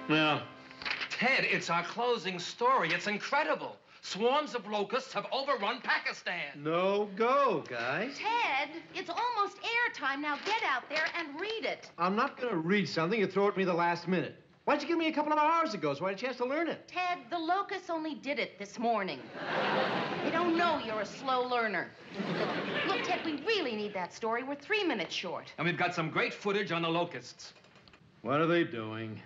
Yeah. Ted, it's our closing story. It's incredible. Swarms of locusts have overrun Pakistan. No go, guys. Ted, it's almost airtime. Now get out there and read it. I'm not going to read something you throw at me the last minute. Why'd you give me a couple of hours ago so I had a chance to learn it? Ted, the locusts only did it this morning. They don't know you're a slow learner. Look, Ted, we really need that story. We're 3 minutes short. And we've got some great footage on the locusts. What are they doing?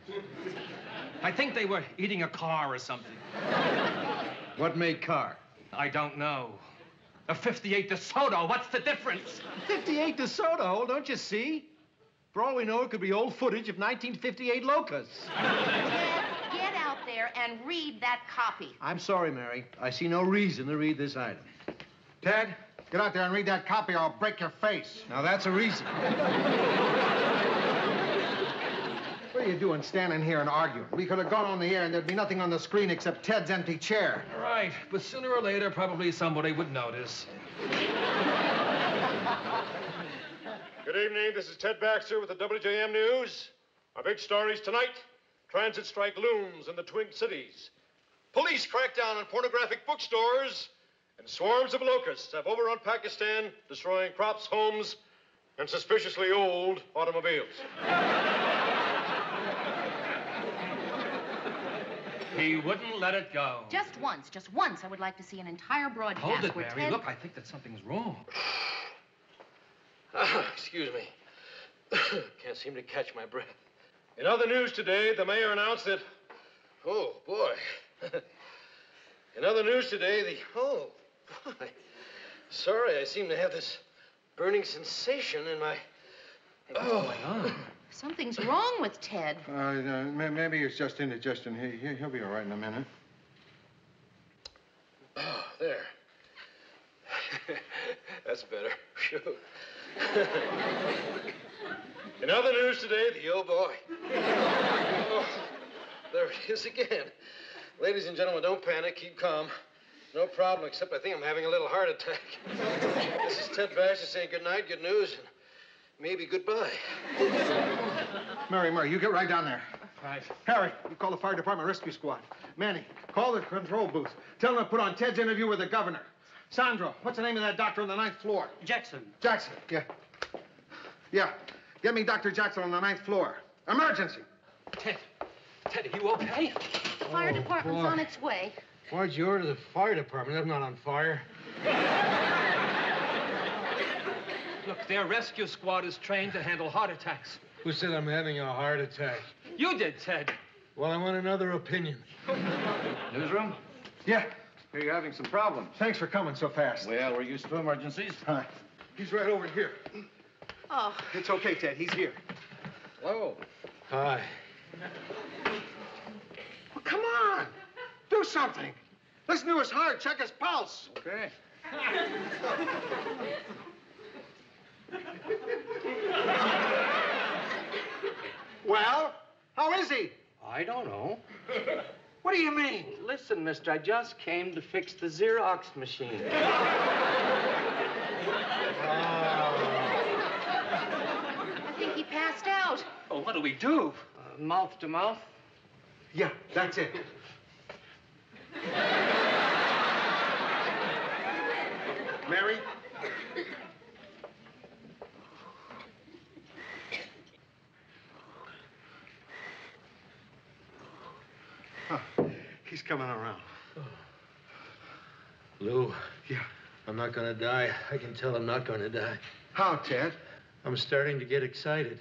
I think they were eating a car or something. What make car? I don't know. A 58 DeSoto, what's the difference? 58 DeSoto, don't you see? For all we know, it could be old footage of 1958 locusts. Ted, get out there and read that copy. I'm sorry, Mary. I see no reason to read this item. Ted, get out there and read that copy or I'll break your face. Now, that's a reason. What are you doing standing here and arguing? We could have gone on the air and there'd be nothing on the screen except Ted's empty chair. All right, but sooner or later, probably somebody would notice. Good evening. This is Ted Baxter with the WJM News. Our big stories tonight. Transit strike looms in the Twin Cities. Police crack down on pornographic bookstores. And swarms of locusts have overrun Pakistan, destroying crops, homes, and suspiciously old automobiles. He wouldn't let it go. Just once, I would like to see an entire broadcast. Hold it, where Mary. Ted... Look, I think that something's wrong. Excuse me. Can't seem to catch my breath. In other news today, the mayor announced that... Oh, boy. In other news today, Oh, boy. Sorry, I seem to have this burning sensation in my... What's going on? Something's wrong with Ted. Maybe it's just indigestion. He'll be all right in a minute. Oh, there. That's better. Phew. In other news today, Oh, boy. Oh, there it is again. Ladies and gentlemen, don't panic. Keep calm. No problem, except I think I'm having a little heart attack. This is Ted Baxter saying good night, good news, and maybe goodbye. Mary, you get right down there. Right. Harry, you call the fire department rescue squad. Manny, call the control booth. Tell them to put on Ted's interview with the governor. Sandro, what's the name of that doctor on the 9th floor? Jackson. Jackson, yeah. Yeah, get me Dr. Jackson on the 9th floor. Emergency. Ted, are you okay? The fire department's on its way. Why'd you order the fire department? That's not on fire. Look, their rescue squad is trained to handle heart attacks. Who said I'm having a heart attack? You did, Ted. Well, I want another opinion. Newsroom? Yeah, Here you're having some problems. thanks for coming so fast. Well, we're used to emergencies. Hi. He's right over here. Oh, It's okay, Ted. He's here. Hello. Hi. Well, come on. Do something. Listen to his heart. Check his pulse. Okay. Well, how is he? I don't know. What do you mean? Listen, mister, I just came to fix the Xerox machine. I think he passed out. Oh, what do we do? Mouth to mouth. Yeah, that's it. Mary? He's coming around. Lou. Yeah. I'm not gonna die. I can tell I'm not gonna die. How, Ted? I'm starting to get excited.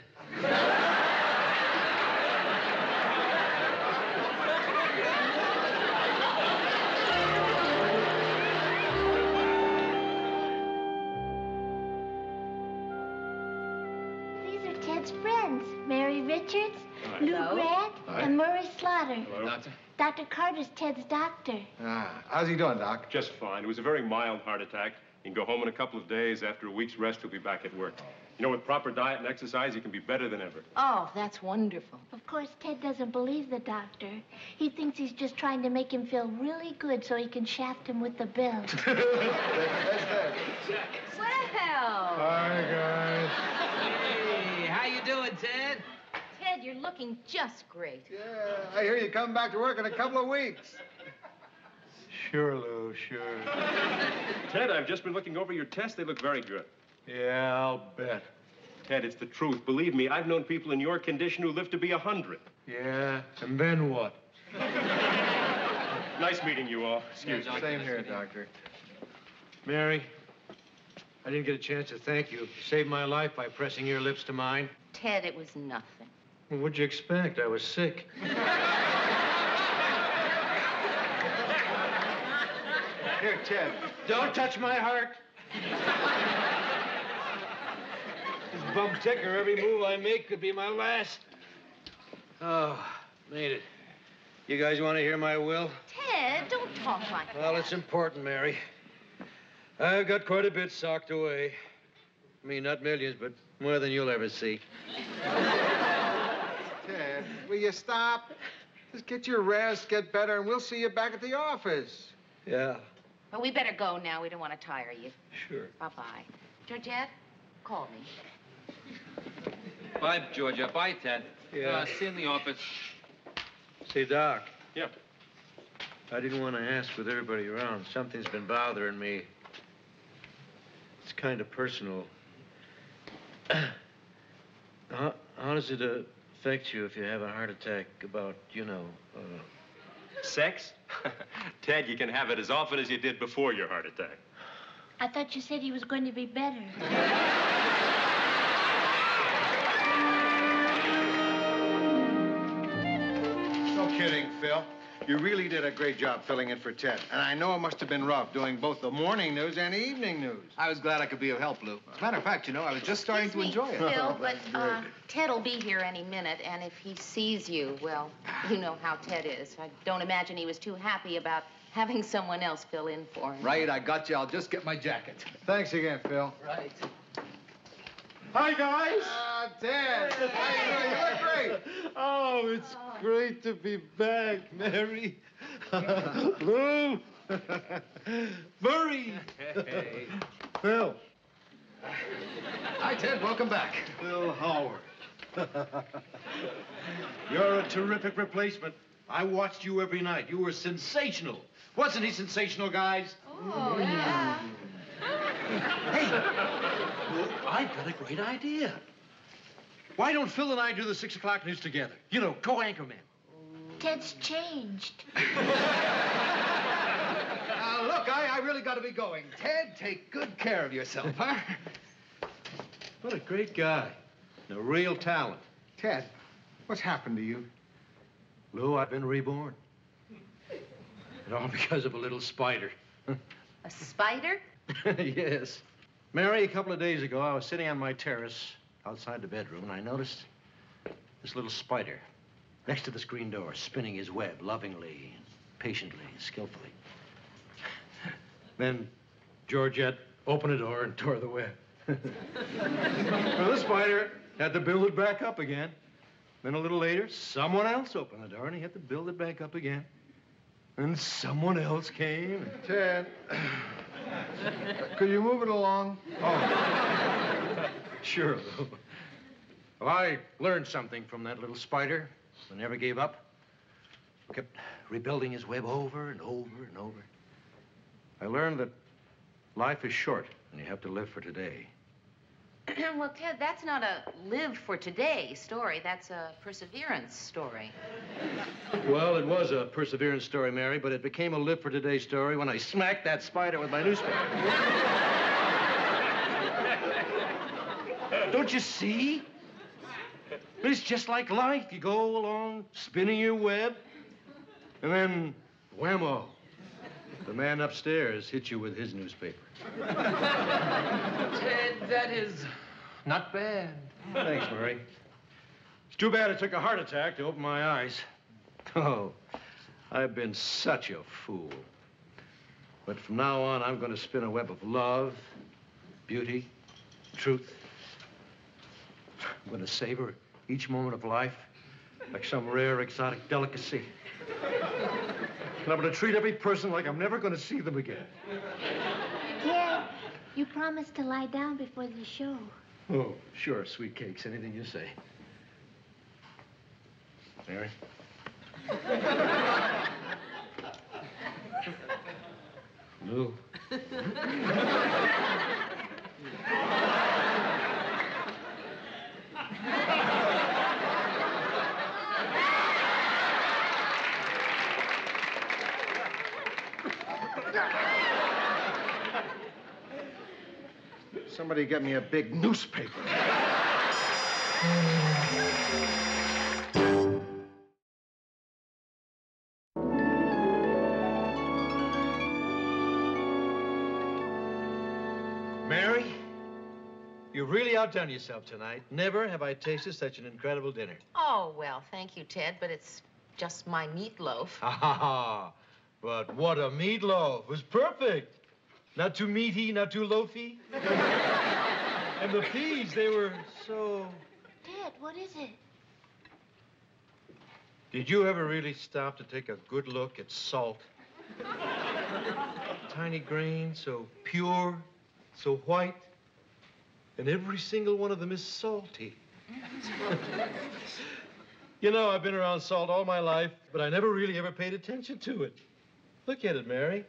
These are Ted's friends, Mary Richards, Lou Grant, and Murray Slaughter. Hello. Doctor? Dr. Carter's Ted's doctor. How's he doing, Doc? Just fine. It was a very mild heart attack. He can go home in a couple of days. After a week's rest, he'll be back at work. You know, with proper diet and exercise, he can be better than ever. Oh, that's wonderful. Of course, Ted doesn't believe the doctor. He thinks he's just trying to make him feel really good so he can shaft him with the bill. Well, Hi, guys. Hey, how you doing, Ted? Ted, you're looking looking just great. Yeah, I hear you come back to work in a couple of weeks. Sure, Lou, sure. Ted, I've just been looking over your tests. They look very good. Yeah, I'll bet. Ted, it's the truth. Believe me, I've known people in your condition who live to be 100. Yeah, and then what? Nice meeting you all. Excuse me. Same here, Doctor. Mary, I didn't get a chance to thank you. You saved my life by pressing your lips to mine. Ted, it was nothing. Well, what'd you expect? I was sick. Here, Ted. Don't touch my heart. This bum ticker, every move I make could be my last. Oh, made it. You guys want to hear my will? Ted, don't talk like that. Well, it's important, Mary. I've got quite a bit socked away. I mean, not millions, but more than you'll ever see. Ted, will you stop? Just get your rest, get better, and we'll see you back at the office. Yeah, Well, we better go now. We don't want to tire you. sure. Bye-bye. Georgette, call me. Bye, Georgia. Bye, Ted. Yeah. See you in the office. Say, Doc. Yeah. I didn't want to ask with everybody around. Something's been bothering me. It's kind of personal. How does it affect you if you have a heart attack about, Sex? Ted, you can have it as often as you did before your heart attack. I thought you said he was going to be better. No kidding, Phil. You really did a great job filling in for Ted. And I know it must have been rough doing both the morning news and the evening news. I was glad I could be of help, Lou. As a matter of fact, I was just starting to enjoy it. Phil, but Ted will be here any minute, and if he sees you, well, you know how Ted is. I don't imagine he was too happy about having someone else fill in for him. Right, I got you. I'll just get my jacket. Thanks again, Phil. Right. Hi, guys. Ted. How you look great. Oh, it's great to be back, Mary. Lou. Murray. Hey. Phil. Hi, Ted. Welcome back. Phil Howard. You're a terrific replacement. I watched you every night. You were sensational. Wasn't he sensational, guys? Oh, yeah. Hey, look, I've got a great idea. Why don't Phil and I do the 6 o'clock news together? You know, co-anchorman. Ted's changed. Look, I really got to be going. Ted, take good care of yourself, huh? What a great guy. A real talent. Ted, what's happened to you? Lou, I've been reborn. And all because of a little spider. A spider? Yes. Mary, a couple of days ago, I was sitting on my terrace outside the bedroom, and I noticed this little spider next to the screen door, spinning his web lovingly, patiently, skillfully. Then Georgette opened the door and tore the web. Well, the spider had to build it back up again. Then a little later, someone else opened the door, and he had to build it back up again. And someone else came. And... Ted, could you move it along? Oh, sure, Lou. Well, I learned something from that little spider who never gave up. Kept rebuilding his web over and over and over. I learned that life is short, and you have to live for today. Well, Ted, that's not a live for today story. That's a perseverance story. Well, it was a perseverance story, Mary, but it became a live for today story when I smacked that spider with my newspaper. Don't you see? It's just like life. You go along spinning your web, and then whammo, the man upstairs hits you with his newspaper. Ted, that is not bad. Thanks, Murray. It's too bad it took a heart attack to open my eyes. Oh, I've been such a fool. But from now on, I'm going to spin a web of love, beauty, truth. I'm going to savor each moment of life like some rare exotic delicacy. And I'm going to treat every person like I'm never going to see them again. Ted, you promised to lie down before the show. Oh, sure, sweet cakes, anything you say. Mary? Lou. Somebody get me a big newspaper. Mary, you really outdone yourself tonight. Never have I tasted such an incredible dinner. Oh, well, thank you, Ted, but it's just my meatloaf. Ha ha ha. But what a meatloaf. It was perfect. Not too meaty, not too loafy. And the peas, they were so... Ted, what is it? Did you ever really stop to take a good look at salt? Tiny grain, so pure, so white. And every single one of them is salty. You know, I've been around salt all my life, but I never really ever paid attention to it. Look at it, Mary.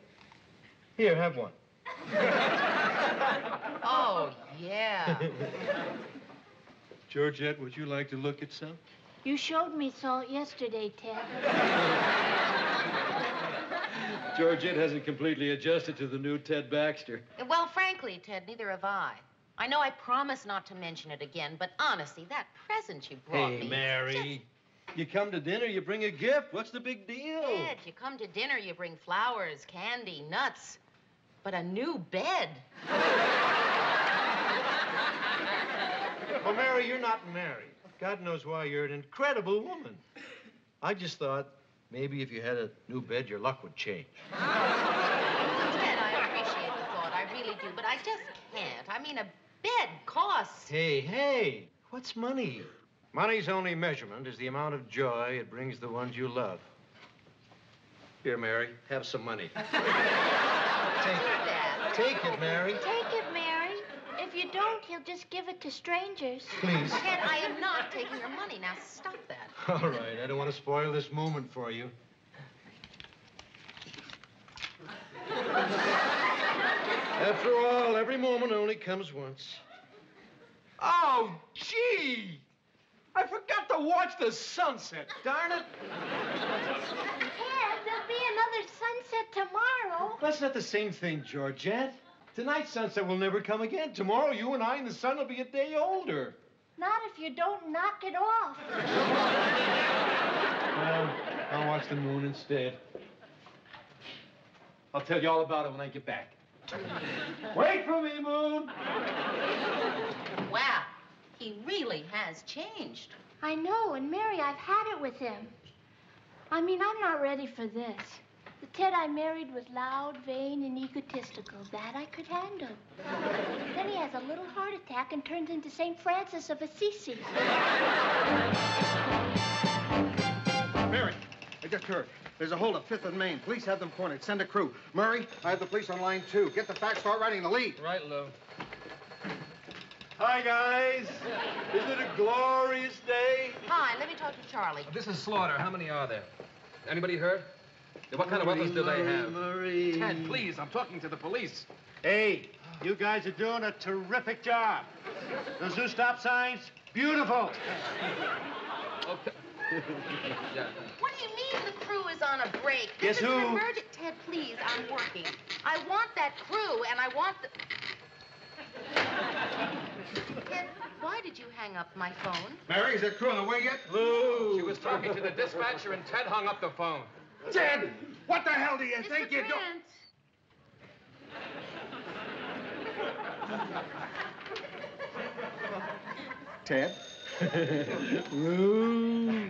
Here, have one. Oh, yeah. Georgette, would you like to look at some? You showed me salt yesterday, Ted. Georgette hasn't completely adjusted to the new Ted Baxter. Well, frankly, Ted, neither have I. I know I promised not to mention it again, but honestly, that present you brought me... Hey, Mary. You come to dinner, you bring a gift. What's the big deal? Ted, you come to dinner, you bring flowers, candy, nuts, but a new bed. Well, Mary, you're not married. God knows why you're an incredible woman. I just thought maybe if you had a new bed, your luck would change. Ted, I appreciate the thought. I really do, but I just can't. I mean, a bed costs... Hey, what's money? Money's only measurement is the amount of joy it brings the ones you love. Here, Mary, have some money. Take it, Mary. Take it, Mary. If you don't, he'll just give it to strangers. Please. Ted, I am not taking your money. Now, stop that. All right, I don't want to spoil this moment for you. After all, every moment only comes once. Oh, gee! I forgot to watch the sunset, darn it. Ted, there'll be another sunset tomorrow. That's not the same thing, Georgette. Tonight's sunset will never come again. Tomorrow, you and I and the sun will be a day older. Not if you don't knock it off. Well, I'll watch the moon instead. I'll tell you all about it when I get back. Wait for me, Moon. Wow, he really has changed. I know, and Mary, I've had it with him. I mean, I'm not ready for this. The Ted I married was loud, vain, and egotistical. That I could handle. Then he has a little heart attack and turns into St. Francis of Assisi. Mary, I just heard. There's a hold at 5th and Main. Police have them cornered. Send a crew. Murray, I have the police on line 2. Get the facts, start writing the lead. Right, Lou. Hi, guys. Isn't it a glorious day? Hi, let me talk to Charlie. This is Slaughter. How many are there? Anybody hurt? What kind of weapons do they have? Murray. Ted, please, I'm talking to the police. Hey, you guys are doing a terrific job. Those new stop signs, beautiful. Okay. Yeah. What do you mean the crew is on a break? Guess This is an who? emergency. Ted, please, I'm working. I want that crew, and I want the... Ted, why did you hang up my phone? Mary, is that crew on the way yet? Lou. She was talking to the dispatcher, and Ted hung up the phone. Ted, what the hell do you Mr. think you're doing? Trent. Ted? Lou.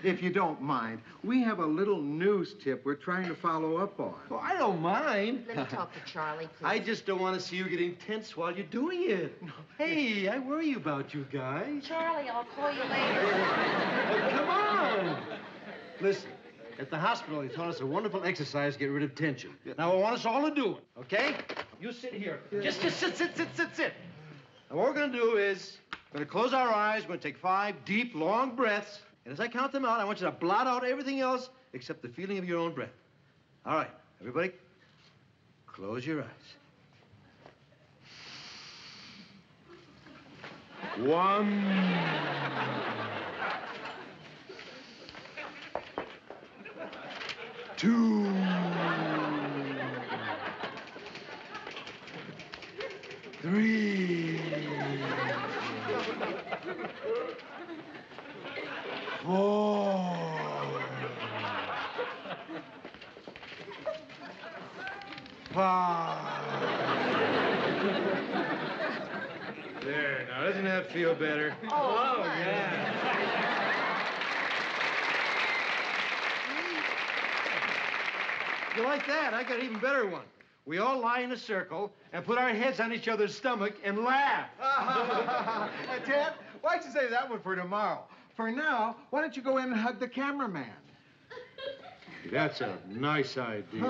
If you don't mind, we have a little news tip we're trying to follow up on. Oh, I don't mind. Let me talk to Charlie, please. I just don't want to see you getting tense while you're doing it. Hey, I worry about you guys. Charlie, I'll call you later. Oh, come on. Listen, at the hospital, they taught us a wonderful exercise to get rid of tension. Now, I want us all to do it, okay? You sit here. Just sit. Now, what we're going to do is We're going to close our eyes. We're going to take 5 deep, long breaths. And as I count them out, I want you to blot out everything else except the feeling of your own breath. All right, everybody, close your eyes. 1. 2. 3. 4. 5. There, now, doesn't that feel better? Oh, yeah. You like that? I got an even better one. We all lie in a circle and put our heads on each other's stomach and laugh. Ted, why'd you say that one for tomorrow? For now, why don't you go in and hug the cameraman? That's a nice idea.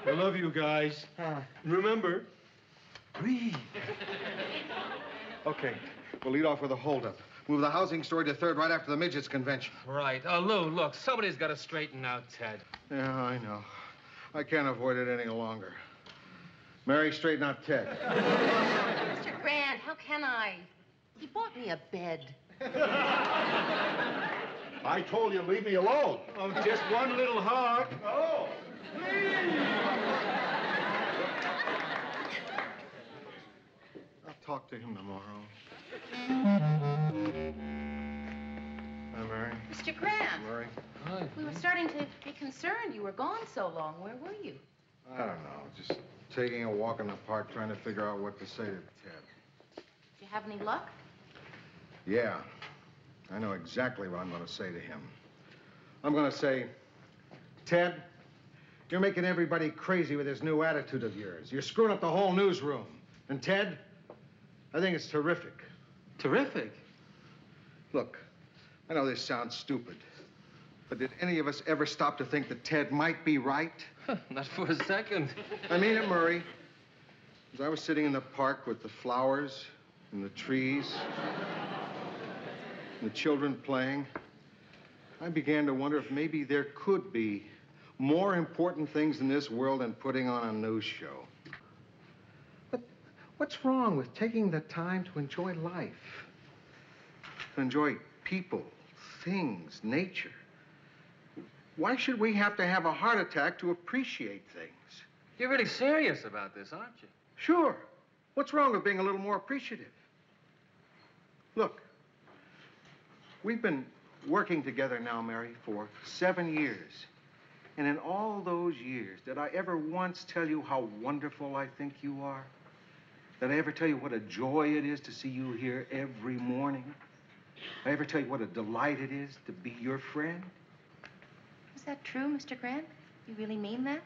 I love you guys. Remember, breathe. Okay, we'll lead off with a holdup. Move the housing story to 3rd right after the midgets convention. Right. Lou, look, somebody's got to straighten out Ted. Yeah, I know. I can't avoid it any longer. Mary, straighten out Ted. Mr. Grant, how can I? He bought me a bed. I told you, leave me alone. Oh, just one little hug. Oh, please. I'll talk to him tomorrow. Hi, Mary. Mr. Grant. Mary. Hi. We were starting to be concerned. You were gone so long. Where were you? I don't know. Just taking a walk in the park, trying to figure out what to say to Ted. Did you have any luck? Yeah. I know exactly what I'm going to say to him. I'm going to say, Ted, you're making everybody crazy with this new attitude of yours. You're screwing up the whole newsroom. And Ted, I think it's terrific. Terrific. Look, I know this sounds stupid, but did any of us ever stop to think that Ted might be right? Not for a second. I mean it, Murray. As I was sitting in the park with the flowers and the trees and the children playing, I began to wonder if maybe there could be more important things in this world than putting on a news show. But what's wrong with taking the time to enjoy life? To enjoy people, things, nature? Why should we have to have a heart attack to appreciate things? You're really serious about this, aren't you? Sure. What's wrong with being a little more appreciative? Look, we've been working together now, Mary, for 7 years. And in all those years, did I ever once tell you how wonderful I think you are? Did I ever tell you what a joy it is to see you here every morning? Did I ever tell you what a delight it is to be your friend? Is that true, Mr. Grant? You really mean that?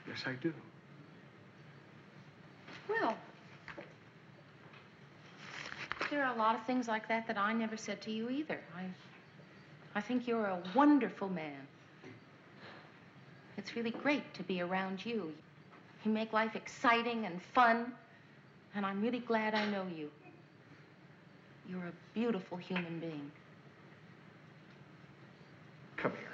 Yes, I do. Well, there are a lot of things like that that I never said to you either. I think you're a wonderful man. It's really great to be around you. You make life exciting and fun, and I'm really glad I know you. You're a beautiful human being. Come here.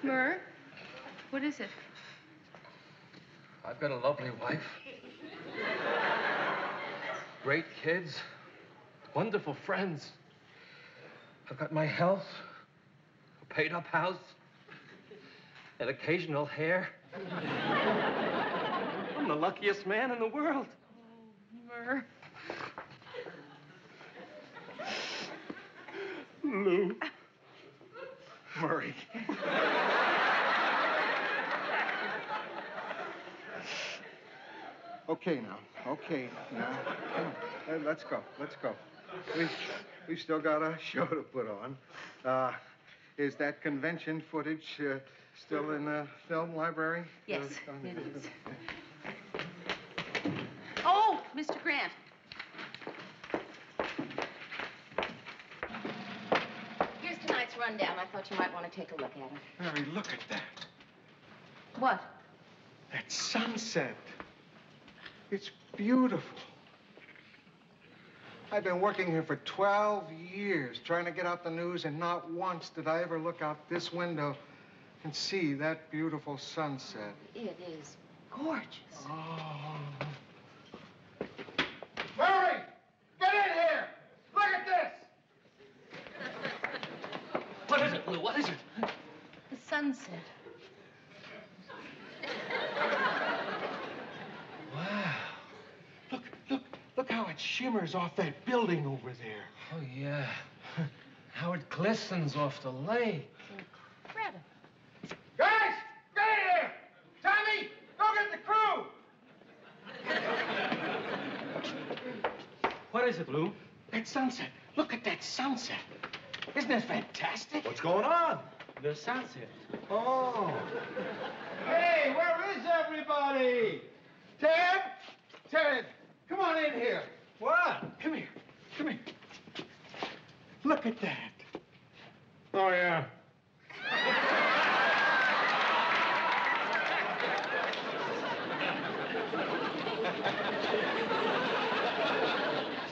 Murr, what is it? I've got a lovely wife. Great kids. Wonderful friends. I've got my health, a paid-up house, and occasional hair. I'm the luckiest man in the world. Murr. Lou. Murray. Okay now. Okay now. Come on. Let's go. Let's go. We've still got a show to put on. Is that convention footage still in the film library? Yes, it is. Oh, Mr. Grant. Here's tonight's run down. I thought you might want to take a look at it. Mary, look at that. What? That sunset. It's beautiful. I've been working here for 12 years trying to get out the news, and not once did I ever look out this window and see that beautiful sunset. It is gorgeous. Oh. Mary! Get in here! Look at this! What is it, Lou? What is it? The sunset. Wow. Look how it shimmers off that building over there. Oh, yeah. How it glistens off the lake. Incredible. Guys, get in here! Tommy, go get the crew! What is it, Lou? That sunset. Look at that sunset. Isn't it fantastic? What's going on? The sunset. Oh. Hey, where is everybody? Ted? Ted, come on in here. What? Come here. Come here. Look at that. Oh, yeah.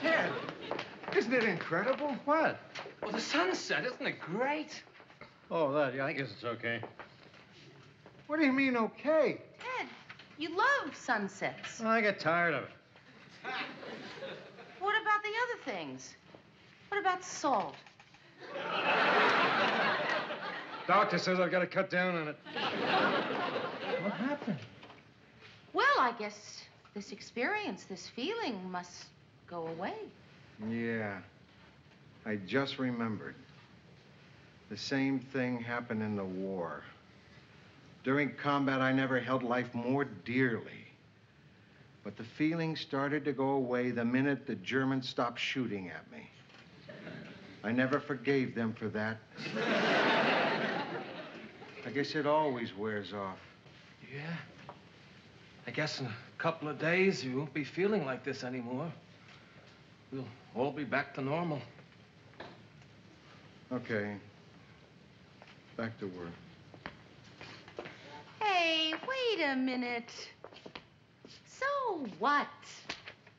Ted, isn't it incredible? What? Well, the sunset, isn't it great? Oh, that, yeah, I guess it's okay. What do you mean, okay? Ted, you love sunsets. I get tired of it. What about the other things? What about salt? Doctor says I've got to cut down on it. What happened? Well, I guess this experience, this feeling must go away. Yeah. I just remembered. The same thing happened in the war. During combat, I never held life more dearly. But the feeling started to go away the minute the Germans stopped shooting at me. I never forgave them for that. I guess it always wears off. Yeah. I guess in a couple of days you won't be feeling like this anymore. We'll all be back to normal. Okay. Back to work. Hey, wait a minute. So what?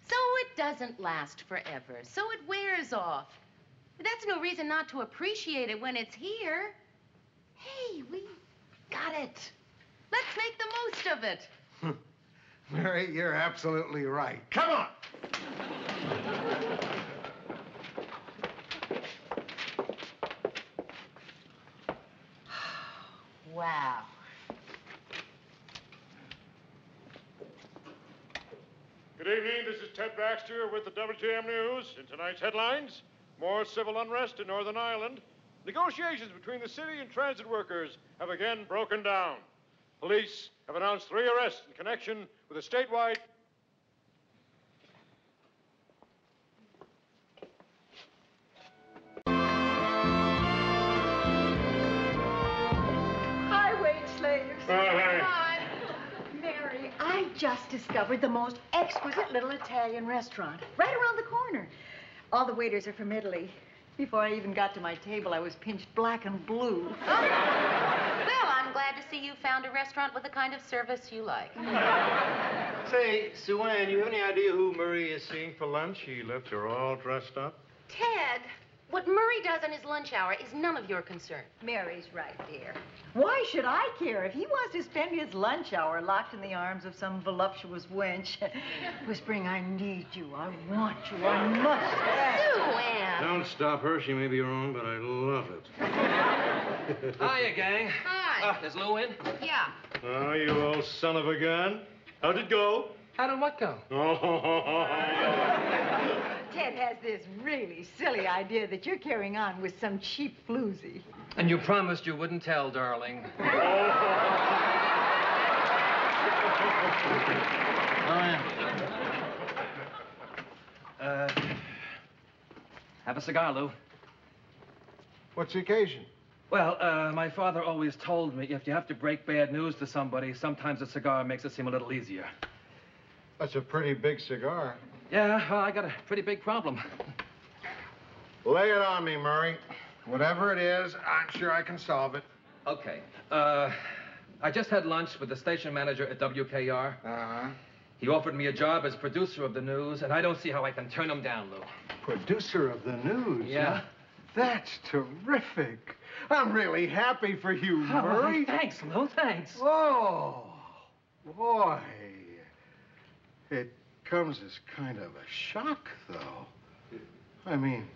So it doesn't last forever. So it wears off. But that's no reason not to appreciate it when it's here. Hey, we got it. Let's make the most of it. Mary, you're absolutely right. Come on! Wow. Good evening. This is Ted Baxter with the WJM News. In tonight's headlines, more civil unrest in Northern Ireland. Negotiations between the city and transit workers have again broken down. Police have announced 3 arrests in connection with a statewide... Hi, wage slaves. Hi. Mary, I just discovered the most exquisite little Italian restaurant right around the corner. All the waiters are from Italy. Before I even got to my table, I was pinched black and blue. Well, I'm glad to see you found a restaurant with the kind of service you like. Say, Sue Ann, you have any idea who Marie is seeing for lunch? He left her all dressed up. Ted, what Murray does on his lunch hour is none of your concern. Mary's right, dear. Why should I care if he wants to spend his lunch hour locked in the arms of some voluptuous wench, whispering, I need you, I want you, I must have you. Sue Ann. Don't stop her. She may be wrong, but I love it. Hiya, gang. Hi. Is Lou in? Yeah. Oh, you old son of a gun. How'd it go? How did what go? Ted has this really silly idea that you're carrying on with some cheap floozy. And you promised you wouldn't tell, darling. Oh, yeah. Have a cigar, Lou. What's the occasion? Well, my father always told me if you have to break bad news to somebody, sometimes a cigar makes it seem a little easier. That's a pretty big cigar. Yeah, well, I got a pretty big problem. Lay it on me, Murray. Whatever it is, I'm sure I can solve it. Okay. I just had lunch with the station manager at WKR. Uh-huh. He offered me a job as producer of the news, and I don't see how I can turn him down, Lou. Producer of the news? Yeah. Huh? That's terrific. I'm really happy for you, Murray. Thanks, Lou, thanks. Oh, boy. It comes as kind of a shock, though. I mean,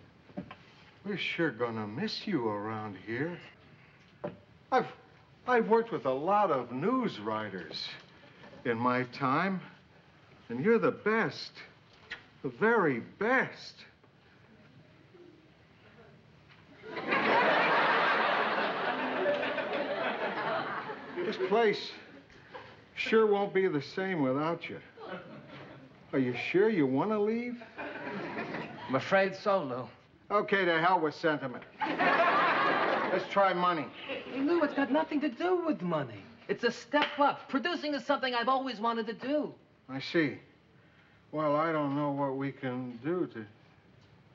we're sure gonna miss you around here. I've worked with a lot of news writers in my time, and you're the best, the very best. This place sure won't be the same without you. Are you sure you want to leave? I'm afraid so, Lou. Okay, to hell with sentiment. Let's try money. Lou, it's got nothing to do with money. It's a step up. Producing is something I've always wanted to do. I see. Well, I don't know what we can do to...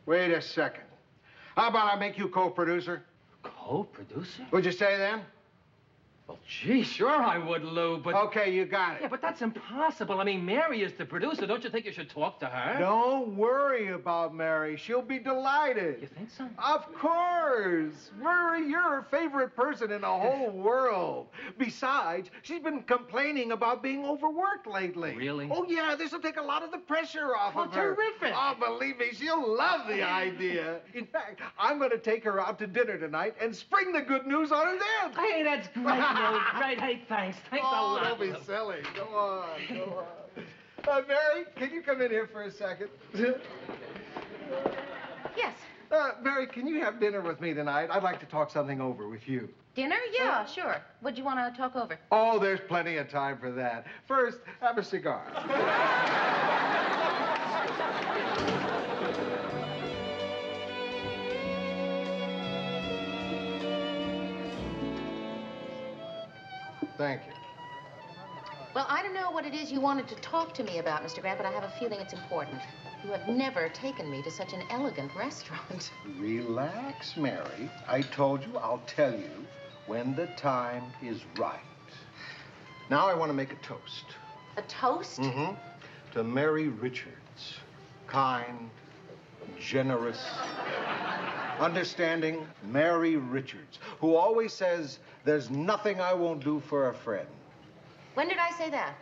Wait a second. How about I make you co-producer? Co-producer? Would you say then? Well, gee, sure I would, Lou, but... Okay, you got it. Yeah, but that's impossible. I mean, Mary is the producer. Don't you think you should talk to her? Don't worry about Mary. She'll be delighted. You think so? Of course. Murray, you're her favorite person in the whole world. Besides, she's been complaining about being overworked lately. Really? Oh, yeah, this will take a lot of the pressure off of her. Terrific. Oh, believe me, she'll love the idea. In fact, I'm going to take her out to dinner tonight and spring the good news on her then. Hey, that's great, Lou. Great. Hey, thanks. Thanks a lot. Don't be silly. Go on, go on. Mary, can you come in here for a second? Yes. Mary, can you have dinner with me tonight? I'd like to talk something over with you. Dinner? Yeah, sure. What do you want to talk over? Oh, there's plenty of time for that. First, have a cigar. Thank you. Well, I don't know what it is you wanted to talk to me about, Mr. Grant, but I have a feeling it's important. You have never taken me to such an elegant restaurant. Relax, Mary. I told you I'll tell you when the time is right. Now I want to make a toast. A toast? Mm-hmm. To Mary Richards. Kind, generous, understanding Mary Richards, who always says, "There's nothing I won't do for a friend." When did I say that?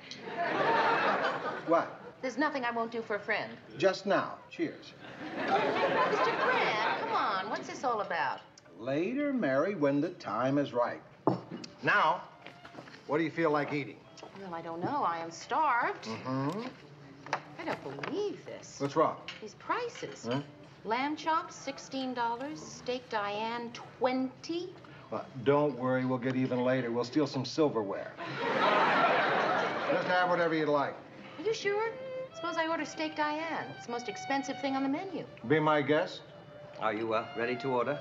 What? There's nothing I won't do for a friend. Just now. Cheers. Mr. Grant, come on. What's this all about? Later, Mary, when the time is right. Now, what do you feel like eating? Well, I don't know. I am starved. Mm-hmm. I don't believe this. What's wrong? These prices. Huh? Lamb chops, $16. Steak Diane, $20. Well, don't worry. We'll get even later. We'll steal some silverware. Just have whatever you'd like. Are you sure? Suppose I order Steak Diane. It's the most expensive thing on the menu. Be my guest. Are you ready to order?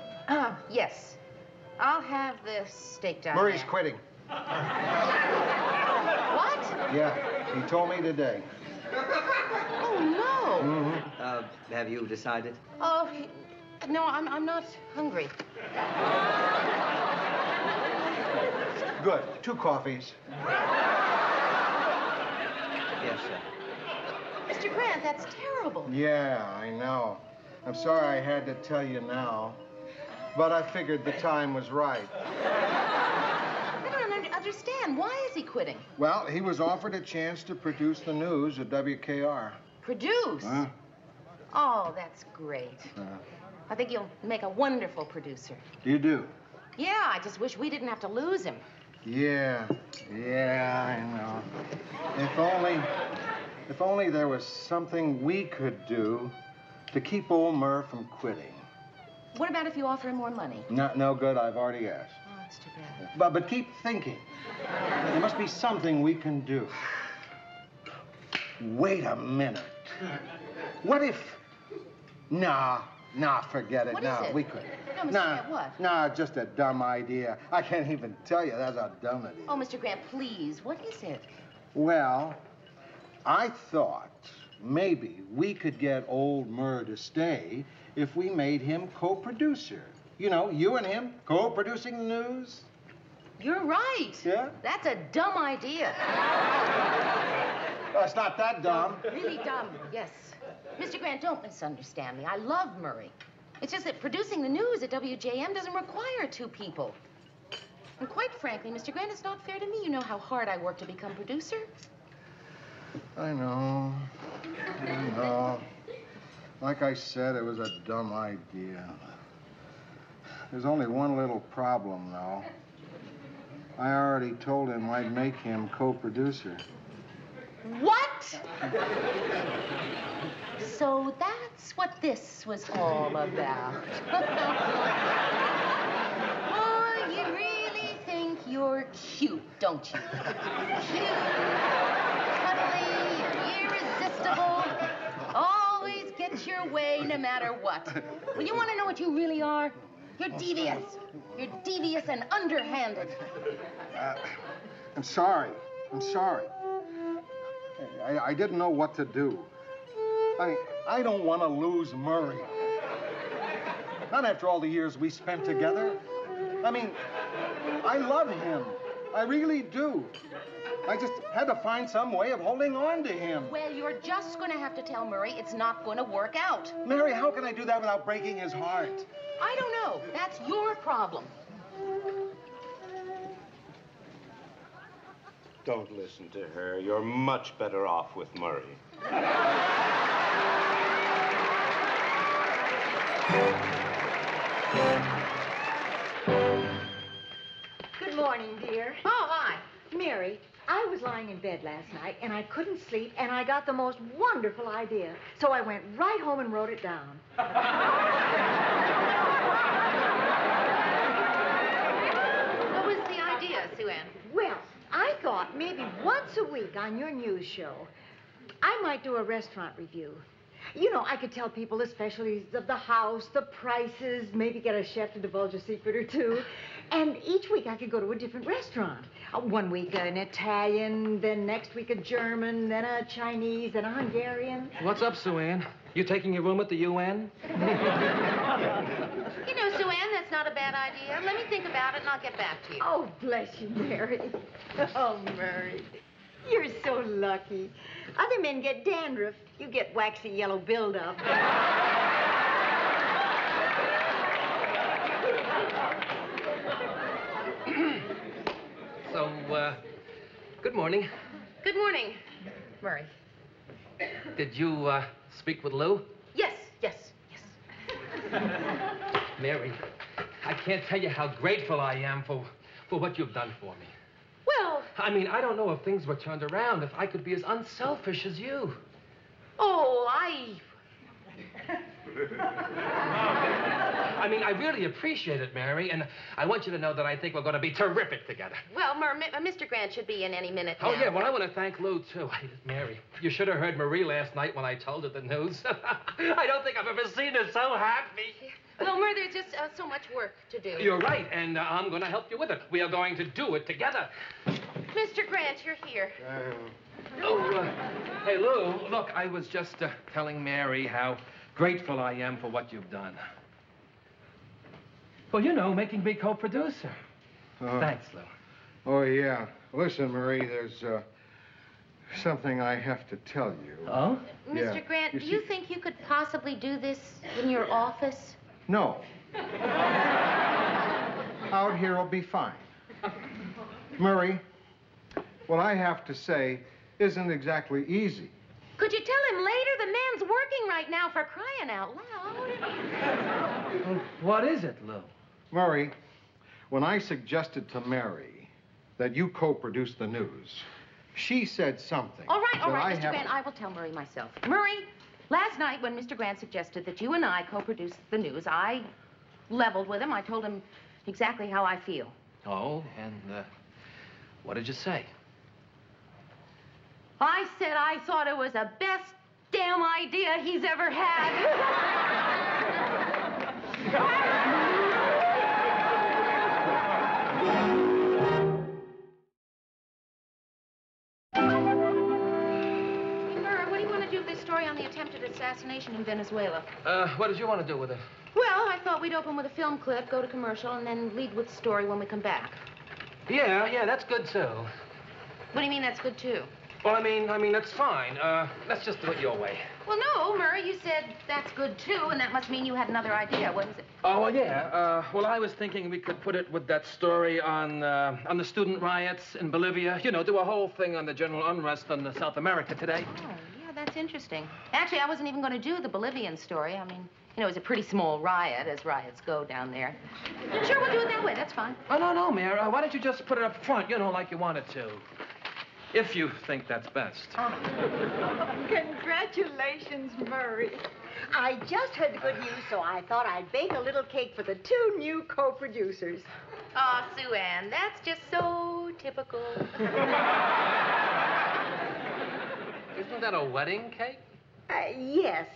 Yes. I'll have the Steak Diane. Murray's quitting. What? Yeah, he told me today. Oh, no. Mm-hmm. Have you decided? Oh, no, I'm not hungry. Good. 2 coffees. Yes, sir. Mr. Grant, that's terrible. Yeah, I know. I'm sorry I had to tell you now. But I figured the time was right. I don't understand. Why is he quitting? Well, he was offered a chance to produce the news at WKR. Produce? Huh? Oh, that's great. I think you'll make a wonderful producer. You do? Yeah, I just wish we didn't have to lose him. Yeah, I know. If only there was something we could do to keep old Murr from quitting. What about if you offer him more money? No good, I've already asked. Oh, that's too bad. But keep thinking. There must be something we can do. Wait a minute. What if... Nah, forget it. What is it? We couldn't. No, Mr. Grant, what? Nah, just a dumb idea. I can't even tell you that's a dumb idea. Oh, Mr. Grant, please, what is it? Well, I thought maybe we could get old Murr to stay if we made him co-producer. You know, you and him co-producing the news. You're right. Yeah? That's a dumb idea. Well, it's not that dumb. Really dumb, yes. Mr. Grant, don't misunderstand me. I love Murray. It's just that producing the news at WJM doesn't require two people. And quite frankly, Mr. Grant, it's not fair to me. You know how hard I work to become producer. I know. Like I said, it was a dumb idea. There's only one little problem, though. I already told him I'd make him co-producer. What? So that's what this was all about. Oh, you really think you're cute, don't you? Cute, cuddly, irresistible, always get your way no matter what. Well, you want to know what you really are? You're devious. You're devious and underhanded. I'm sorry. I didn't know what to do. I don't want to lose Murray. Not after all the years we spent together. I mean, I love him. I really do. I just had to find some way of holding on to him. Well, you're just going to have to tell Murray it's not going to work out. Mary, how can I do that without breaking his heart? I don't know. That's your problem. Don't listen to her. You're much better off with Murray. Good morning, dear. Oh, hi. Mary, I was lying in bed last night, and I couldn't sleep, and I got the most wonderful idea. So I went right home and wrote it down. What was the idea, Sue Ann? Well, I thought maybe once a week on your news show, I might do a restaurant review. You know, I could tell people the specialties of the house, the prices, maybe get a chef to divulge a secret or two. And each week I could go to a different restaurant. One week an Italian, then next week a German, then a Chinese, then a Hungarian. What's up, Sue Ann? You taking your room at the UN? You know, Sue Ann, that's not a bad idea. Let me think about it, and I'll get back to you. Oh, bless you, Mary. Oh, Murray. You're so lucky. Other men get dandruff. You get waxy yellow buildup. So, good morning. Good morning, Murray. Did you, speak with Lou? Yes. Mary, I can't tell you how grateful I am for what you've done for me. Well... I mean, I don't know if things were turned around, if I could be as unselfish as you. Oh, I mean, I really appreciate it, Mary, and I want you to know that I think we're going to be terrific together. Well, Mr. Grant should be in any minute now. Oh, yeah, well, I want to thank Lou, too. Mary, you should have heard Marie last night when I told her the news. I don't think I've ever seen her so happy. Well, Murray, there's just so much work to do. You're right, and I'm going to help you with it. We are going to do it together. Mr. Grant, you're here. Hey, Lou, look, I was just telling Mary how grateful I am for what you've done. Well, you know, making me co-producer. Thanks, Lou. Oh, yeah. Listen, Marie, there's something I have to tell you. Oh? Mr. Grant, do you think you could possibly do this in your office? No. Out here will be fine. Murray, what I have to say isn't exactly easy. Could you tell him later? The man's working right now, for crying out loud. Well, what is it, Lou? Murray, when I suggested to Mary that you co-produce the news, she said something. All right, Mr. Grant, I will tell Murray myself. Murray, last night when Mr. Grant suggested that you and I co-produce the news, I leveled with him. I told him exactly how I feel. Oh, and what did you say? I said I thought it was the best damn idea he's ever had. Murray, what do you want to do with this story on the attempted assassination in Venezuela? What did you want to do with it? Well, I thought thought we'd open with a film clip, go to commercial, and then lead with the story when we come back. Yeah, that's good, too. What do you mean that's good, too? Well, I mean, that's fine. Let's just do it your way. Well, no, Murray, you said that's good, too, and that must mean you had another idea. What is it? Oh, well, yeah. Well, I was thinking we could put it with that story on the student riots in Bolivia. You know, do a whole thing on the general unrest in South America today. Oh, yeah, that's interesting. Actually, I wasn't even going to do the Bolivian story. I mean, you know, it was a pretty small riot, as riots go down there. Sure, we'll do it that way. That's fine. Oh, no, Mayor. Why don't you just put it up front, you know, like you wanted to? If you think that's best. Oh. Congratulations, Murray. I just heard the good news, so I thought I'd bake a little cake for the 2 new co-producers. Oh, Sue Ann, that's just so typical. Isn't that a wedding cake? Yes.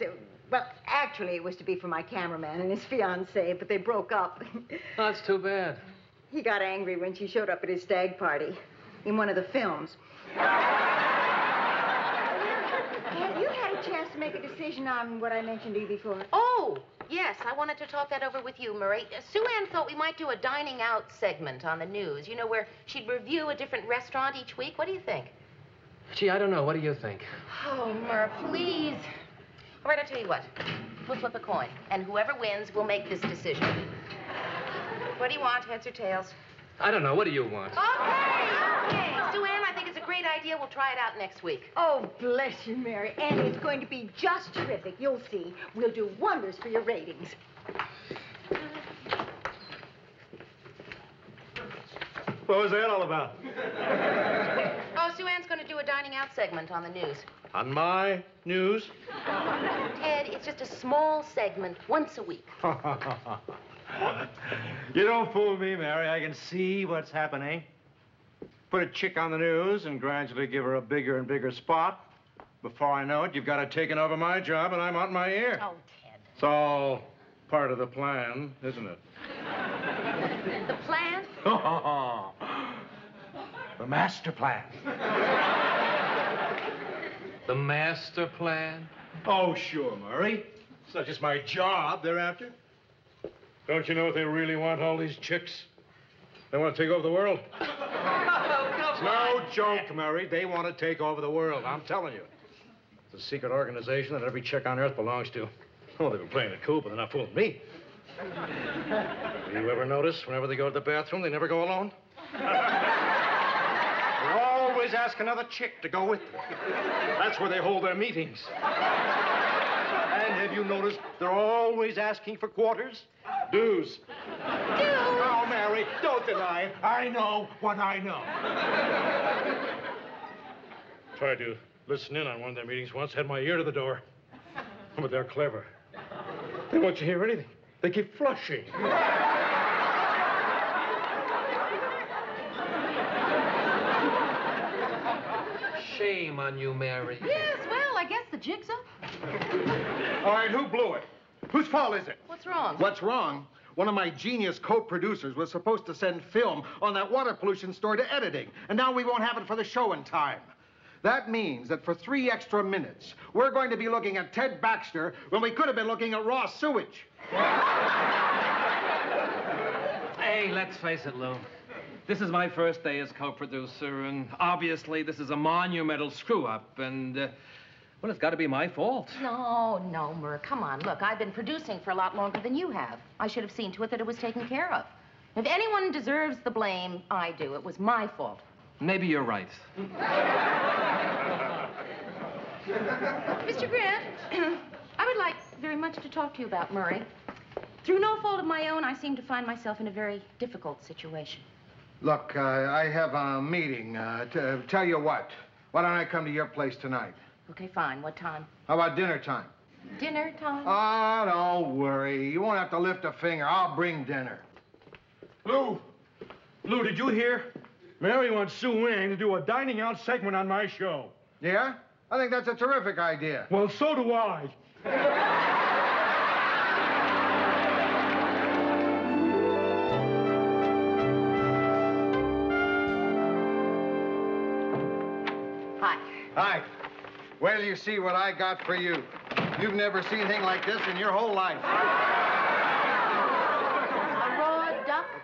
Well, actually, it was to be for my cameraman and his fiancée, but they broke up. Oh, that's too bad. He got angry when she showed up at his stag party in one of the films. Have you had a chance to make a decision on what I mentioned to you before? Oh, yes, I wanted to talk that over with you, Murray. Sue Ann thought we might do a dining out segment on the news, you know, where she'd review a different restaurant each week. What do you think? Gee, I don't know. What do you think? Oh, Mur, please. All right, I'll tell you what. We'll flip a coin, and whoever wins will make this decision. What do you want, heads or tails? I don't know. What do you want? Okay. Sue Ann, I think it's a great idea. We'll try it out next week. Oh, bless you, Mary. And it's going to be just terrific. You'll see. We'll do wonders for your ratings. What was that all about? Oh, Sue Ann's going to do a dining out segment on the news. On my news? Ted, it's just a small segment once a week. You don't fool me, Mary. I can see what's happening. Put a chick on the news and gradually give her a bigger and bigger spot. Before I know it, you've got her taking over my job and I'm out my ear. Oh, Ted. It's all part of the plan, isn't it? The plan? The master plan. The master plan? Oh, sure, Murray. It's not just my job they're after. Don't you know what they really want, all these chicks? They want to take over the world. It's no joke, Murray. They want to take over the world. I'm telling you. It's a secret organization that every chick on Earth belongs to. Oh, they've been playing it cool, but they're not fooling me. Do you ever notice whenever they go to the bathroom, they never go alone? They always ask another chick to go with them. That's where they hold their meetings. And have you noticed they're always asking for quarters? Dues. Dues? Oh, Mary, don't deny it. I know what I know. Tried to listen in on one of their meetings once, had my ear to the door. But they're clever. They won't you hear anything. They keep flushing. Shame on you, Mary. Yes, well, I guess the jig's up. All right, who blew it? Whose fault is it? What's wrong? What's wrong? One of my genius co-producers was supposed to send film on that water pollution story to editing, and now we won't have it for the show in time. That means that for 3 extra minutes, we're going to be looking at Ted Baxter when we could have been looking at raw sewage. Hey, let's face it, Lou. This is my first day as co-producer, and obviously this is a monumental screw-up, and, well, it's got to be my fault. No, Mur, come on. Look, I've been producing for a lot longer than you have. I should have seen to it that it was taken care of. If anyone deserves the blame, I do. It was my fault. Maybe you're right. Mr. Grant, I would like very much to talk to you about Murray. Through no fault of my own, I seem to find myself in a very difficult situation. Look, I have a meeting. To tell you what, why don't I come to your place tonight? Okay, fine. What time? How about dinner time? Dinner time? Oh, don't worry. You won't have to lift a finger. I'll bring dinner. Lou, did you hear? Mary wants Sue Ann to do a dining out segment on my show. Yeah? I think that's a terrific idea. Well, so do I. Hi. Hi. Wait till you see what I got for you. You've never seen anything like this in your whole life.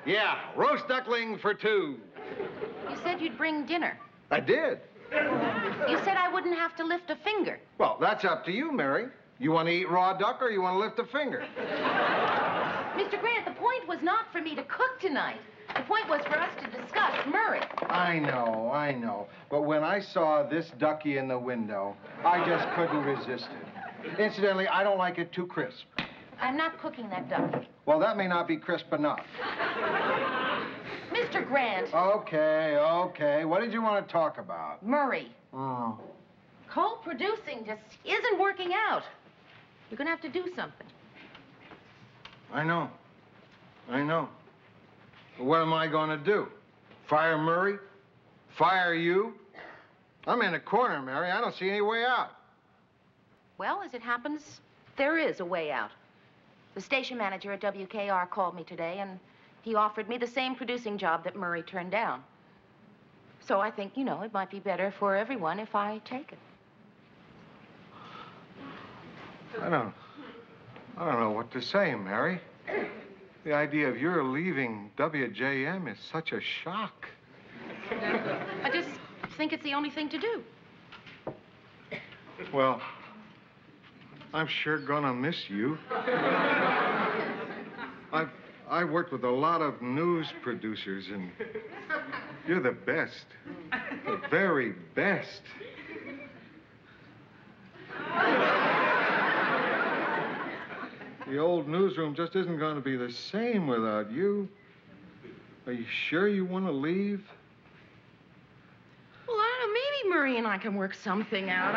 Yeah, roast duckling for 2. You said you'd bring dinner. I did. You said I wouldn't have to lift a finger. Well, that's up to you, Mary. You want to eat raw duck or you want to lift a finger? Mr. Grant, the point was not for me to cook tonight. The point was for us to discuss Murray. I know. But when I saw this ducky in the window, I just couldn't resist it. Incidentally, I don't like it too crisp. I'm not cooking that duck. Well, that may not be crisp enough. Mr. Grant. Okay. What did you want to talk about? Murray. Oh. Co-producing just isn't working out. You're going to have to do something. I know. What am I going to do? Fire Murray? Fire you? I'm in a corner, Mary. I don't see any way out. Well, as it happens, there is a way out. The station manager at WKR called me today, and he offered me the same producing job that Murray turned down. So I think, it might be better for everyone if I take it. I don't know what to say, Mary. The idea of your leaving WJM is such a shock. I just think it's the only thing to do. Well, I'm sure gonna miss you. I've worked with a lot of news producers, and you're the best. The very best. The old newsroom just isn't going to be the same without you. Are you sure you want to leave? Well, I don't know. Maybe Murray and I can work something out.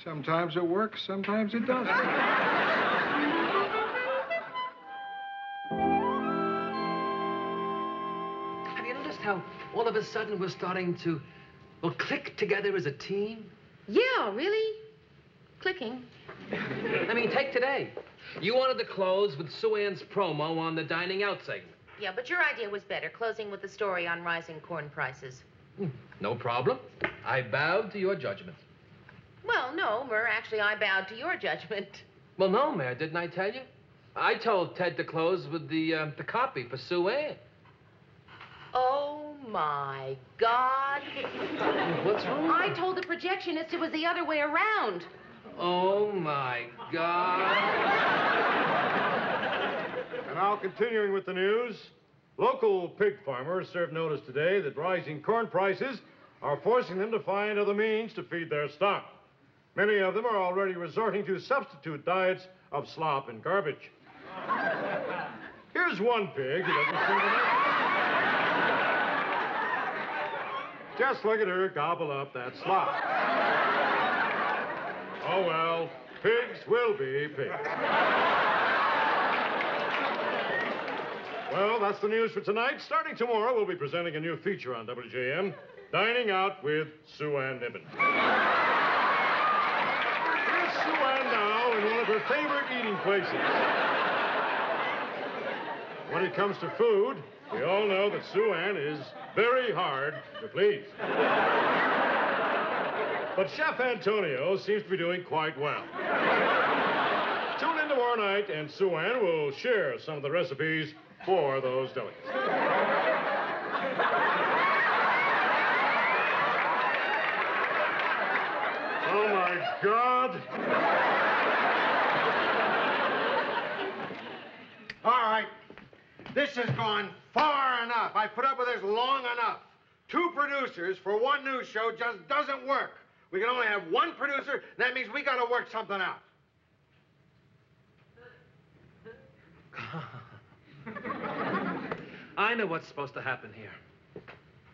Sometimes it works, sometimes it doesn't. Have you noticed how all of a sudden we're starting to, click together as a team? Yeah, really? Clicking. I mean, take today. You wanted to close with Sue Ann's promo on the dining out segment. Yeah, but your idea was better, closing with the story on rising corn prices. No problem. I bowed to your judgment. Well, no, Murr, actually, I bowed to your judgment. Well, no, Mayor, didn't I tell you? I told Ted to close with the copy for Sue Ann. Oh, my God. What's wrong? I told the projectionist it was the other way around. Oh, my God. And now, continuing with the news, local pig farmers served notice today that rising corn prices are forcing them to find other means to feed their stock. Many of them are already resorting to substitute diets of slop and garbage. Here's one pig who doesn't seem to know. Just look at her gobble up that slop. Oh, well, pigs will be pigs. Well, that's the news for tonight. Starting tomorrow, we'll be presenting a new feature on WJM, Dining Out with Sue Ann Niven. Here's Sue Ann now in one of her favorite eating places. When it comes to food, we all know that Sue Ann is very hard to please. But Chef Antonio seems to be doing quite well. Tune in tomorrow night, and Sue Ann will share some of the recipes for those delicacies. Oh, my God. All right. This has gone far enough. I put up with this long enough. 2 producers for one news show just doesn't work. We can only have one producer, and that means we got to work something out. I know what's supposed to happen here.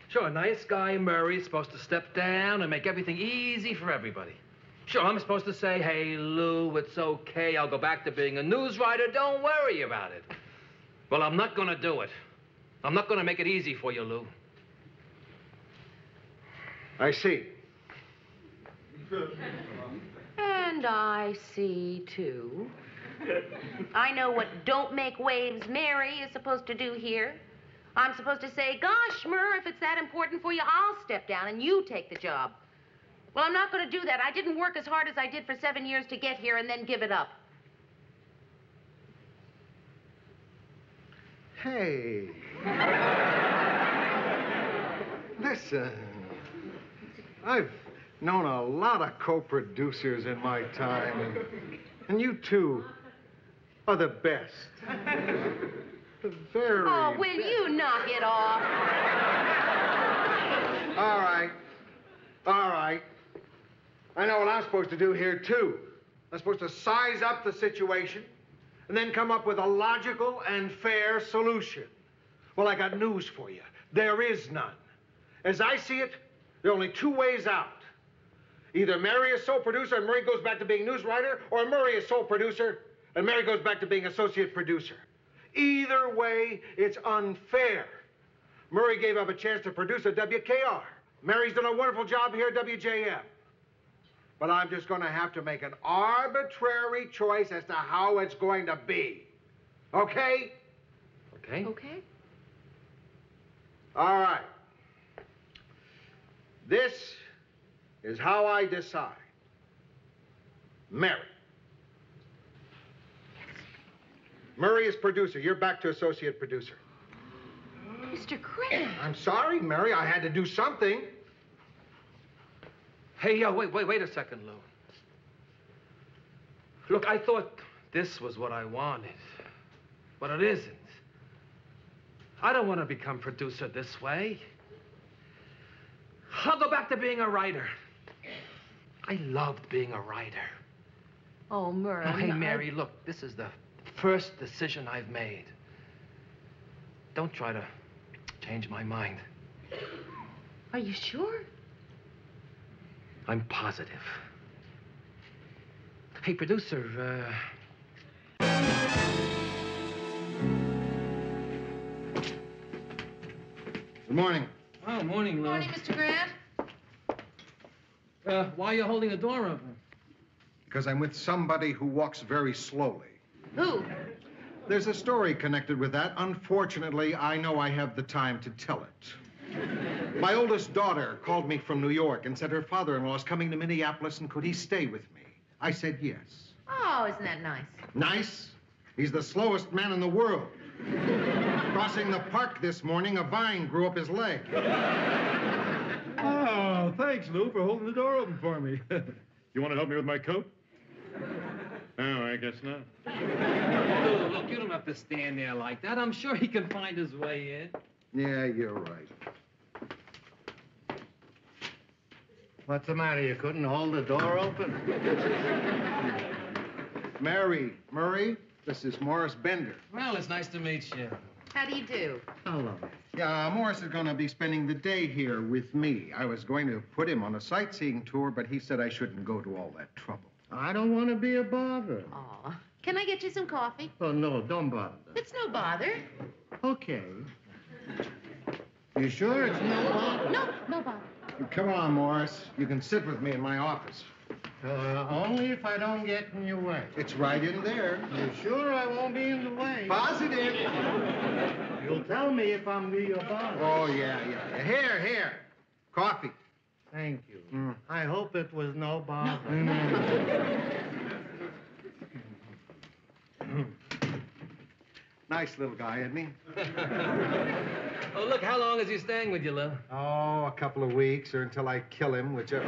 Sure, nice guy Murray's supposed to step down and make everything easy for everybody. Sure, I'm supposed to say, hey, Lou, it's okay. I'll go back to being a news writer. Don't worry about it. Well, I'm not going to do it. I'm not going to make it easy for you, Lou. I see. And I see, too. I know what Don't Make Waves Mary is supposed to do here. I'm supposed to say, gosh, Murr, if it's that important for you, I'll step down and you take the job. Well, I'm not going to do that. I didn't work as hard as I did for 7 years to get here and then give it up. Hey. Listen, I've known a lot of co-producers in my time, and you two are the best. The very Oh, will you knock it off? All right. All right. I know what I'm supposed to do here, too. I'm supposed to size up the situation and then come up with a logical and fair solution. Well, I got news for you. There is none. As I see it, there are only two ways out. Either Mary is sole producer and Murray goes back to being news writer, or Murray is sole producer and Mary goes back to being associate producer. Either way, it's unfair. Murray gave up a chance to produce at WKR. Mary's done a wonderful job here at WJM. But I'm just going to have to make an arbitrary choice as to how it's going to be. Okay? Okay. Okay. All right. This is how I decide. Mary. Murray is producer. You're back to associate producer. Mr. Grant. I'm sorry, Mary. I had to do something. Hey, wait a second, Lou. Look, I thought this was what I wanted, but it isn't. I don't want to become producer this way. I'll go back to being a writer. I loved being a writer. Oh, Murray. Oh, hey, Mary, look, this is the first decision I've made. Don't try to change my mind. Are you sure? I'm positive. Hey, producer, Good morning. Oh, morning, Lou. Morning, Mr. Grant. Why are you holding the door open? Because I'm with somebody who walks very slowly. Who? There's a story connected with that. Unfortunately, I know I have the time to tell it. My oldest daughter called me from New York and said her father-in-law is coming to Minneapolis and could he stay with me? I said yes. Oh, isn't that nice? Nice? He's the slowest man in the world. Crossing the park this morning, a vine grew up his leg. Oh, thanks, Lou, for holding the door open for me. You want to help me with my coat? No, I guess not. Lou, look, you don't have to stand there like that. I'm sure he can find his way in. Yeah, you're right. What's the matter? You couldn't hold the door open? Murray, this is Morris Bender. Well, it's nice to meet you. How do you do? Hello. Yeah, Morris is going to be spending the day here with me. I was going to put him on a sightseeing tour, but he said I shouldn't go to all that trouble. I don't want to be a bother. Aw. Can I get you some coffee? Oh, no, don't bother. It's no bother. Okay. You sure it's no bother? No, no bother. Come on, Morris. You can sit with me in my office. Only if I don't get in your way. It's right in there. You sure I won't be in the way? Positive. You'll tell me if I'm be a bother. Oh, yeah. Here. Coffee. Thank you. I hope it was no bother. Nice little guy, isn't he? Oh, look, how long is he staying with you, Lou? Oh, a couple of weeks, or until I kill him, whichever.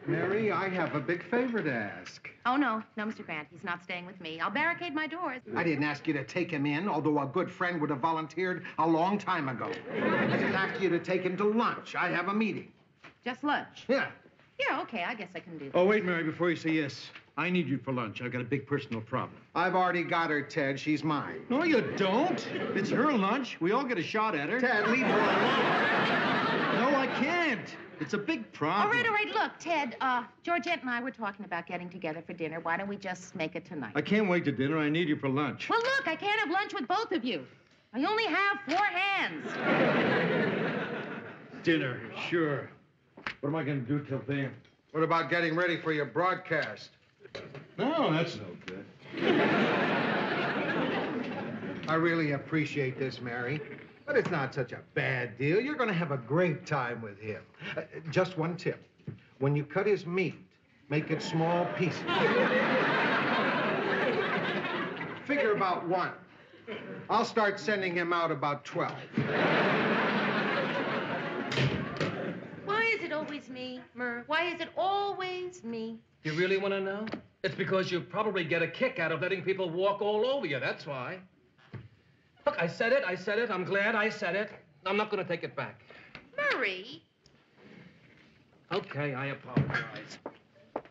Mary, I have a big favor to ask. Oh, no, Mr. Grant. He's not staying with me. I'll barricade my doors. I didn't ask you to take him in, although a good friend would have volunteered a long time ago. I just asked you to take him to lunch. I have a meeting. Just lunch? Yeah. Yeah, okay, I guess I can do that. Oh, wait, Mary, before you say yes. I need you for lunch. I've got a big personal problem. I've already got her, Ted. She's mine. No, you don't. It's her lunch. We all get a shot at her. Ted, leave her alone. No, I can't. It's a big problem. All right, look, Ted, Georgette and I were talking about getting together for dinner. Why don't we just make it tonight? I can't wait to dinner. I need you for lunch. Well, look, I can't have lunch with both of you. I only have 4 hands. Dinner, sure. What am I going to do till then? What about getting ready for your broadcast? No, that's no good. I really appreciate this, Mary. But it's not such a bad deal. You're going to have a great time with him. Just one tip. When you cut his meat, make it small pieces. Figure about out 1. I'll start sending him out about 12. Why is it always me, Mur? Why is it always me? You really want to know? It's because you probably get a kick out of letting people walk all over you, that's why. Look, I said it. I'm glad I said it. I'm not going to take it back. Murray, Okay, I apologize.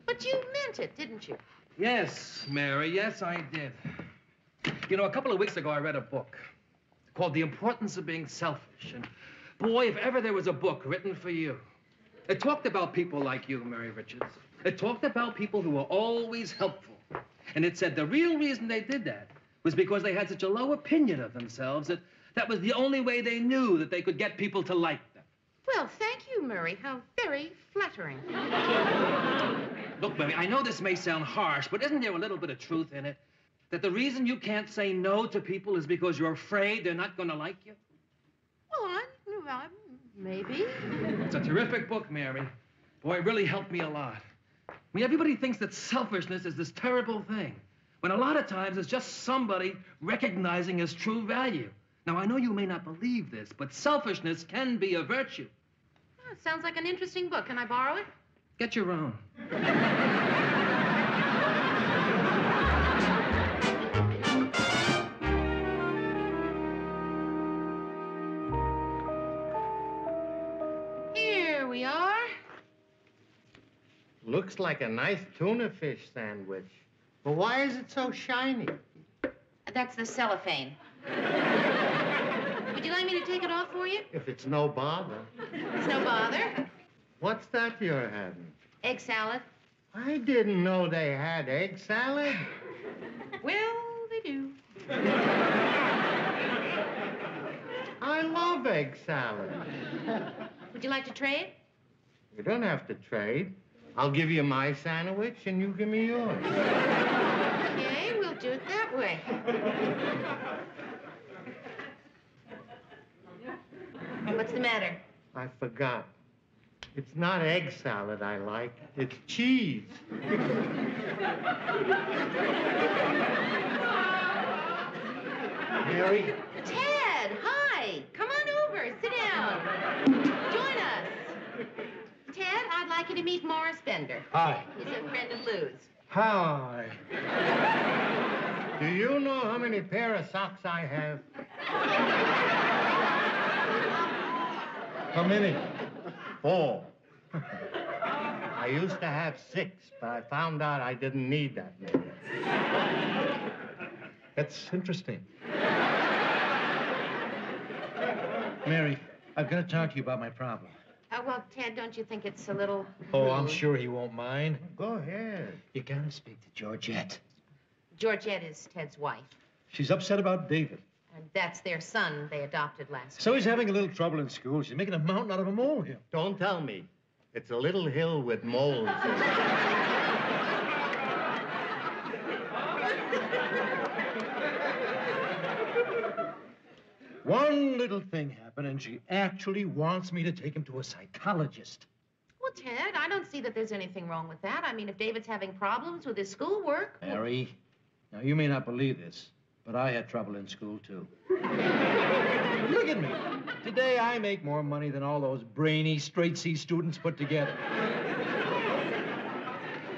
but you meant it, didn't you? Yes, Mary, yes, I did. You know, a couple of weeks ago, I read a book called The Importance of Being Selfish. And boy, if ever there was a book written for you. It talked about people like you, Mary Richards. It talked about people who were always helpful. And it said the real reason they did that was because they had such a low opinion of themselves that that was the only way they knew that they could get people to like them. Well, thank you, Murray. How very flattering. Look, Mary, I know this may sound harsh, but isn't there a little bit of truth in it? That the reason you can't say no to people is because you're afraid they're not going to like you? Well, maybe. It's a terrific book, Mary. Boy, it really helped me a lot. I mean, everybody thinks that selfishness is this terrible thing, when a lot of times it's just somebody recognizing his true value. Now, I know you may not believe this, but selfishness can be a virtue. Oh, it sounds like an interesting book. Can I borrow it? Get your own. Here we are. Looks like a nice tuna fish sandwich. But why is it so shiny? That's the cellophane. Would you like me to take it off for you? If it's no bother. It's no bother. What's that you're having? Egg salad. I didn't know they had egg salad. Well, they do. I love egg salad. Would you like to trade? You don't have to trade. I'll give you my sandwich and you give me yours. Okay, we'll do it that way. What's the matter? I forgot. It's not egg salad I like. It's cheese. Mary? Ted, hi. Come on over. Sit down. Join us. Ted, I'd like you to meet Morris Bender. Hi. He's a friend of Lou's. Hi. Do you know how many pair of socks I have? How many? 4. I used to have 6, but I found out I didn't need that many. That's interesting. Mary, I've got to talk to you about my problem. Well, Ted, don't you think it's a little... Oh, I'm sure he won't mind. Go ahead. You gotta speak to Georgette. Georgette is Ted's wife, She's upset about David. and that's their son they adopted last So he's having a little trouble in school. She's making a mountain out of a molehill. Don't tell me. It's a little hill with moles in it. One little thing happened, and she actually wants me to take him to a psychologist. Well, Ted, I don't see that there's anything wrong with that. I mean, if David's having problems with his schoolwork... Mary, now you may not believe this, but I had trouble in school, too. Look at me. Today, I make more money than all those brainy, straight-C students put together.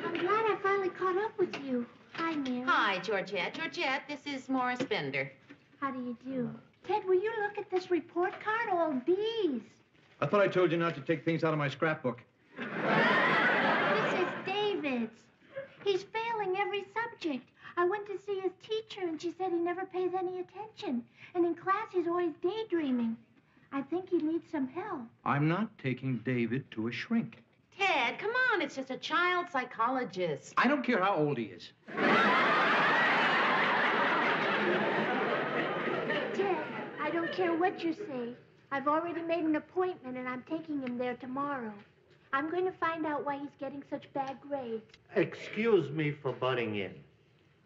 I'm glad I finally caught up with you. Hi, Mary. Hi, Georgette. Georgette, this is Morris Bender. How do you do? Ted, will you look at this report card? All B's. I thought I told you not to take things out of my scrapbook. This is David's. He's failing every subject. I went to see his teacher, and she said he never pays any attention. And in class, he's always daydreaming. I think he needs some help. I'm not taking David to a shrink. Ted, come on. It's just a child psychologist. I don't care how old he is. Ted, I don't care what you say. I've already made an appointment, and I'm taking him there tomorrow. I'm going to find out why he's getting such bad grades. Excuse me for butting in.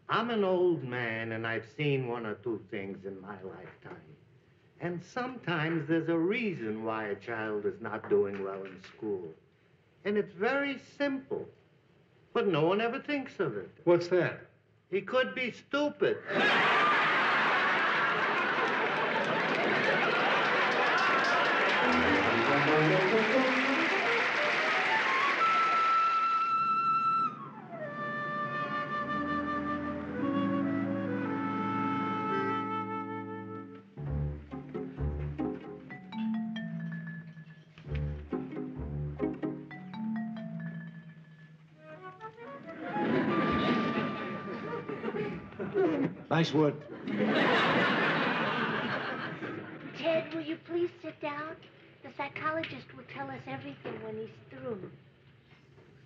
I'm an old man, and I've seen 1 or 2 things in my lifetime. And sometimes there's a reason why a child is not doing well in school. And it's very simple. But no one ever thinks of it. What's that? He could be stupid. Nice wood. Ted, will you please sit down? The psychologist will tell us everything when he's through.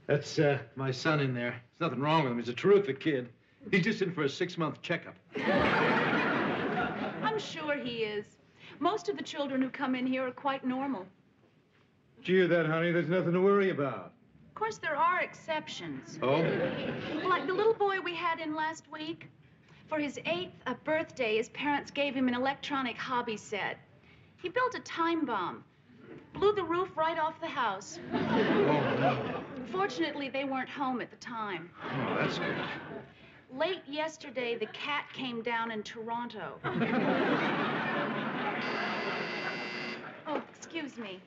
That's my son in there. There's nothing wrong with him. He's a terrific kid. He's just in for a 6-month checkup. I'm sure he is. Most of the children who come in here are quite normal. Did you hear that, honey? There's nothing to worry about. Of course, there are exceptions. Oh? Like the little boy we had in last week. For his 8th birthday, his parents gave him an electronic hobby set. He built a time bomb. Blew the roof right off the house. Oh, no. Fortunately, they weren't home at the time. Oh, that's good. Late yesterday, the cat came down in Toronto. Oh, excuse me.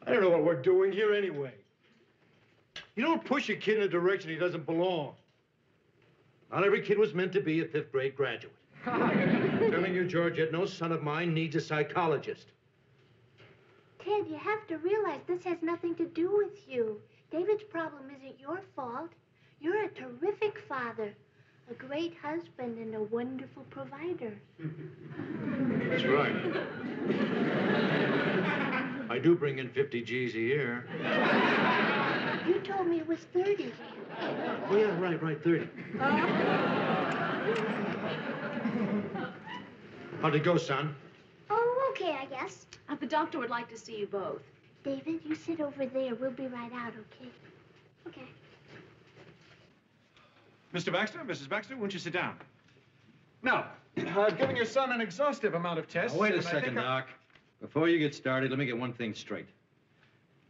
I don't know what we're doing here anyway. You don't push a kid in a direction he doesn't belong. Not every kid was meant to be a 5th grade graduate. I'm telling you, Georgette, no son of mine needs a psychologist. Ted, you have to realize this has nothing to do with you. David's problem isn't your fault. You're a terrific father, a great husband, and a wonderful provider. That's right. I do bring in 50 G's a year. You told me it was 30. Oh, yeah, right, 30. How'd it go, son? Oh, okay, I guess. The doctor would like to see you both. David, you sit over there. We'll be right out, okay? Okay. Mr. Baxter, Mrs. Baxter, won't you sit down? Now, I've given your son an exhaustive amount of tests. Now, wait a and I second, think Doc. Before you get started, let me get one thing straight.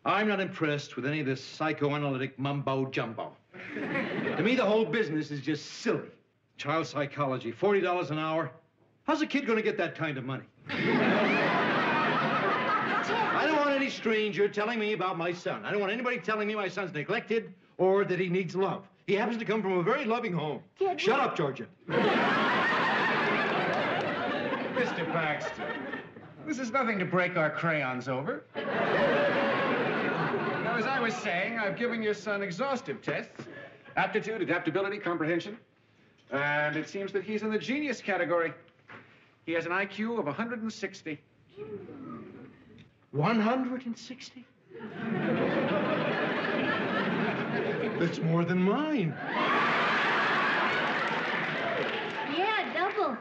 I'm not impressed with any of this psychoanalytic mumbo-jumbo. To me, the whole business is just silly. Child psychology, $40 an hour. How's a kid going to get that kind of money? I don't want any stranger telling me about my son. I don't want anybody telling me my son's neglected or that he needs love. He happens to come from a very loving home. Ted, Shut up, Georgia. Mr. Baxter, this is nothing to break our crayons over. Now, as I was saying, I've given your son exhaustive tests. Aptitude, adaptability, comprehension. And it seems that he's in the genius category. He has an IQ of 160. 160? That's more than mine. Yeah, double.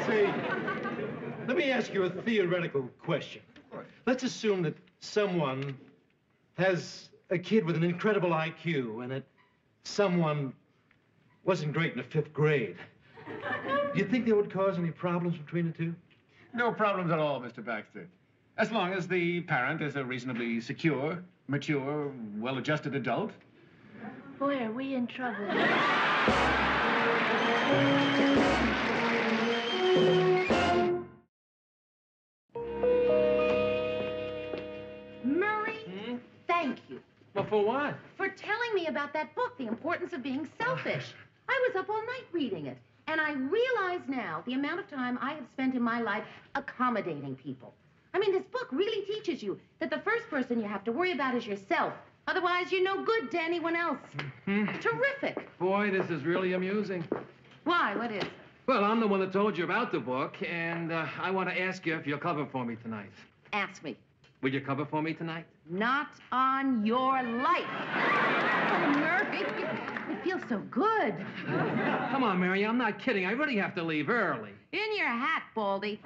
Say, let me ask you a theoretical question. Let's assume that someone has a kid with an incredible IQ and that someone wasn't great in the 5th grade. Do you think that would cause any problems between the two? No problems at all, Mr. Baxter. As long as the parent is a reasonably secure, mature, well-adjusted adult. Boy, are we in trouble. Murray, thank you. Well, for what? For telling me about that book, The Importance of Being Selfish. I was up all night reading it, and I realize now the amount of time I have spent in my life accommodating people. I mean, this book really teaches you that the first person you have to worry about is yourself. Otherwise, you're no good to anyone else. Terrific. Boy, this is really amusing. Why? What is? Well, I'm the one that told you about the book, and I want to ask you if you'll cover for me tonight. Ask me. Will you cover for me tonight? Not on your life. Oh, Murray, it feels so good. Come on, Mary, I'm not kidding. I really have to leave early. In your hat, Baldy.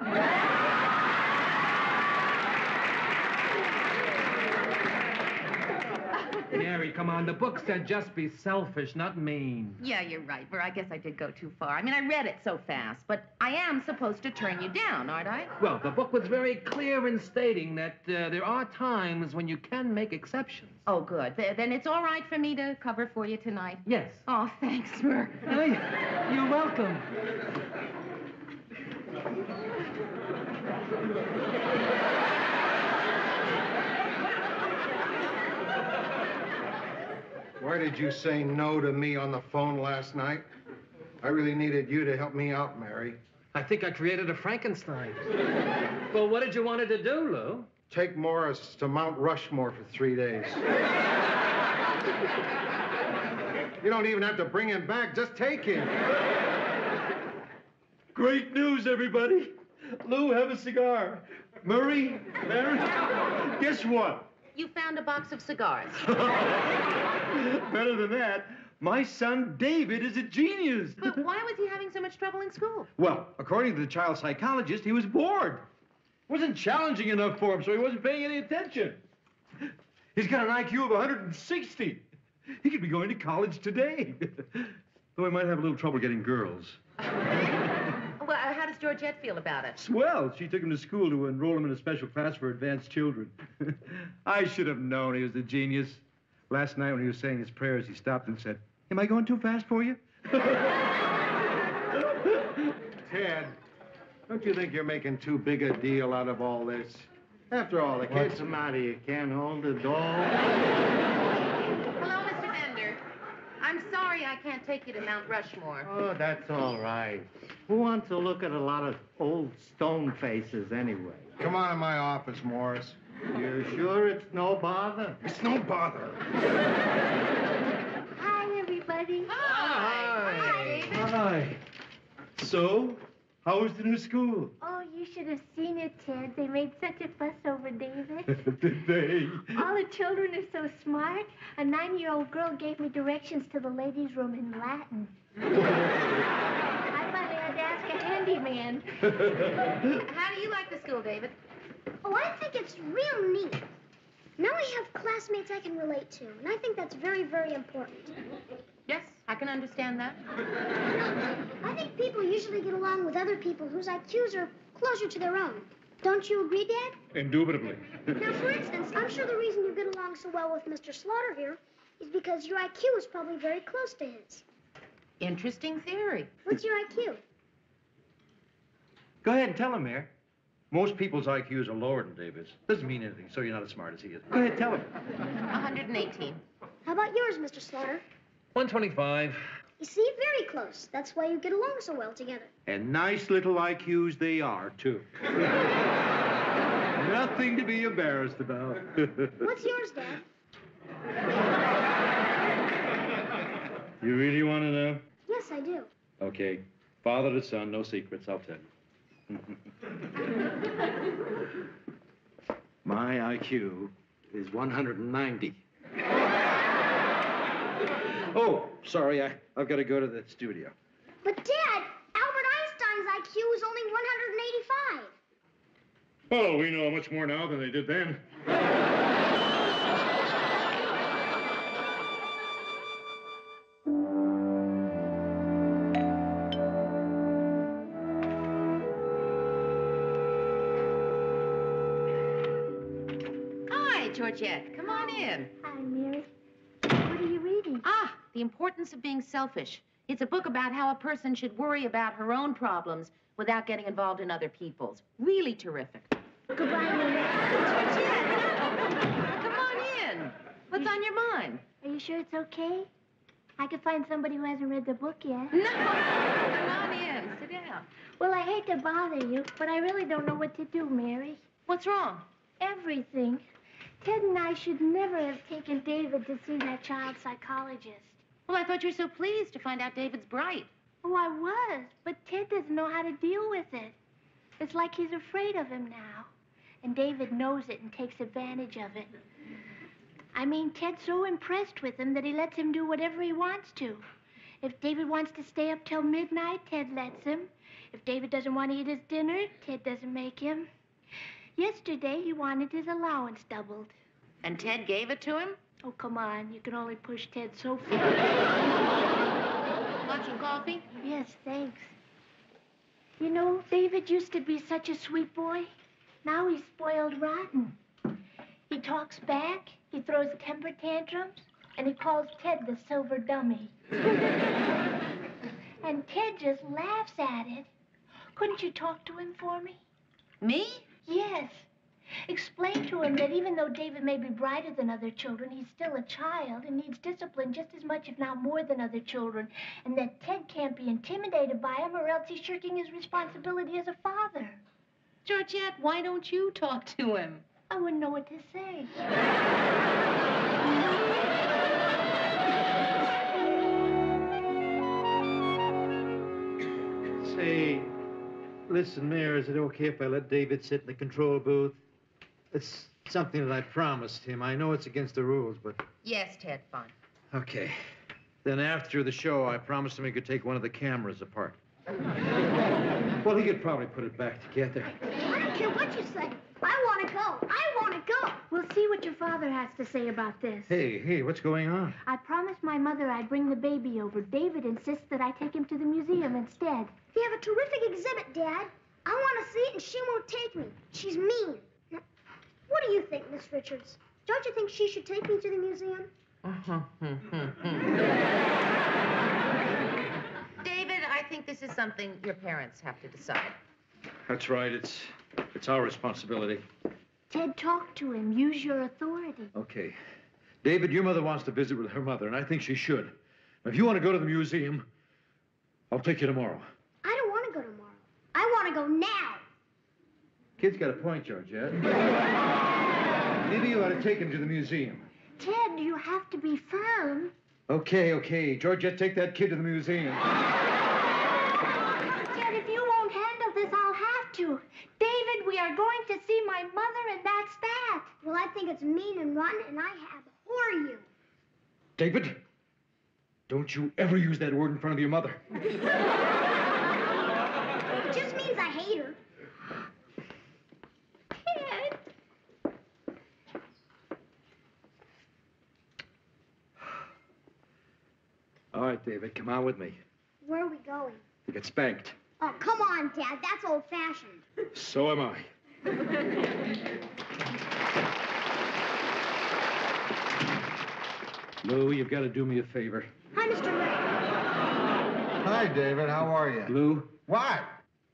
Mary, come on. The book said just be selfish, not mean. Yeah, you're right. Well, I guess I did go too far. I mean, I read it so fast, but I am supposed to turn you down, aren't I? Well, the book was very clear in stating that there are times when you can make exceptions. Oh, good. Then it's all right for me to cover for you tonight? Yes. Oh, thanks, Mur. Hey, you're welcome. Why did you say no to me on the phone last night? I really needed you to help me out, Mary. I think I created a Frankenstein. Well, what did you want it to do, Lou? Take Morris to Mount Rushmore for 3 days. You don't even have to bring him back. Just take him. Great news, everybody. Lou, have a cigar. Murray, Mary, guess what? You found a box of cigars. Better than that, my son David is a genius. But why was he having so much trouble in school? Well, according to the child psychologist, he was bored. It wasn't challenging enough for him, so he wasn't paying any attention. He's got an IQ of 160. He could be going to college today. Though he might have a little trouble getting girls. Well, how does Georgette feel about it? Swell. She took him to school to enroll him in a special class for advanced children. I should have known he was a genius. Last night when he was saying his prayers, he stopped and said, "Am I going too fast for you?" Ted, don't you think you're making too big a deal out of all this? After all, the kid's... What's the matter? You can't hold a doll? Hello, Mr. Bender. I'm sorry I can't take you to Mount Rushmore. Oh, that's all right. Who wants to look at a lot of old stone faces anyway? Come on in my office, Morris. You sure it's no bother? It's no bother. Hi, everybody. Hi. Hi. So, how was the new school? Oh, you should have seen it, Ted. They made such a fuss over David. Did they? All the children are so smart. A 9-year-old girl gave me directions to the ladies' room in Latin. I finally had to ask a handyman. How do you like the school, David? Oh, I think it's real neat. Now I have classmates I can relate to, and I think that's very, very important. Yes, I can understand that. I think people usually get along with other people whose IQs are closer to their own. Don't you agree, Dad? Indubitably. Now, for instance, I'm sure the reason you get along so well with Mr. Slaughter here is because your IQ is probably very close to his. Interesting theory. What's your IQ? Go ahead and tell him, Mayor. Most people's IQs are lower than David's. Doesn't mean anything, so you're not as smart as he is. Go ahead, tell him. 118. How about yours, Mr. Slaughter? 125. You see, very close. That's why you get along so well together. And nice little IQs they are, too. Nothing to be embarrassed about. What's yours, Dad? You really want to know? Yes, I do. Okay. Father to son, no secrets, I'll tell you. My IQ is 190. Oh, sorry, I've got to go to the studio. But, Dad, Albert Einstein's IQ was only 185. Well, we know much more now than they did then. Hi, Georgette. Come on in. Hi, Mary. What are you reading? Ah, The Importance of Being Selfish. It's a book about how a person should worry about her own problems without getting involved in other people's. Really terrific. Goodbye, Mary. Come on in. What's on your mind? Are you sure it's okay? I could find somebody who hasn't read the book yet. No. Come on in. Sit down. Well, I hate to bother you, but I really don't know what to do, Mary. What's wrong? Everything. Ted and I should never have taken David to see that child psychologist. Well, I thought you were so pleased to find out David's bright. Oh, I was, but Ted doesn't know how to deal with it. It's like he's afraid of him now. And David knows it and takes advantage of it. I mean, Ted's so impressed with him that he lets him do whatever he wants to. If David wants to stay up till midnight, Ted lets him. If David doesn't want to eat his dinner, Ted doesn't make him. Yesterday, he wanted his allowance doubled. And Ted gave it to him? Oh, come on. You can only push Ted so far. Want some coffee? Yes, thanks. You know, David used to be such a sweet boy. Now he's spoiled rotten. He talks back, he throws temper tantrums, and he calls Ted the silver dummy. And Ted just laughs at it. Couldn't you talk to him for me? Me? Yes. Explain to him that even though David may be brighter than other children, he's still a child and needs discipline just as much, if not more, than other children. And that Ted can't be intimidated by him, or else he's shirking his responsibility as a father. Georgette, why don't you talk to him? I wouldn't know what to say. Say, listen, Mayor, is it okay if I let David sit in the control booth? It's something that I promised him. I know it's against the rules, but... Yes, Ted, fine. Okay. Then after the show, I promised him he could take one of the cameras apart. Well, he could probably put it back together. I don't care what you say. I want to go. I want to go. We'll see what your father has to say about this. Hey, what's going on? I promised my mother I'd bring the baby over. David insists that I take him to the museum instead. We have a terrific exhibit, Dad. I want to see it, and she won't take me. She's mean. Now, what do you think, Miss Richards? Don't you think she should take me to the museum? David, I think this is something your parents have to decide. That's right. It's our responsibility. Ted, talk to him. Use your authority. Okay. David, your mother wants to visit with her mother, and I think she should. Now, if you want to go to the museum, I'll take you tomorrow. I don't want to go tomorrow. I want to go now. Kid's got a point, Georgette. Maybe you ought to take him to the museum. Ted, you have to be firm. Okay. Georgette, take that kid to the museum. Ted, if you won't handle this, I'll have to. David, we are going to see my mother, and that's that. Well, I think it's mean and rotten, and I abhor you. David, don't you ever use that word in front of your mother. It just means I hate her. Ted. All right, David, come on with me. Where are we going? To get spanked. Oh, come on, Dad. That's old-fashioned. So am I. Lou, you've got to do me a favor. Hi, Mr. Ray. Hi, David. How are you? Lou, What?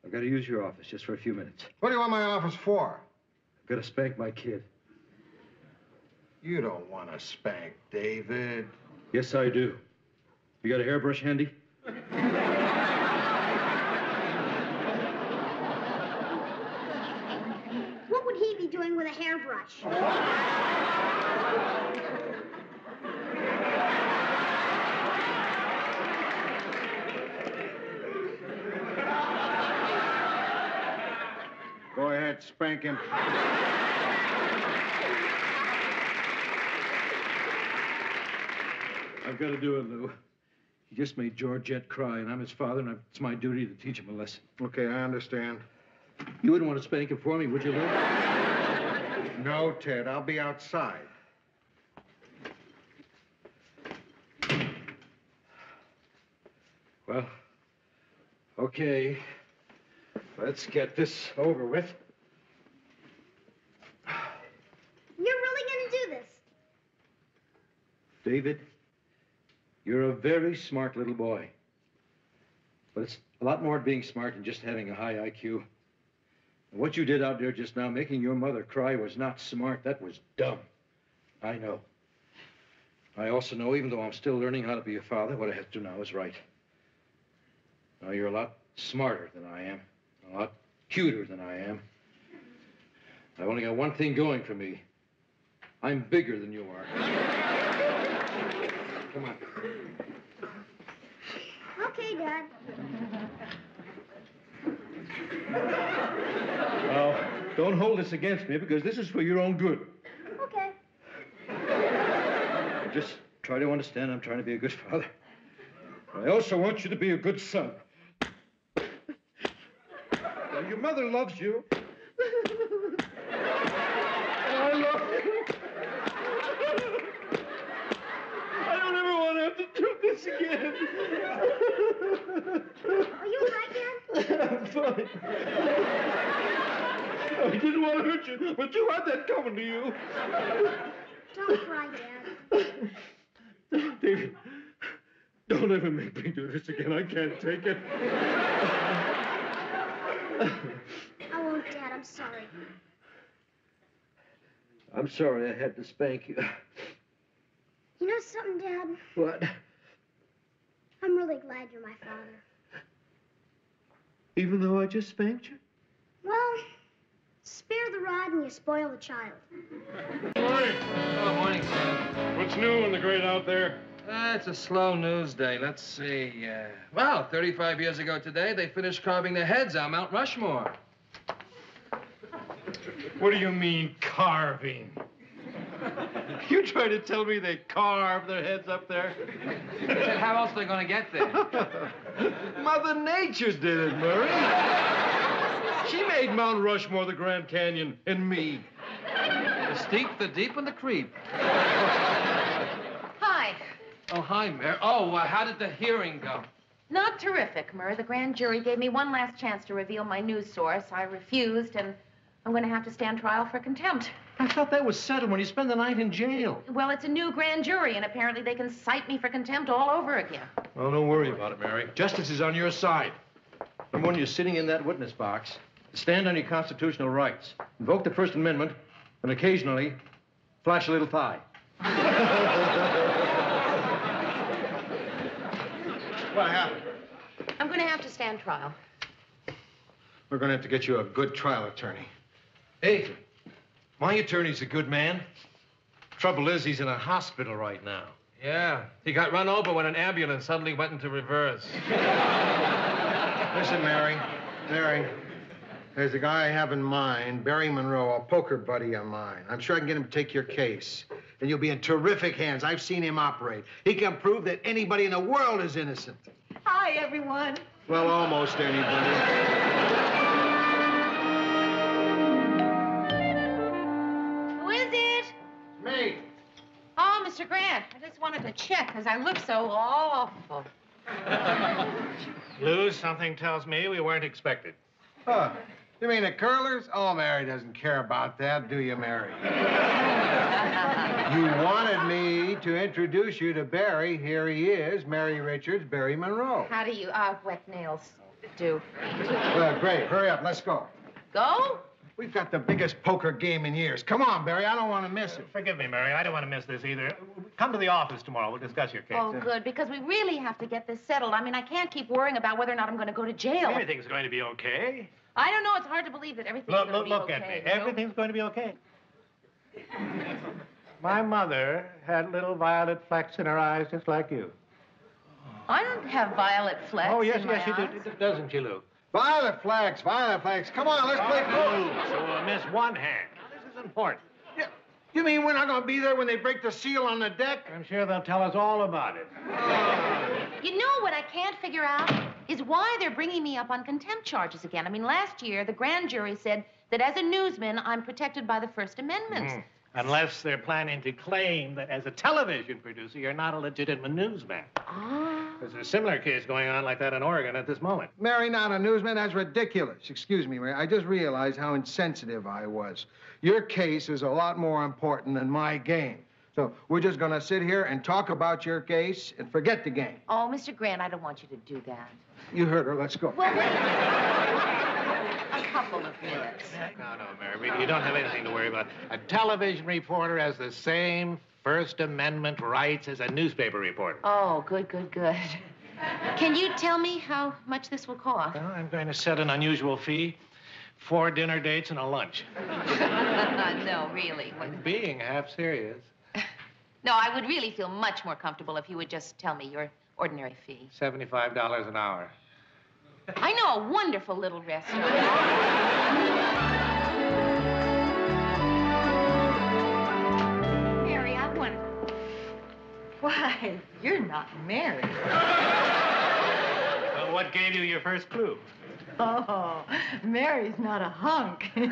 I've got to use your office just for a few minutes. What do you want my office for? I've got to spank my kid. You don't want to spank David. Yes, I do. You got a hairbrush handy? What would he be doing with a hairbrush? Go ahead, spank him. I've got to do it, Lou. He just made Georgette cry, and I'm his father, and it's my duty to teach him a lesson. Okay, I understand. You wouldn't want to spank him for me, would you, Lou? No, Ted, I'll be outside. Well, okay. Let's get this over with. You're really going to do this? David, you're a very smart little boy. But it's a lot more being smart than just having a high IQ. And what you did out there just now, making your mother cry, was not smart. That was dumb. I know. I also know, even though I'm still learning how to be a father, what I have to do now is right. Now, you're a lot smarter than I am, a lot cuter than I am. I've only got one thing going for me. I'm bigger than you are. Come on. Okay, Dad. Now, don't hold this against me, because this is for your own good. Okay. Just try to understand I'm trying to be a good father. I also want you to be a good son. Now, your mother loves you. And I love you. sorry. I didn't want to hurt you, but you had that coming to you. Don't cry, Dad. David, don't ever make me do this again. I can't take it. I won't, Dad. I'm sorry. I'm sorry I had to spank you. You know something, Dad? What? I'm really glad you're my father. Even though I just spanked you? Well, spare the rod and you spoil the child. Morning. Oh, morning, son. What's new in the great out there? It's a slow news day. Let's see. Well, 35 years ago today, they finished carving their heads on Mount Rushmore. What do you mean, carving? You trying to tell me they carved their heads up there? How else are they going to get there? Mother Nature did it, Murray. She made Mount Rushmore, the Grand Canyon, and me. The steep, the deep, and the creep. Hi. Oh, hi, Mary. Oh, how did the hearing go? Not terrific, Murr. The grand jury gave me one last chance to reveal my news source. I refused, and I'm going to have to stand trial for contempt. I thought that was settled when you spend the night in jail. Well, it's a new grand jury, and apparently they can cite me for contempt all over again. Well, don't worry about it, Mary. Justice is on your side. And when you're sitting in that witness box, stand on your constitutional rights, invoke the First Amendment, and occasionally flash a little thigh. What happened? I'm going to have to stand trial. We're going to have to get you a good trial attorney. Hey, my attorney's a good man. Trouble is, he's in a hospital right now. Yeah, he got run over when an ambulance suddenly went into reverse. Listen, Mary. There's a guy I have in mind, Barry Monroe, a poker buddy of mine. I'm sure I can get him to take your case. And you'll be in terrific hands. I've seen him operate. He can prove that anybody in the world is innocent. Hi, everyone. Well, almost anybody. Who is it? Me. Oh, Mr. Grant, I just wanted to check because I look so awful. Lou, something tells me we weren't expected. Huh. You mean the curlers? Oh, Mary doesn't care about that, do you, Mary? You wanted me to introduce you to Barry. Here he is, Mary Richards, Barry Monroe. How do you, wet nails do? Well, great. Hurry up. Let's go. Go? We've got the biggest poker game in years. Come on, Barry. I don't want to miss it. Forgive me, Mary. I don't want to miss this either. Come to the office tomorrow. We'll discuss your case. Oh, good, because we really have to get this settled. I mean, I can't keep worrying about whether or not I'm going to go to jail. Everything's going to be okay. I don't know. It's hard to believe that everything's going to be Look okay. at me. You know? Everything's going to be okay. My mother had little violet flecks in her eyes just like you. I don't have violet flecks. Oh, yes, in my you eyes. do. Doesn't she, Lou? Violet flags. Come on, let's play poker. So we'll miss one hand. Now, this is important. You mean we're not going to be there when they break the seal on the deck? I'm sure they'll tell us all about it. You know what I can't figure out is why they're bringing me up on contempt charges again. I mean, last year, the grand jury said that as a newsman, I'm protected by the First Amendment. Unless they're planning to claim that as a television producer, you're not a legitimate newsman. There's a similar case going on like that in Oregon at this moment. Mary, not a newsman? That's ridiculous. Excuse me, Mary. I just realized how insensitive I was. Your case is a lot more important than my game. So we're just going to sit here and talk about your case and forget the game. Oh, Mr. Grant, I don't want you to do that. You heard her. Let's go. Well, wait. A couple of minutes. No, Mary, you don't have anything to worry about. A television reporter has the same First Amendment rights as a newspaper reporter. Oh, good. Can you tell me how much this will cost? Well, I'm going to set an unusual fee. 4 dinner dates and a lunch. No, really. Being half serious. No, I would really feel much more comfortable if you would just tell me your ordinary fee. $75 an hour. I know a wonderful little restaurant. Mary, I want to... Why, you're not married. Well, what gave you your first clue? Oh, Mary's not a hunk. Can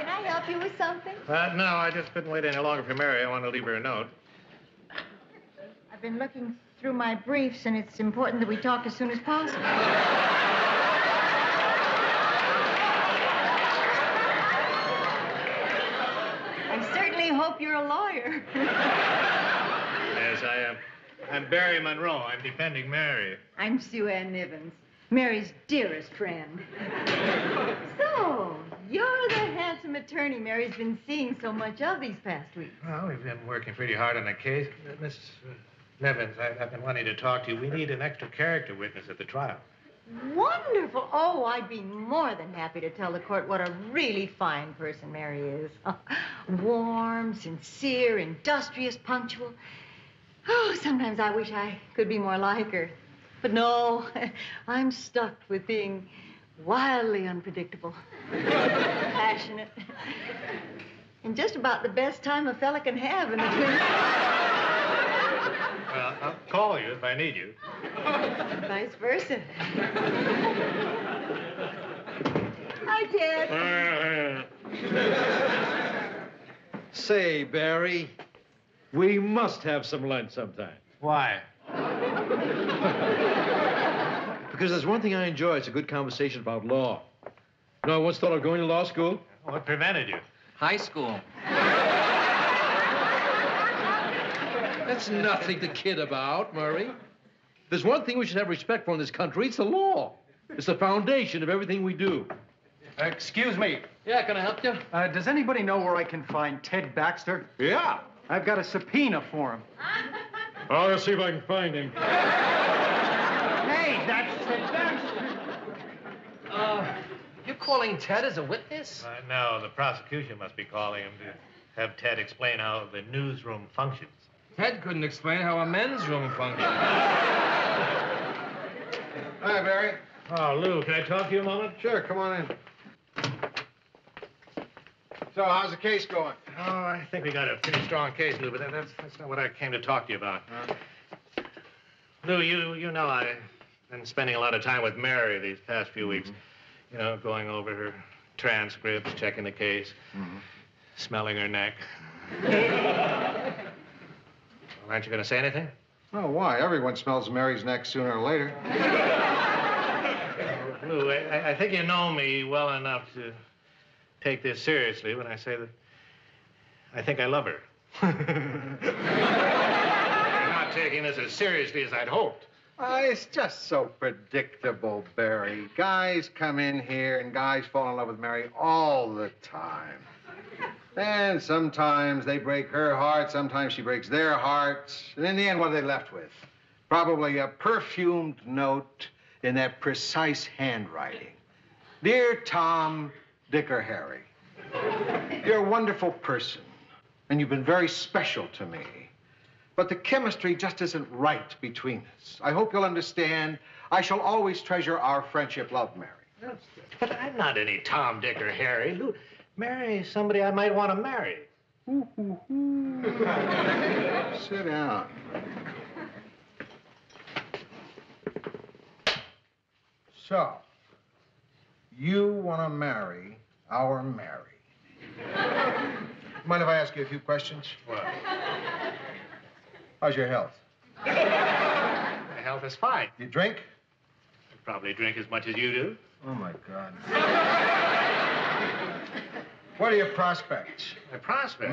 I help you with something? No, I just couldn't wait any longer for Mary. I want to leave her a note. I've been looking through my briefs, and it's important that we talk as soon as possible. hope you're a lawyer. Yes, I am. I'm Barry Monroe. I'm defending Mary. I'm Sue Ann Nivens, Mary's dearest friend. So, you're the handsome attorney Mary's been seeing so much of these past weeks. Well, we've been working pretty hard on the case. Miss Nevins, I've been wanting to talk to you. We need an extra character witness at the trial. Wonderful. Oh, I'd be more than happy to tell the court what a really fine person Mary is. Warm, sincere, industrious, punctual. Oh, sometimes I wish I could be more like her. But no, I'm stuck with being wildly unpredictable, passionate, and just about the best time a fella can have in the Twin Cities. Well, I'll call you if I need you. Vice versa. Hi, Ted. Say, Barry, we must have some lunch sometime. Why? Because there's one thing I enjoy. It's a good conversation about law. You know, I once thought of going to law school. What prevented you? High school. That's nothing to kid about, Murray. There's one thing we should have respect for in this country. It's the law. It's the foundation of everything we do. Excuse me. Yeah, can I help you? Does anybody know where I can find Ted Baxter? Yeah. I've got a subpoena for him. I'll see if I can find him. Hey, that's Ted Baxter. You calling Ted as a witness? No, the prosecution must be calling him to have Ted explain how the newsroom functions. Ted couldn't explain how a men's room functions. Hi, Barry. Oh, Lou, can I talk to you a moment? Sure, come on in. So, how's the case going? Oh, I think we got a pretty strong case, Lou, but that's not what I came to talk to you about. Lou, you know I've been spending a lot of time with Mary these past few weeks. You know, going over her transcripts, checking the case, smelling her neck. Well, aren't you going to say anything? Oh, why? Everyone smells Mary's neck sooner or later. Lou, I think you know me well enough to take this seriously when I say that I think I love her. You're not taking this as seriously as I'd hoped. It's just so predictable, Barry. Guys come in here and guys fall in love with Mary all the time. And sometimes they break her heart, sometimes she breaks their hearts. And in the end, what are they left with? Probably a perfumed note in that precise handwriting. Dear Tom, Dick, or Harry, you're a wonderful person, and you've been very special to me. But the chemistry just isn't right between us. I hope you'll understand. I shall always treasure our friendship. Love, Mary. But I'm not any Tom, Dick, or Harry. Lou, Mary's somebody I might want to marry. Sit down. So, you want to marry our Mary. Mind if I ask you a few questions? What? How's your health? My health is fine. You drink? I probably drink as much as you do. Oh, my God. What are your prospects? My prospect?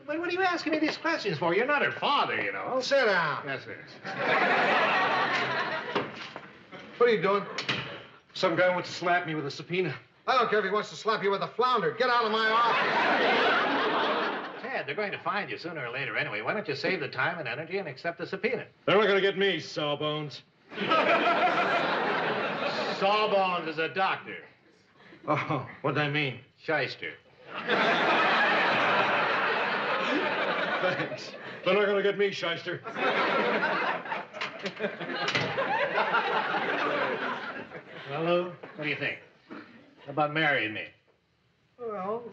What are you asking me these questions for? You're not her father, you know. Sit down. Yes, sir. What are you doing? Some guy wants to slap me with a subpoena. I don't care if he wants to slap you with a flounder. Get out of my office. Ted, they're going to find you sooner or later anyway. Why don't you save the time and energy and accept the subpoena? They're not going to get me, Sawbones. Sawbones is a doctor. Oh, what'd I mean? Shyster. Thanks. They're not going to get me, Shyster. Well, Lou, what do you think? How about marrying me? Well,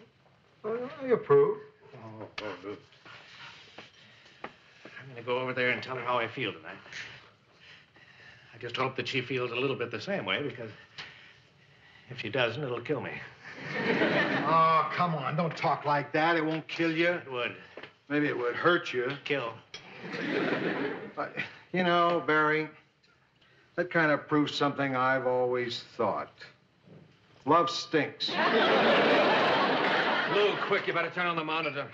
I approve. Oh, Lou. I'm going to go over there and tell her how I feel tonight. I just hope that she feels a little bit the same way, because if she doesn't, it'll kill me. Oh, come on. Don't talk like that. It won't kill you. It would. Maybe it would hurt you. Kill. But, you know, Barry, that kind of proves something I've always thought. Love stinks. Lou, quick, you better turn on the monitor.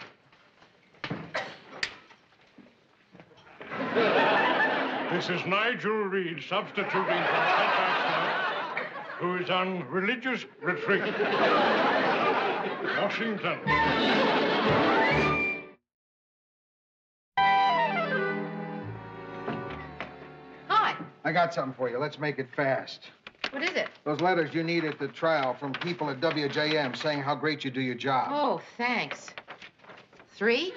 This is Nigel Reed substituting for Ted Baxter, who is on religious retreat. Washington. Hi. I got something for you. Let's make it fast. What is it? Those letters you need at the trial from people at WJM saying how great you do your job. Oh, thanks. 3?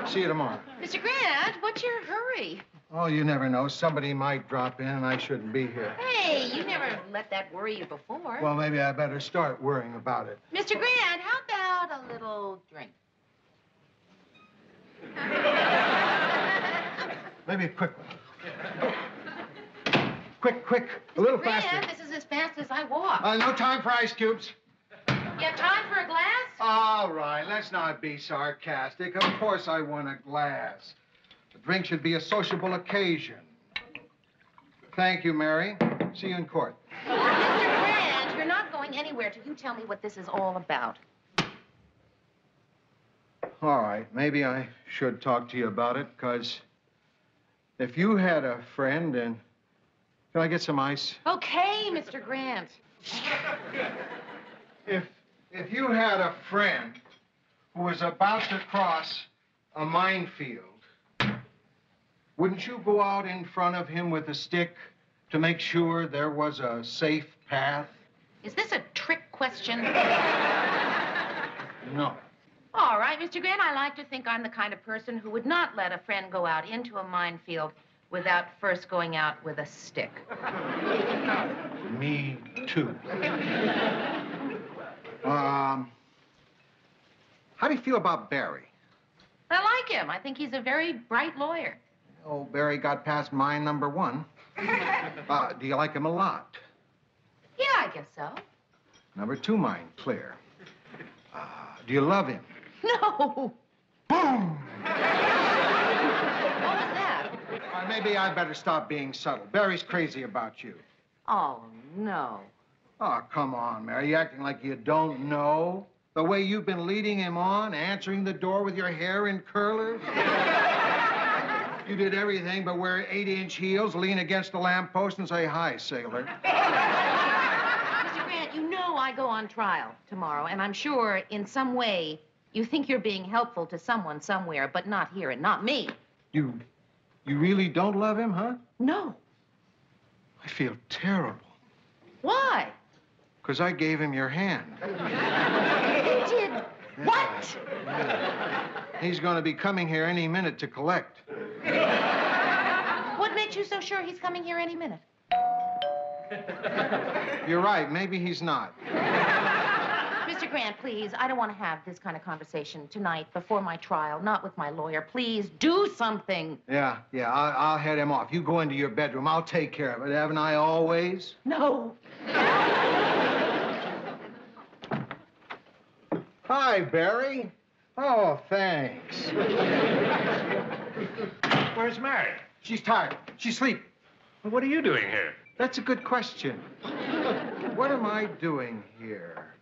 See you tomorrow. Mr. Grant, what's your hurry? Oh, you never know. Somebody might drop in and I shouldn't be here. Hey, you never let that worry you before. Well, maybe I better start worrying about it. Mr. Grant, how about a little drink? Maybe a quick one. Quick. A little Grant, faster. this is as fast as I walk. No time for ice cubes. You have time for a glass? All right, let's not be sarcastic. Of course I want a glass. The drink should be a sociable occasion. Thank you, Mary. See you in court. Mr. Grant, you're not going anywhere till you tell me what this is all about. All right, maybe I should talk to you about it, because if you had a friend and... Can I get some ice? Okay, Mr. Grant. If you had a friend who was about to cross a minefield, wouldn't you go out in front of him with a stick to make sure there was a safe path? Is this a trick question? No. All right, Mr. Grant, I like to think I'm the kind of person who would not let a friend go out into a minefield without first going out with a stick. Me too. How do you feel about Barry? I like him. I think he's a very bright lawyer. Oh, Barry got past mine number 1. Do you like him a lot? Yeah, I guess so. Number 2 mine, clear. Do you love him? No. Boom! What was that? Maybe I better stop being subtle. Barry's crazy about you. Oh, no. Oh, come on, Mary. You acting like you don't know? The way you've been leading him on, answering the door with your hair in curlers? You did everything but wear 8-inch heels, lean against a lamppost, and say, "Hi, sailor." Mr. Grant, you know I go on trial tomorrow, and I'm sure in some way you think you're being helpful to someone somewhere, but not here and not me. You really don't love him, huh? No. I feel terrible. Why? Because I gave him your hand. You did what? He's going to be coming here any minute to collect. What makes you so sure he's coming here any minute? You're right. Maybe he's not. Mr. Grant, please, I don't want to have this kind of conversation tonight before my trial, not with my lawyer. Please, do something. Yeah, I'll head him off. You go into your bedroom. I'll take care of it. Haven't I always? No. Hi, Barry. Oh, thanks. Where's Mary? She's tired. She's asleep. Well, what are you doing here? That's a good question. What am I doing here?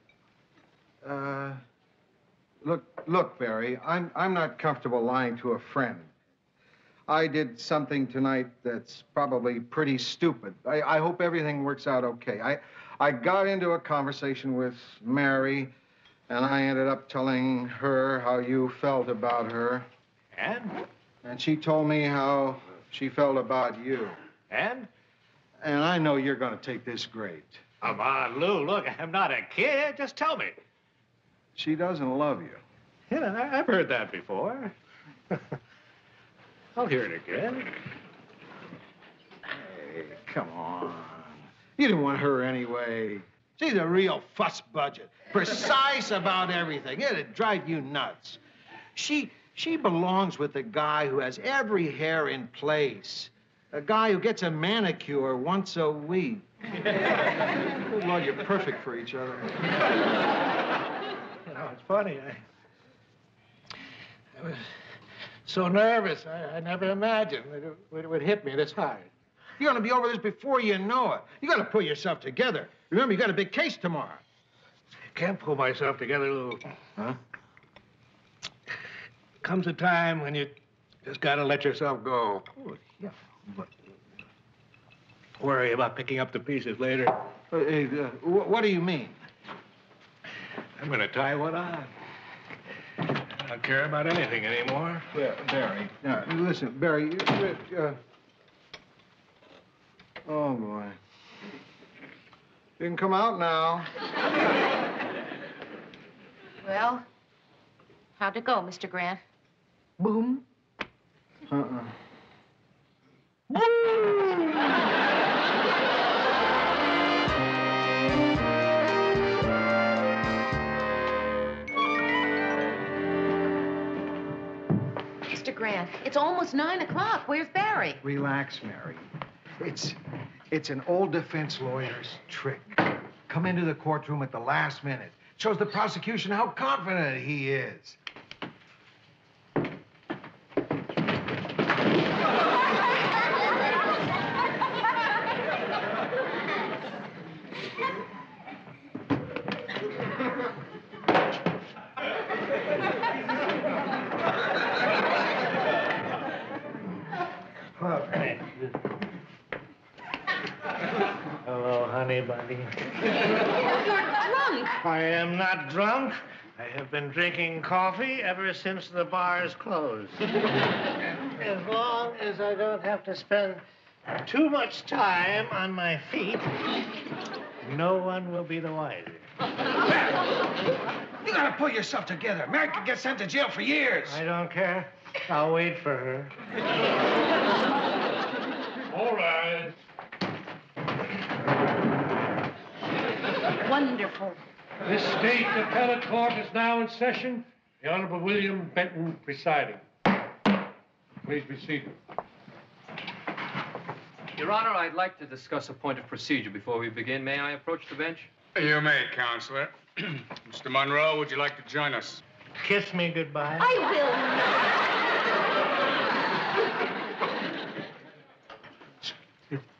Look, Barry, I'm not comfortable lying to a friend. I did something tonight that's probably pretty stupid. I hope everything works out okay. I got into a conversation with Mary, and I ended up telling her how you felt about her. And? And she told me how she felt about you. And? And I know you're going to take this great. Come on, Lou, look, I'm not a kid. Just tell me. She doesn't love you. Yeah, I've heard that before. I'll hear it again. Hey, come on. You didn't want her anyway. She's a real fuss budget. Precise about everything. It'd drive you nuts. She belongs with the guy who has every hair in place. A guy who gets a manicure once a week. Good Lord, you're perfect for each other. You know, it's funny. I was so nervous. I never imagined that it would hit me this hard. You're going to be over this before you know it. You got to pull yourself together. Remember, you got a big case tomorrow. Can't pull myself together, Lou. Huh? Comes a time when you Just gotta let yourself go. Oh, yeah, but worry about picking up the pieces later. Hey, what do you mean? I'm gonna tie one on. I don't care about anything anymore. Yeah, Barry. Listen, Barry. Oh, boy. You can come out now. Well, how'd it go, Mr. Grant? Boom. Mr. Grant, it's almost 9 o'clock. Where's Barry? Relax, Mary. It's an old defense lawyer's trick. Come into the courtroom at the last minute. Shows the prosecution how confident he is. Hello, honey bunny. You're drunk. I am not drunk. I have been drinking coffee ever since the bars closed. As long as I don't have to spend too much time on my feet, no one will be the wiser. You gotta pull yourself together. Mary could get sent to jail for years. I don't care. I'll wait for her. All right. Wonderful. This state appellate court is now in session. The Honorable William Benton presiding. Please be seated. Your Honor, I'd like to discuss a point of procedure before we begin. May I approach the bench? You may, Counselor. Mr. Monroe, would you like to join us? Kiss me goodbye.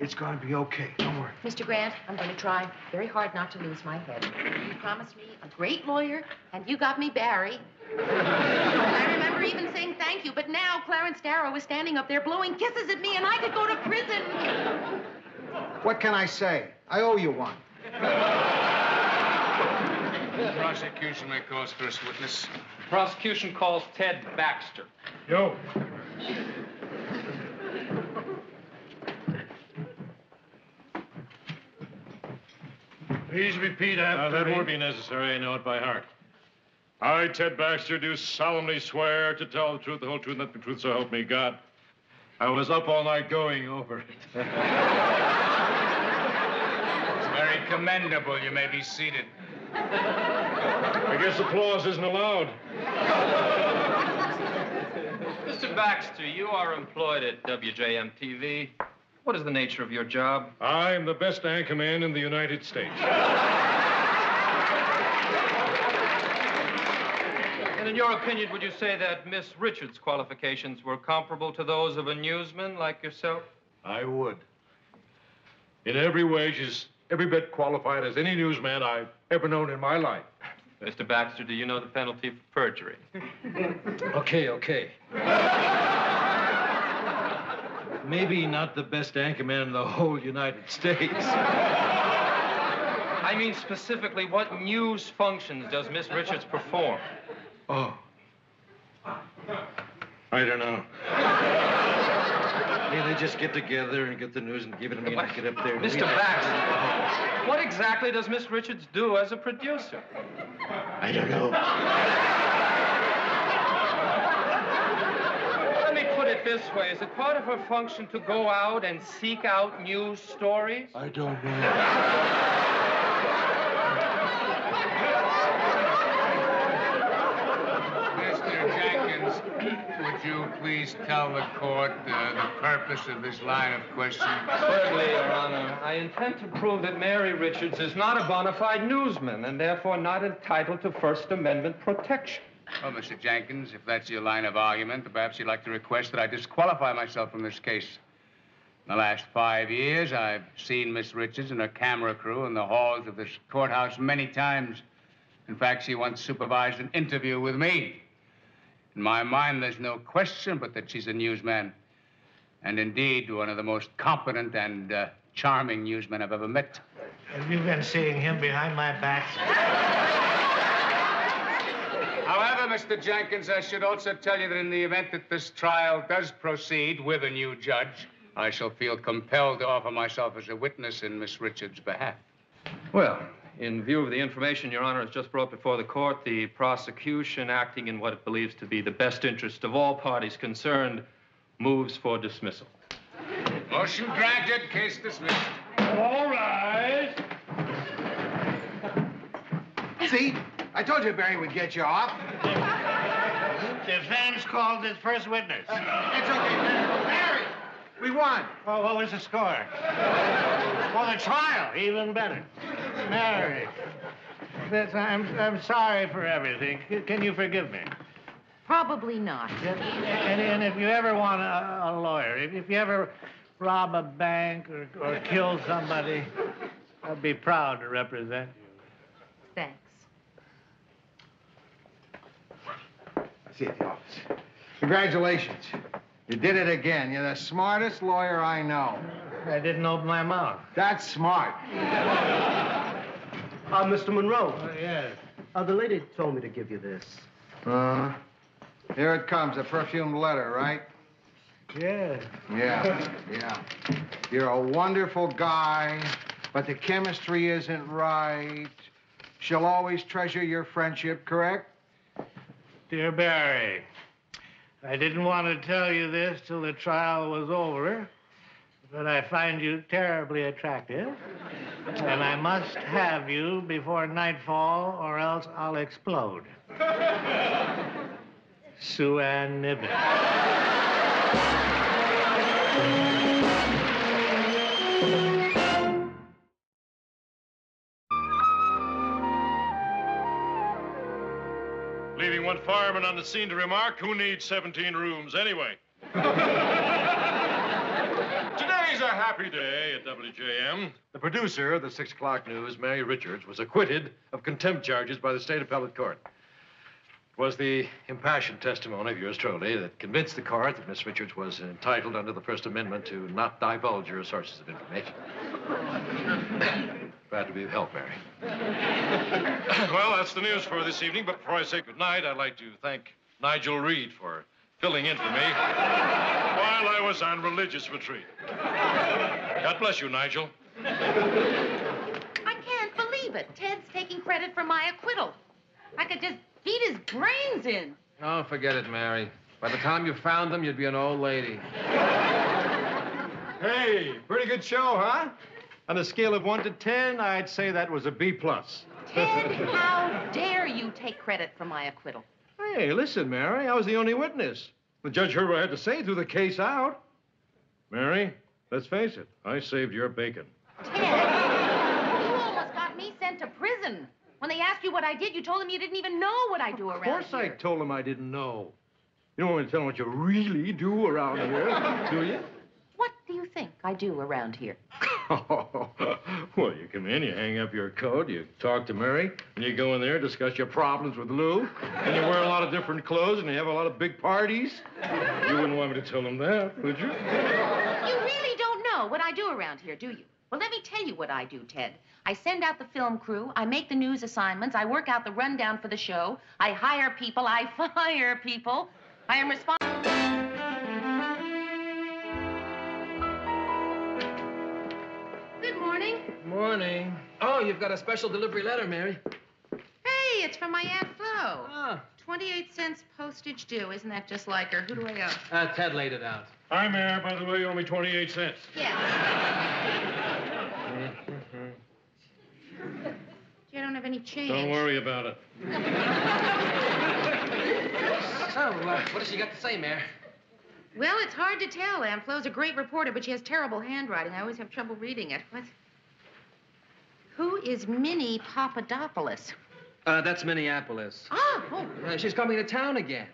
It's gonna be okay. Don't worry. Mr. Grant, I'm going to try very hard not to lose my head. You promised me a great lawyer, and you got me Barry. And I remember even saying thank you, but now Clarence Darrow is standing up there blowing kisses at me, and I could go to prison. What can I say? I owe you one. The prosecution may call as first witness. The prosecution calls Ted Baxter. Yo. Please repeat after That me. won't be necessary. I know it by heart. I, Ted Baxter, do solemnly swear to tell the truth, the whole truth, nothing but the truth, so help me God. I was up all night going over it. It's very commendable. You may be seated. I guess applause isn't allowed. Mr. Baxter, you are employed at WJM-TV. What is the nature of your job? I'm the best anchorman in the United States. And in your opinion, would you say that Miss Richards' qualifications were comparable to those of a newsman like yourself? I would. In every way, she's every bit qualified as any newsman I've ever known in my life. Mr. Baxter, do you know the penalty for perjury? Okay. Maybe not the best anchorman in the whole United States. I mean specifically, what news functions does Miss Richards perform? Oh. I don't know. They just get together and get the news and give it to me, and I get up there and Mr. Baxter, what exactly does Miss Richards do as a producer? I don't know. Let me put it this way. Is it part of her function to go out and seek out news stories? I don't know. Mr. Jenkins, would you please tell the court the purpose of this line of questioning? Certainly, Your Honor. I intend to prove that Mary Richards is not a bona fide newsman and therefore not entitled to First Amendment protection. Well, Mr. Jenkins, if that's your line of argument, perhaps you'd like to request that I disqualify myself from this case. In the last 5 years, I've seen Miss Richards and her camera crew in the halls of this courthouse many times. In fact, she once supervised an interview with me. In my mind, there's no question but that she's a newsman. And indeed, one of the most competent and charming newsmen I've ever met. Have you been seeing him behind my back? However, Mr. Jenkins, I should also tell you that in the event that this trial does proceed with a new judge, I shall feel compelled to offer myself as a witness in Miss Richards' behalf. Well, in view of the information Your Honor has just brought before the court, the prosecution, acting in what it believes to be the best interest of all parties concerned, moves for dismissal. Motion granted, case dismissed. All right. See? I told you Barry would get you off. Defense called its first witness. It's okay, Barry. We won. Well, what was the score? Well, the trial, even better. Mary, I'm sorry for everything. Can you forgive me? Probably not. And if you ever want a lawyer, if you ever rob a bank or kill somebody, I'd be proud to represent you. Thanks. I'll see you at the office. Congratulations. You did it again. You're the smartest lawyer I know. I didn't open my mouth. That's smart. Mr. Monroe. Yes. The lady told me to give you this. Here it comes, a perfumed letter, right? Yes. Yeah. You're a wonderful guy, but the chemistry isn't right. She'll always treasure your friendship, correct? Dear Barry, I didn't want to tell you this till the trial was over, but I find you terribly attractive, and I must have you before nightfall, or else I'll explode. Sue Ann Niven. Leaving one fireman on the scene to remark, who needs 17 rooms anyway? Today's a happy day at WJM. The producer of the 6 o'clock news, Mary Richards, was acquitted of contempt charges by the state appellate court. It was the impassioned testimony of yours truly that convinced the court that Miss Richards was entitled under the First Amendment to not divulge her sources of information. Glad to be of help, Mary. Well, that's the news for this evening, but before I say goodnight, I'd like to thank Nigel Reed for filling in for me while I was on religious retreat. God bless you, Nigel. I can't believe it. Ted's taking credit for my acquittal. I could just beat his brains in. Oh, forget it, Mary. By the time you found them, you'd be an old lady. Hey, pretty good show, huh? On a scale of 1 to 10, I'd say that was a B+. Ted, how dare you take credit for my acquittal? Hey, listen, Mary, I was the only witness. The judge heard what I had to say, threw the case out. Mary, let's face it, I saved your bacon. Ted, you almost got me sent to prison. When they asked you what I did, you told them you didn't even know what I do around here. Of course I told them I didn't know. You don't want me to tell them what you really do around here, do you? What do you think I do around here? Oh, well, you come in, you hang up your coat, you talk to Mary, and you go in there, discuss your problems with Lou, and you wear a lot of different clothes, and you have a lot of big parties. You wouldn't want me to tell them that, would you? You really don't know what I do around here, do you? Well, let me tell you what I do, Ted. I send out the film crew, I make the news assignments, I work out the rundown for the show, I hire people, I fire people. I am responsible. Good morning. Morning. Oh, you've got a special delivery letter, Mary. Hey, it's from my Aunt Flo. 28 cents postage due. Isn't that just like her? Who do I owe? Ted laid it out. Hi, Mayor. By the way, you owe me 28 cents. You don't have any change. Don't worry about it. So, what has she got to say, Mayor? Well, it's hard to tell. Aunt Flo's a great reporter, but she has terrible handwriting. I always have trouble reading it. Who is Minnie Papadopoulos? That's Minneapolis. She's coming to town again.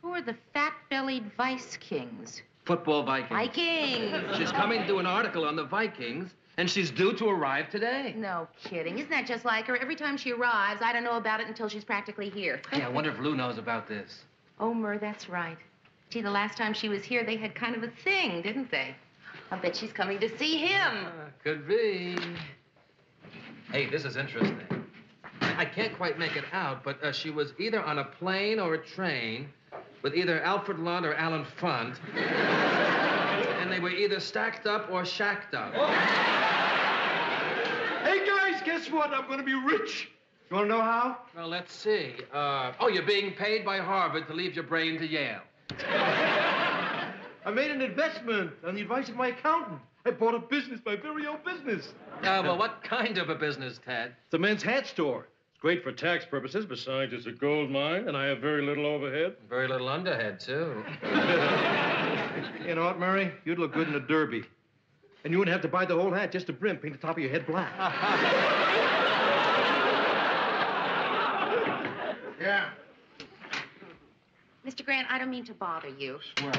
Who are the fat-bellied Vice Kings? Football Vikings. Vikings! She's coming to do an article on the Vikings, And she's due to arrive today. No kidding. Isn't that just like her? Every time she arrives, I don't know about it until she's practically here. Hey, I wonder if Lou knows about this. Oh, Murr, that's right. Gee, the last time she was here, they had kind of a thing, didn't they? I bet she's coming to see him. Could be. Hey, this is interesting. I can't quite make it out, but she was either on a plane or a train with either Alfred Lunt or Alan Funt. And they were either stacked up or shacked up. Hey, guys, guess what? I'm going to be rich. You want to know how? Well, let's see. You're being paid by Harvard to leave your brain to Yale. I made an investment on the advice of my accountant. I bought a business, my very own business. Well, what kind of a business, Ted? It's a men's hat store. It's great for tax purposes. Besides, it's a gold mine, and I have very little overhead. Very little underhead, too. You know what, Murray? You'd look good in a derby. And you wouldn't have to buy the whole hat, just the brim. Paint the top of your head black. Yeah. Mr. Grant, I don't mean to bother you. Swell.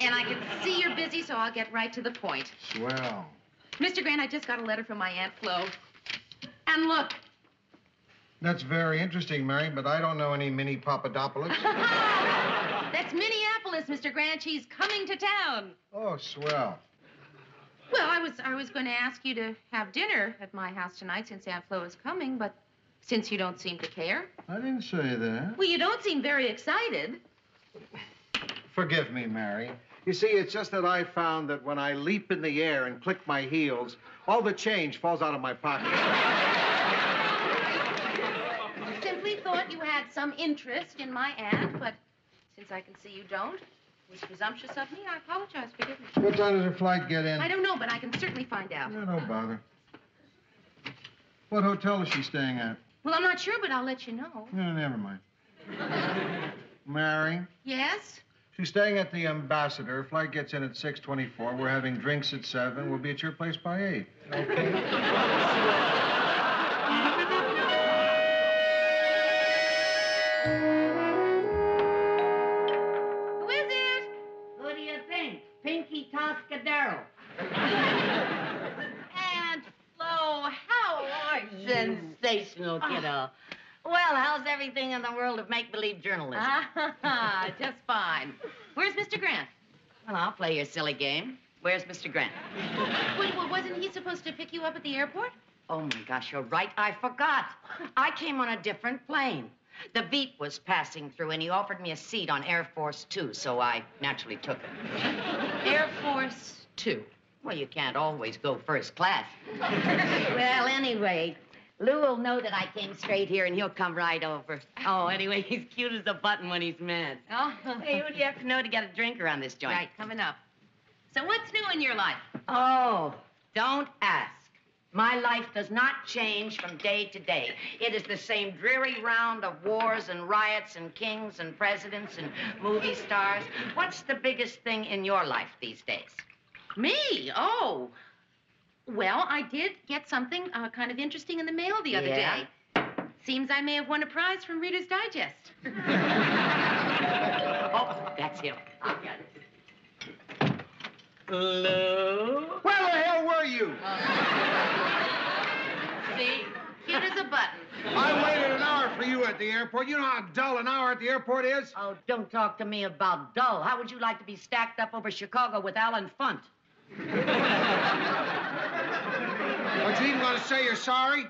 And I can see you're busy, so I'll get right to the point. Swell. Mr. Grant, I just got a letter from my Aunt Flo. And look. That's very interesting, Mary, but I don't know any Minnie Papadopoulos. That's Minneapolis, Mr. Grant. She's coming to town. Oh, swell. Well, I was going to ask you to have dinner at my house tonight since Aunt Flo is coming, but since you don't seem to care. I didn't say that. Well, you don't seem very excited. Forgive me, Mary. You see, it's just that I found that when I leap in the air and click my heels, all the change falls out of my pocket. I simply thought you had some interest in my aunt, but since I can see you don't, it was presumptuous of me. I apologize. Forgive me. What time does her flight get in? I don't know, but I can certainly find out. Yeah, don't bother. What hotel is she staying at? Well, I'm not sure, but I'll let you know. No, never mind. Mary? Yes? She's staying at the Ambassador. Flight gets in at 6:24. We're having drinks at 7. We'll be at your place by 8. Okay? Who is it? Who do you think? Pinky Toscadero. Aunt Flo, how are you? Sensational, kiddo. Well, how's everything in the world of make-believe journalism? Just fine. Where's Mr. Grant? Well, I'll play your silly game. Where's Mr. Grant? Wait, well, wasn't he supposed to pick you up at the airport? Oh, my gosh, you're right. I forgot. I came on a different plane. The Veep was passing through, and he offered me a seat on Air Force 2, so I naturally took it. Air Force 2. Well, you can't always go first class. Well, anyway, Lou will know that I came straight here, and he'll come right over. Oh, anyway, he's cute as a button when he's mad. Oh. Hey, who do you have to know to get a drink around this joint? Right, coming up. So what's new in your life? Oh, don't ask. My life does not change from day to day. It is the same dreary round of wars and riots and kings and presidents and movie stars. What's the biggest thing in your life these days? Me? Oh. Well, I did get something kind of interesting in the mail the other day. Seems I may have won a prize from Reader's Digest. Oh, that's him. I'll get it. Hello? Where the hell were you? See? Cute as a button. I waited an hour for you at the airport. You know how dull an hour at the airport is? Oh, don't talk to me about dull. How would you like to be stacked up over Chicago with Alan Funt? Aren't you even going to say you're sorry?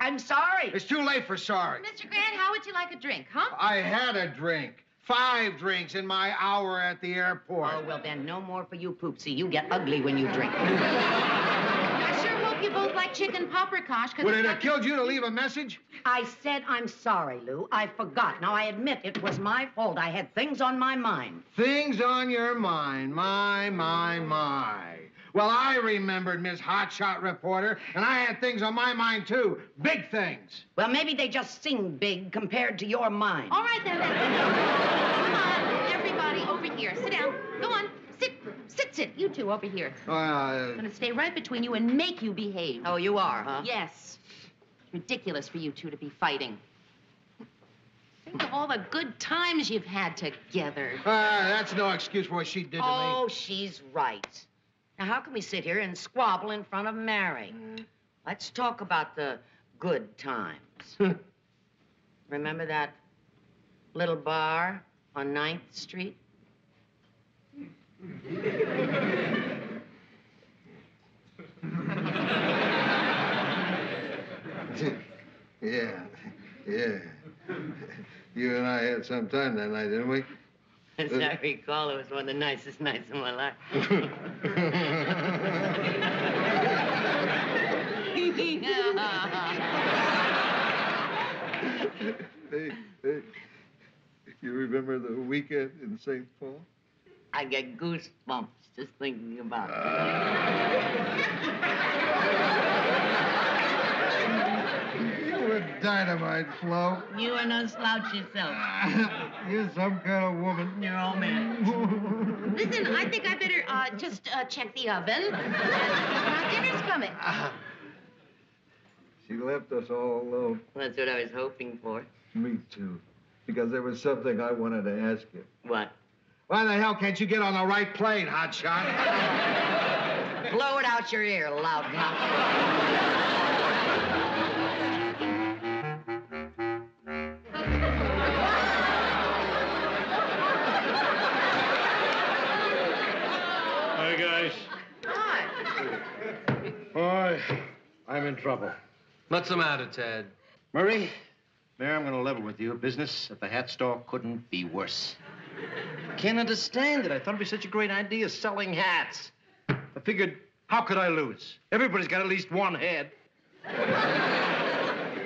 I'm sorry. It's too late for sorry. Mr. Grant, how would you like a drink, huh? I had a drink. 5 drinks in my hour at the airport. Oh, well, then no more for you, Poopsie. You get ugly when you drink. I sure hope you both like chicken paprikash. Would it have killed you to leave a message? I said I'm sorry, Lou. I forgot. Now, I admit it was my fault. I had things on my mind. Things on your mind. My. Well, I remembered, Miss Hotshot Reporter, and I had things on my mind, too. Big things. Well, maybe they just seem big compared to your mind. All right, then. Come on, everybody over here. Sit down. Go on. Sit. You two over here. I'm going to stay right between you and make you behave. Oh, you are, huh? Yes. It's ridiculous for you two to be fighting. Think of all the good times you've had together. That's no excuse for what she did to me. Oh, she's right. Now, how can we sit here and squabble in front of Mary? Let's talk about the good times. Remember that little bar on 9th Street? Yeah. You and I had some time that night, didn't we? As I recall, it was one of the nicest nights of my life. Hey, you remember the weekend in St. Paul? I get goosebumps just thinking about it. You were dynamite, Flo. You are no slouch yourself. You're some kind of woman. You're all man. Listen, I think I better just check the oven. Now dinner's coming. She left us all alone. That's what I was hoping for. Me too. Because there was something I wanted to ask you. What? Why the hell can't you get on the right plane, hotshot? Blow it out your ear, loudmouth. Hi, guys. Hi. Boy, I'm in trouble. What's the matter, Ted? Murray, Mayor, I'm going to level with you. Business at the hat store couldn't be worse. Can't understand it. I thought it'd be such a great idea, selling hats. I figured, how could I lose? Everybody's got at least one head.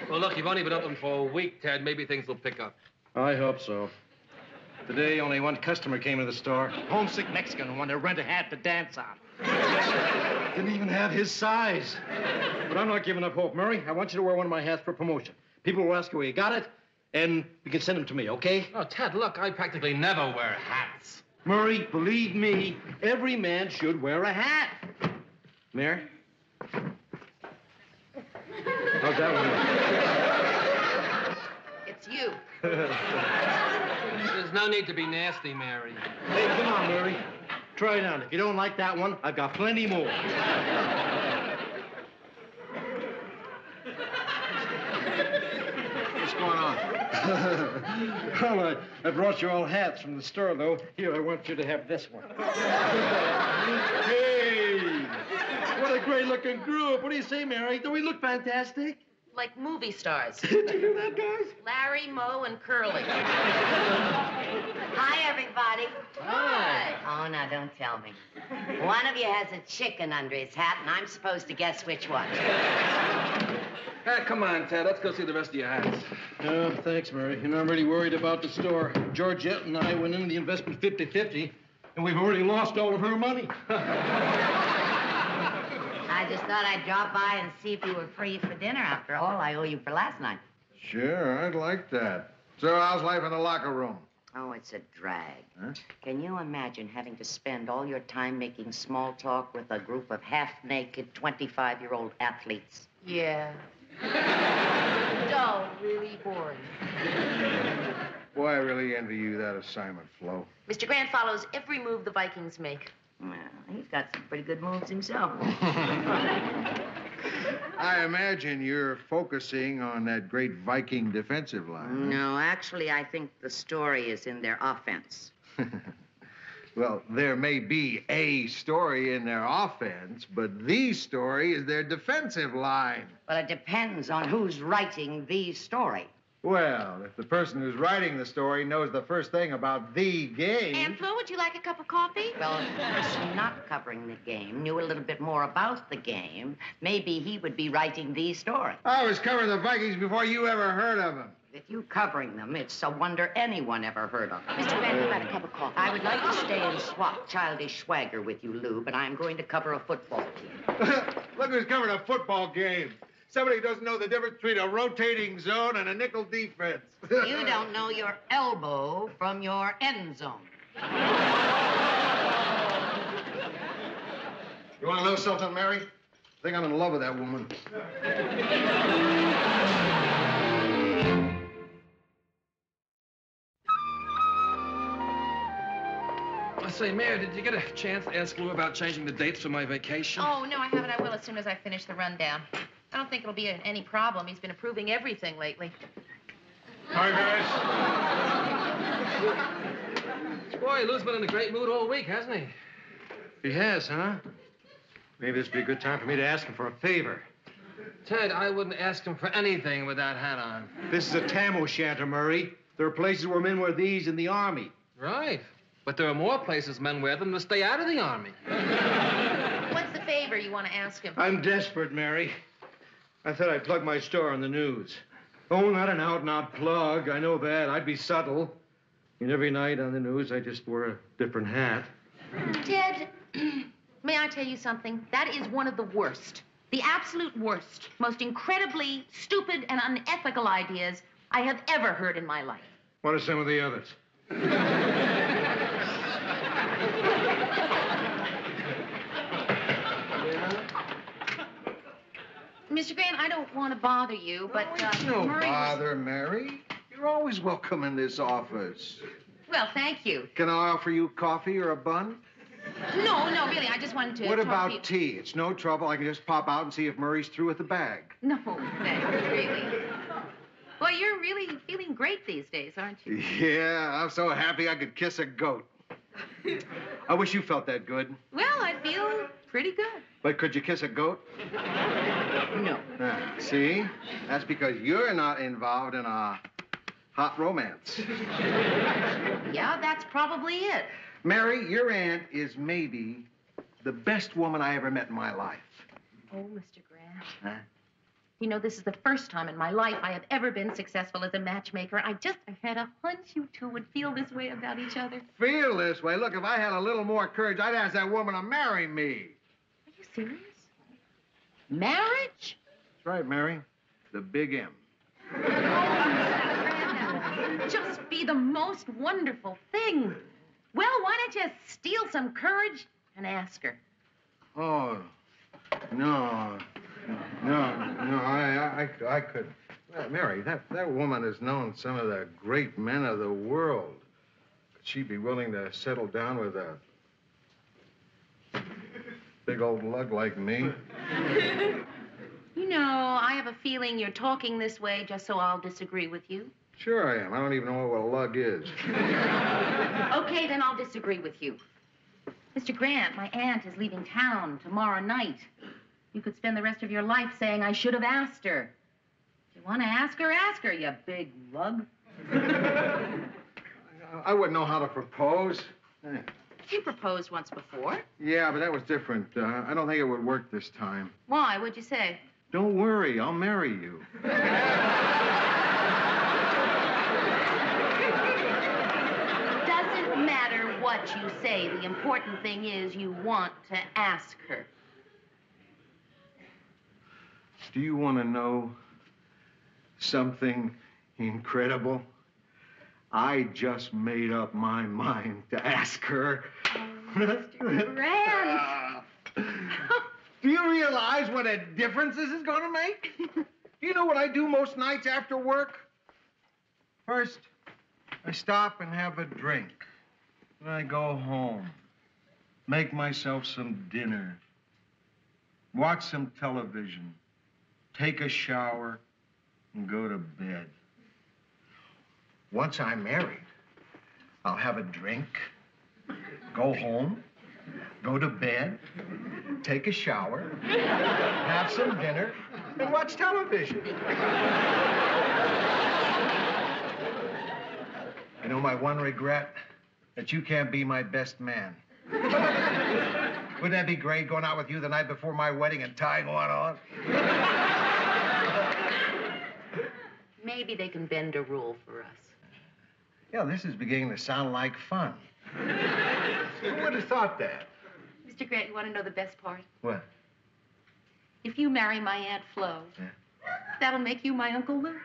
Well, look, you've only been open for a week, Ted. Maybe things will pick up. I hope so. Today, only one customer came to the store. Homesick Mexican who wanted to rent a hat to dance on. Didn't even have his size. But I'm not giving up hope, Murray. I want you to wear one of my hats for promotion. People will ask you where you got it, and you can send them to me, okay? Oh, Ted, look, I practically never wear hats. Murray, believe me, every man should wear a hat. Mayor? How's that one? It's you. There's no need to be nasty, Mary. Hey, come on, Murray. Try it on. If you don't like that one, I've got plenty more. What's going on? Well, I brought you all hats from the store, though. Here, I want you to have this one. Hey! What a great-looking group. What do you say, Mary? Don't we look fantastic? Like movie stars. Did you hear that, guys? Larry, Moe, and Curly. Hi, everybody. Hi. Oh, now, don't tell me. One of you has a chicken under his hat, and I'm supposed to guess which one. Come on, Ted. Let's go see the rest of your hats. Oh, thanks, Mary. You know, I'm really worried about the store. Georgette and I went into the investment 50-50, and we've already lost all of her money. I just thought I'd drop by and see if you were free for dinner. After all, I owe you for last night. Sure, I'd like that. So how's life in the locker room? Oh, it's a drag. Huh? Can you imagine having to spend all your time making small talk with a group of half-naked 25-year-old athletes? Yeah. Dull, really boring. Boy, I really envy you that assignment, Flo. Mr. Grant follows every move the Vikings make. Well, he's got some pretty good moves himself. I imagine you're focusing on that great Viking defensive line. No, actually, I think the story is in their offense. Well, there may be a story in their offense, but the story is their defensive line. Well, it depends on who's writing the story. Well, if the person who's writing the story knows the first thing about the game... Aunt Flo, would you like a cup of coffee? Well, if the person not covering the game knew a little bit more about the game, maybe he would be writing the story. I was covering the Vikings before you ever heard of them. With you covering them, it's a wonder anyone ever heard of them. Mr. Grant, you got a cup of coffee? I would like to stay and swap childish swagger with you, Lou, but I'm going to cover a football team. Look who's covering a football game. Somebody who doesn't know the difference between a rotating zone and a nickel defense. You don't know your elbow from your end zone. You want to know something, Mary? I think I'm in love with that woman. Say, Mayor, did you get a chance to ask Lou about changing the dates for my vacation? Oh, no, I haven't. I will as soon as I finish the rundown. I don't think it'll be any problem. He's been approving everything lately. Hi, guys. Boy, Lou's been in a great mood all week, hasn't he? He has, huh? Maybe this would be a good time for me to ask him for a favor. Ted, I wouldn't ask him for anything with that hat on. This is a tam o' shanter, Murray. There are places where men wear these in the Army. Right. But there are more places men wear them to stay out of the Army. What's the favor you want to ask him? I'm desperate, Mary. I thought I'd plug my store on the news. Oh, not an out-and-out plug. I know that. I'd be subtle. And every night on the news, I just wear a different hat. Ted, may I tell you something? That is one of the worst, the absolute worst, most incredibly stupid and unethical ideas I have ever heard in my life. What are some of the others? Mr. Grant, I don't want to bother you, but No Murray was... bother, Mary. You're always welcome in this office. Well, thank you. Can I offer you coffee or a bun? No, really, I just wanted to What talk to about you. tea? It's no trouble. I can just pop out and see if Murray's through with the bag. No, thanks, really. Boy, you're really feeling great these days, aren't you? Yeah, I'm so happy I could kiss a goat. I wish you felt that good. Well, I feel pretty good. But could you kiss a goat? No. See? That's because you're not involved in a hot romance. Yeah, that's probably it. Mary, your aunt is maybe the best woman I ever met in my life. Oh, Mr. Grant. You know, this is the first time in my life I have ever been successful as a matchmaker. I had a hunch you two would feel this way about each other. Feel this way? Look, if I had a little more courage, I'd ask that woman to marry me. Are you serious? Marriage? That's right, Mary. The big M. Just be the most wonderful thing. Well, why don't you steal some courage and ask her? Oh, no. I couldn't. Mary, that woman has known some of the great men of the world. Could she be willing to settle down with a big old lug like me? You know, I have a feeling you're talking this way just so I'll disagree with you. Sure I am. I don't even know what a lug is. Okay, then I'll disagree with you. Mr. Grant, my aunt is leaving town tomorrow night. You could spend the rest of your life saying I should have asked her. If you want to ask her, you big lug. I wouldn't know how to propose. You proposed once before. Yeah, but that was different. I don't think it would work this time. Why? What'd you say? Don't worry, I'll marry you. Doesn't matter what you say. The important thing is you want to ask her. Do you want to know something incredible? I just made up my mind to ask her. Mr. Grant! Do you realize what a difference this is going to make? Do you know what I do most nights after work? First, I stop and have a drink. Then I go home, make myself some dinner, watch some television, take a shower, and go to bed. Once I'm married, I'll have a drink, go home, go to bed, take a shower, have some dinner, and watch television. You know my one regret? That you can't be my best man. Wouldn't that be great, going out with you the night before my wedding and tying one on? Maybe they can bend a rule for us. Yeah, this is beginning to sound like fun. Who would have thought that? Mr. Grant, you want to know the best part? What? If you marry my Aunt Flo, that'll make you my Uncle Lou.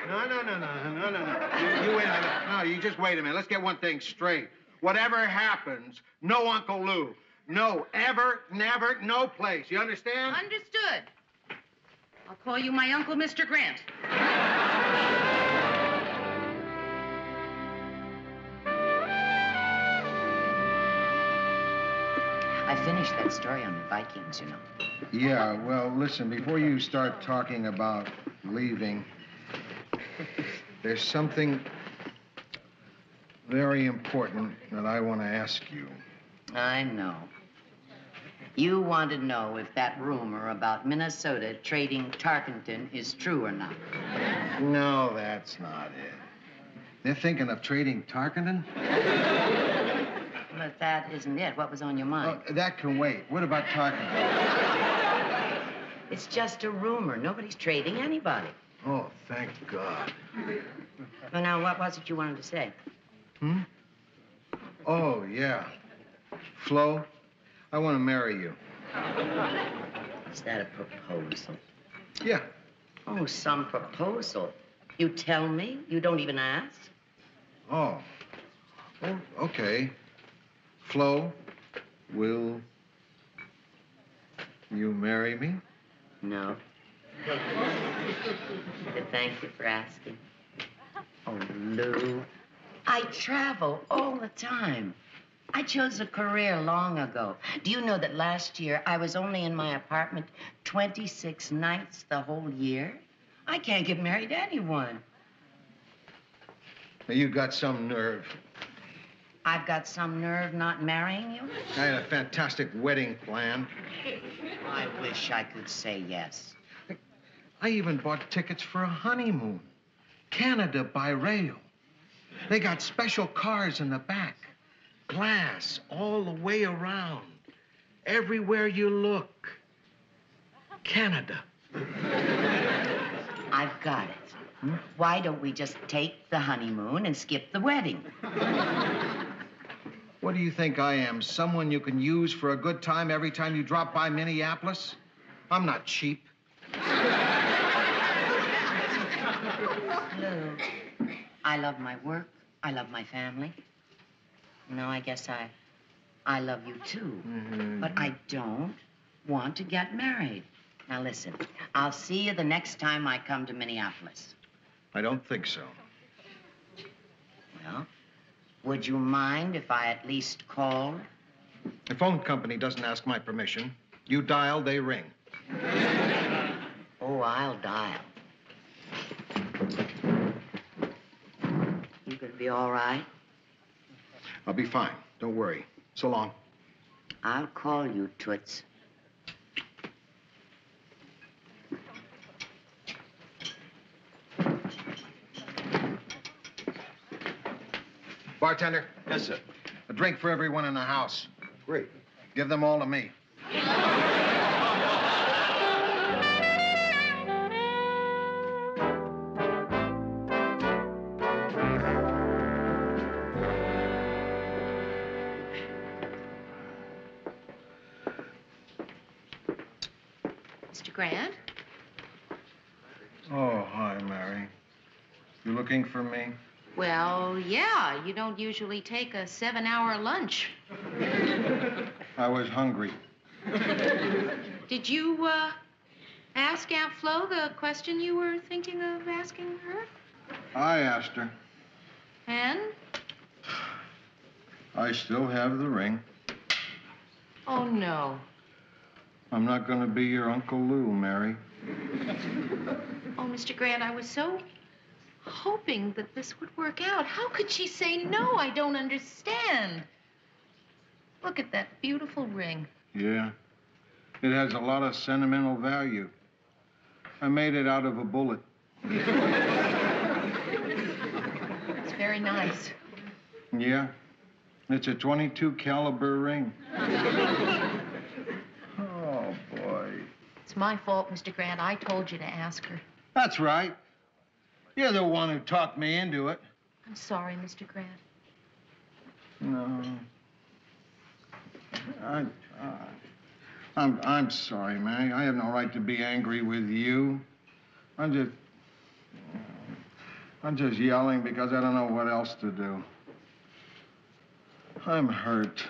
No. You wait a minute. No, you just wait a minute. Let's get one thing straight. Whatever happens, no Uncle Lou. No, ever, never, no place. You understand? Understood. I'll call you my uncle, Mr. Grant. finished that story on the Vikings, you know. Yeah, well, listen, before you start talking about leaving, there's something very important that I want to ask you. I know. You want to know if that rumor about Minnesota trading Tarkenton is true or not. No, that's not it. They're thinking of trading Tarkenton? But that isn't it. What was on your mind? Oh, that can wait. What about Tarkenton? It's just a rumor. Nobody's trading anybody. Oh, thank God. Well, now, what was it you wanted to say? Hmm? Oh, yeah. Flo, I want to marry you. Is that a proposal? Yeah. Oh, some proposal. You tell me? You don't even ask? Oh. Oh, okay. Flo, will you marry me? No. But thank you for asking. Oh, Lou, I travel all the time. I chose a career long ago. Do you know that last year I was only in my apartment 26 nights the whole year? I can't get married to anyone. Now, you got some nerve. I've got some nerve not marrying you? I had a fantastic wedding plan. I wish I could say yes. I even bought tickets for a honeymoon. Canada by rail. They got special cars in the back. Glass all the way around. Everywhere you look. Canada. I've got it. Why don't we just take the honeymoon and skip the wedding? What do you think I am? Someone you can use for a good time every time you drop by Minneapolis? I'm not cheap. Lou, I love my work. I love my family. No, I guess I love you too. Mm-hmm. But I don't want to get married. Now listen, I'll see you the next time I come to Minneapolis. I don't think so. Well, would you mind if I at least called? The phone company doesn't ask my permission. You dial, they ring. Oh, I'll dial. You gonna be all right? I'll be fine. Don't worry. So long. I'll call you, Toots. Bartender? Yes, sir. A drink for everyone in the house. Great. Give them all to me. Mr. Grant? Oh, hi, Mary. You looking for me? Well, yeah. You don't usually take a 7-hour lunch. I was hungry. Did you, ask Aunt Flo the question you were thinking of asking her? I asked her. And? I still have the ring. Oh, no. I'm not going to be your Uncle Lou, Mary. Oh, Mr. Grant, I was so hoping that this would work out. How could she say no? I don't understand. Look at that beautiful ring. Yeah. It has a lot of sentimental value. I made it out of a bullet. It's very nice. Yeah. It's a .22 caliber ring. Oh, boy. It's my fault, Mr. Grant. I told you to ask her. That's right. You're the one who talked me into it. I'm sorry, Mr. Grant. No. I'm sorry, Mary. I have no right to be angry with you. I'm just yelling because I don't know what else to do. I'm hurt.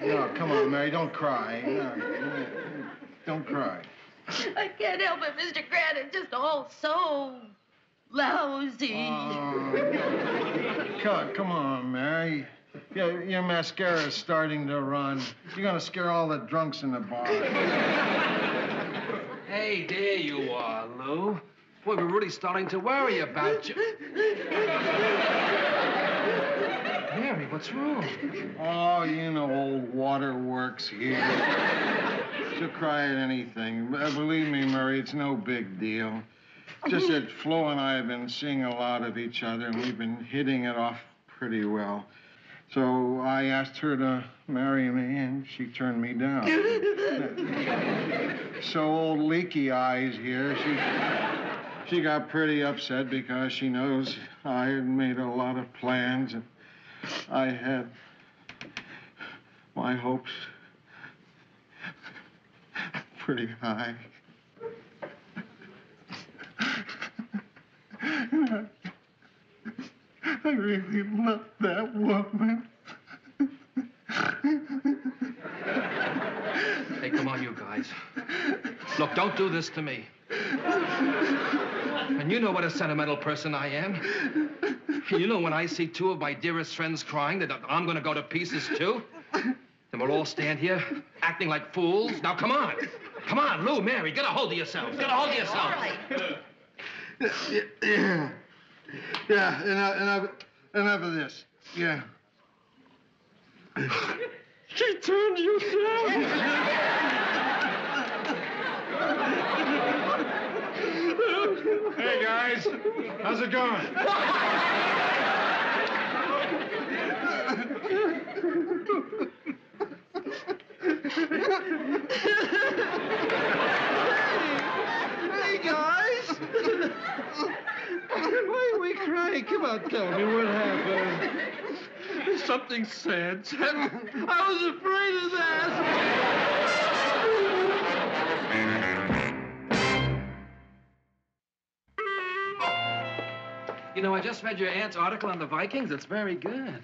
No, come on, Mary. Don't cry. No, don't cry. I can't help it, Mr. Grant. It's just all so lousy. Come on, Mary. Your mascara's starting to run. You're gonna scare all the drunks in the bar. Hey, there you are, Lou. Boy, we're really starting to worry about you. Mary, what's wrong? Oh, you know, old waterworks here. She'll cry at anything. Believe me, Murray, it's no big deal. Just that Flo and I have been seeing a lot of each other, and we've been hitting it off pretty well. So I asked her to marry me, and she turned me down. So old Leaky Eyes here, she got pretty upset because she knows I had made a lot of plans, and I had my hopes pretty high. I really love that woman. Hey, come on, you guys. Look, don't do this to me. And you know what a sentimental person I am. You know when I see two of my dearest friends crying that I'm going to go to pieces too? And we'll all stand here acting like fools. Now, come on. Come on, Lou, Mary, get a hold of yourselves. Get a hold of yourselves. All right. Yeah, enough of this. Yeah. She turned you down. Hey, guys. How's it going? Hey, guys. Why are we crying? Come on, tell me what happened. Something sad, Ted. I was afraid of that. You know, I just read your aunt's article on the Vikings. It's very good.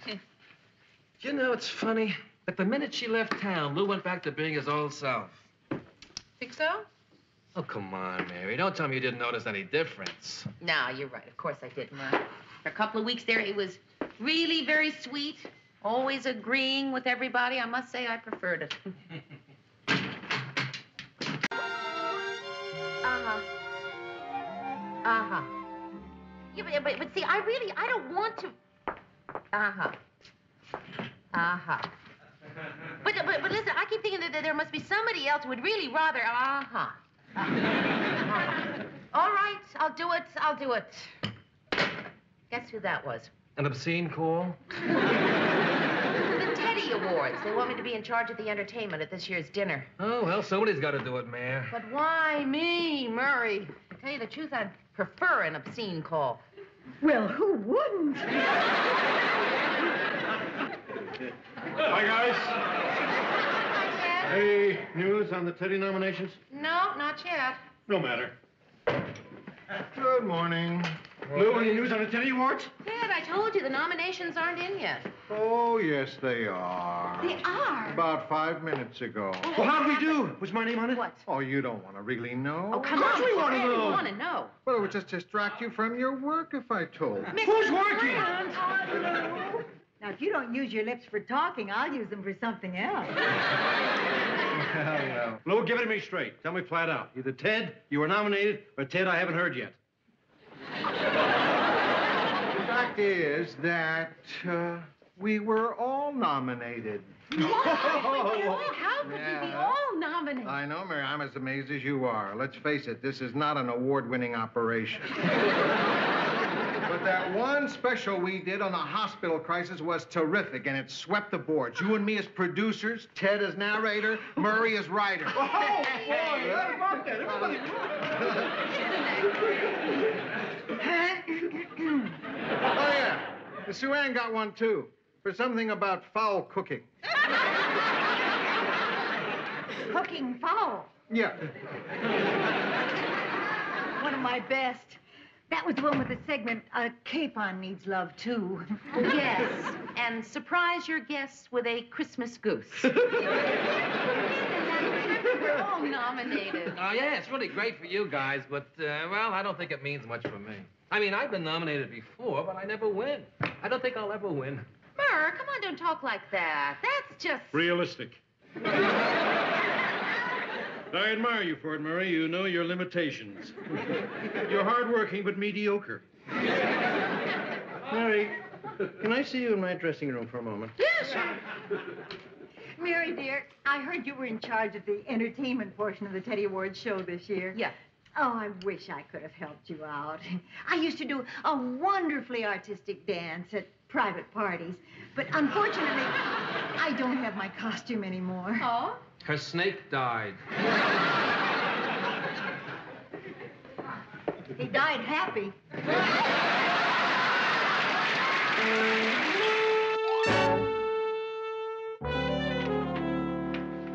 You know, it's funny. But the minute she left town, Lou went back to being his old self. Think so? Oh, come on, Mary. Don't tell me you didn't notice any difference. No, you're right. Of course I didn't. For a couple of weeks there, he was really very sweet, always agreeing with everybody. I must say I preferred it. Yeah, but see, I don't want to. But listen, I keep thinking that there must be somebody else who would really rather. All right, I'll do it. Guess who that was? An obscene call? The Teddy Awards. They want me to be in charge of the entertainment at this year's dinner. Oh, well, somebody's got to do it, Mayor. But why me, Murray? To tell you the truth, I'd prefer an obscene call. Well, who wouldn't? Hi, guys. Any news on the Teddy nominations? No, not yet. No matter. Good morning. Lou, any news on the Teddy Awards? Dad, I told you the nominations aren't in yet. Oh, yes, they are. They are? About 5 minutes ago. Well, how'd we do? Was my name on it? What? Oh, you don't want to really know. Oh, come on. we want to Dad, know. We want to know. Well, it would just distract you from your work if I told. Who's working? Now, if you don't use your lips for talking, I'll use them for something else. Well. Lou, give it to me straight. Tell me flat out. Either Ted, you were nominated, or Ted, I haven't heard yet. The fact is that we were all nominated. What? How could we be all nominated? I know, Mary. I'm as amazed as you are. Let's face it, this is not an award-winning operation. But that one special we did on the hospital crisis was terrific, and it swept the boards. You and me as producers, Ted as narrator, Murray as writer. Oh, boy, what about that? Everybody... Oh, yeah. The Sue Ann got one, too, for something about foul cooking. Cooking fowl. Yeah. One of my best. That was the one with the segment, Capon Needs Love, too. Yes, and surprise your guests with a Christmas goose. We're all nominated. Oh, yeah, it's really great for you guys, but, well, I don't think it means much for me. I mean, I've been nominated before, but I never win. I don't think I'll ever win. Murr, come on, don't talk like that. That's just... Realistic. I admire you for it, Murray. You know your limitations. You're hardworking, but mediocre. Mary, can I see you in my dressing room for a moment? Yes. Mary, dear, I heard you were in charge of the entertainment portion of the Teddy Awards show this year. Yeah. Oh, I wish I could have helped you out. I used to do a wonderfully artistic dance at private parties, but unfortunately, I don't have my costume anymore. Oh? Her snake died. He died happy.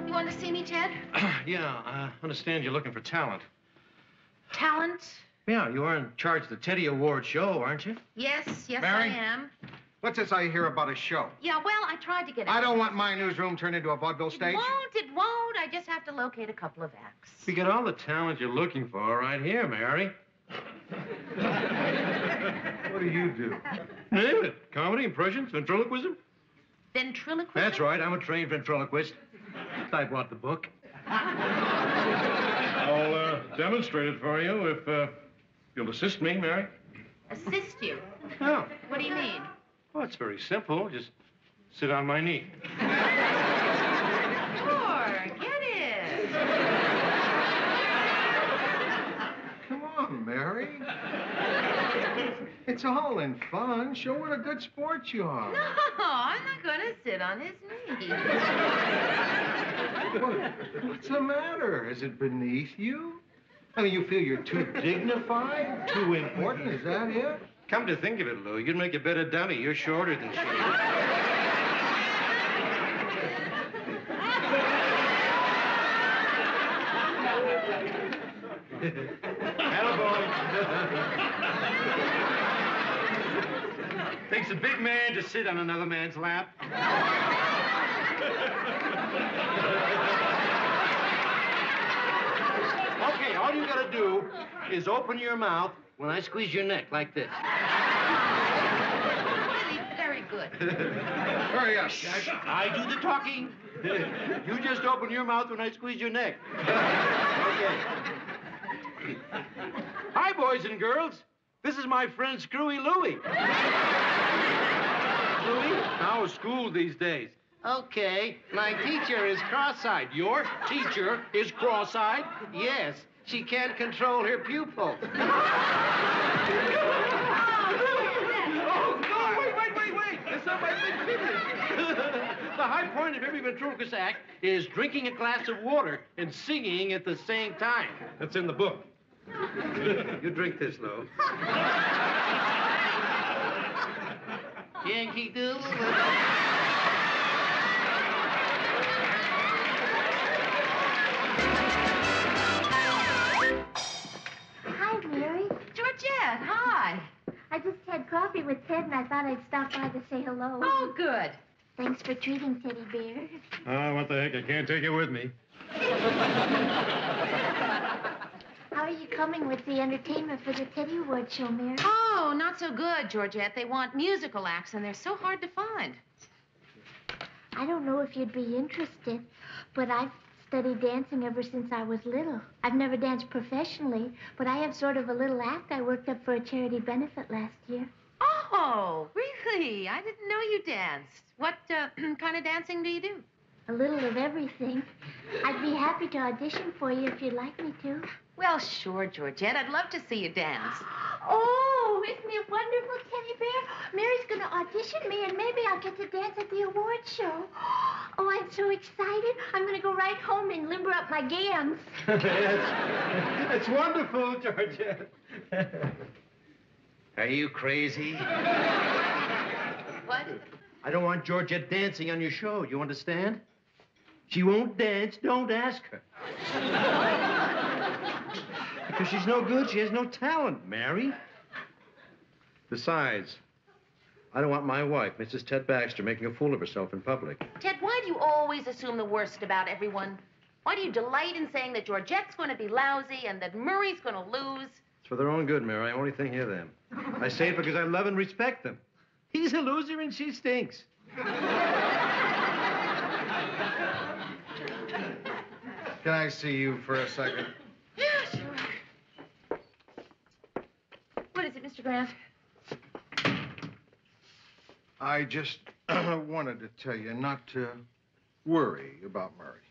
You want to see me, Ted? Yeah, I understand you're looking for talent. Talent? Yeah, you are in charge of the Teddy Award show, aren't you? Yes, Mary? I am. What's this I hear about a show? Yeah, well, I tried to get it. I don't want my newsroom turned into a vaudeville stage. It won't. I just have to locate a couple of acts. You get all the talent you're looking for right here, Mary. What do you do? Name it. Comedy, impressions, ventriloquism. Ventriloquism? That's right. I'm a trained ventriloquist. I bought the book. I'll demonstrate it for you if you'll assist me, Mary. Assist you? Oh. What do you mean? Oh, it's very simple. Just sit on my knee. Sure, get it. Come on, Mary. It's all in fun. Show what a good sport you are. No, I'm not going to sit on his knee. What's the matter? Is it beneath you? I mean, you feel you're too dignified, too important? Is that it? Come to think of it, Lou, you'd make a better dummy. You're shorter than she is. Takes a big man to sit on another man's lap. Okay, all you gotta do is open your mouth when I squeeze your neck like this. Really, very good. Hurry up. I do the talking. You just open your mouth when I squeeze your neck. Okay. Hi, boys and girls. This is my friend Screwy Louie. Louie, how's school these days? Okay, my teacher is cross-eyed. Your teacher is cross-eyed? Yes, she can't control her pupil. Oh, no, wait. That's not my big finish. The high point of every ventriloquist act is drinking a glass of water and singing at the same time. That's in the book. You drink this, Lou. Yankee Doodle. Hi, Mary. Georgette, hi. I just had coffee with Ted, and I thought I'd stop by to say hello. Oh, good. Thanks for treating Teddy Bear. Oh, what the heck? I can't take it with me. How are you coming with the entertainment for the Teddy Award show, Mary? Oh, not so good, Georgette. They want musical acts, and they're so hard to find. I don't know if you'd be interested, but I've studied dancing ever since I was little. I've never danced professionally, but I have sort of a little act I worked up for a charity benefit last year. Oh, really? I didn't know you danced. What kind of dancing do you do? A little of everything. I'd be happy to audition for you if you'd like me to. Well, sure, Georgette. I'd love to see you dance. Oh, isn't it wonderful, Teddy Bear? Mary's going to audition me, and maybe I'll get to dance at the award show. Oh, I'm so excited. I'm going to go right home and limber up my gams. That's wonderful, Georgette. Are you crazy? What? I don't want Georgette dancing on your show. You understand? She won't dance. Don't ask her. Because she's no good. She has no talent, Mary. Besides, I don't want my wife, Mrs. Ted Baxter, making a fool of herself in public. Ted, why do you always assume the worst about everyone? Why do you delight in saying that Georgette's going to be lousy and that Murray's going to lose? It's for their own good, Mary. I only think of them. I say it because I love and respect them. He's a loser and she stinks. Can I see you for a second? Yeah, sure. What is it, Mr. Grant? I just wanted to tell you not to worry about Murray.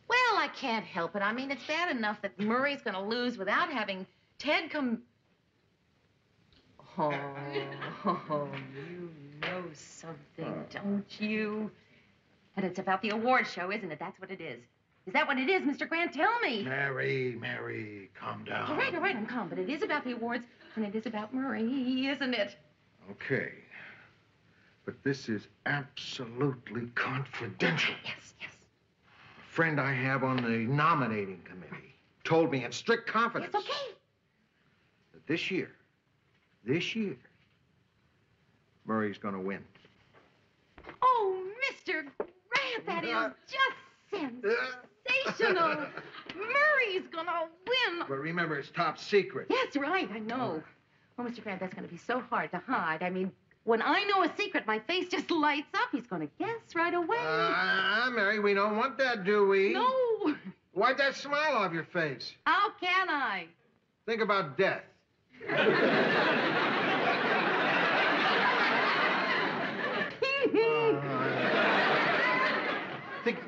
Well, I can't help it. I mean, it's bad enough that Murray's going to lose without having Ted come... Oh, you know something, don't you? And it's about the award show, isn't it? That's what it is. Is that what it is, Mr. Grant? Tell me. Mary, calm down. All right, I'm calm. But it is about the awards, and it is about Murray, isn't it? Okay. But this is absolutely confidential. Yes. A friend I have on the nominating committee told me in strict confidence. It's okay. That this year, Murray's going to win. Oh, Mr. Grant, that is just sensational. Murray's going to win. But remember, it's top secret. That's right, I know. Oh, Mr. Grant, that's going to be so hard to hide. I mean, when I know a secret, my face just lights up. He's going to guess right away. Mary, we don't want that, do we? No. Wipe that smile off your face. How can I? Think about death.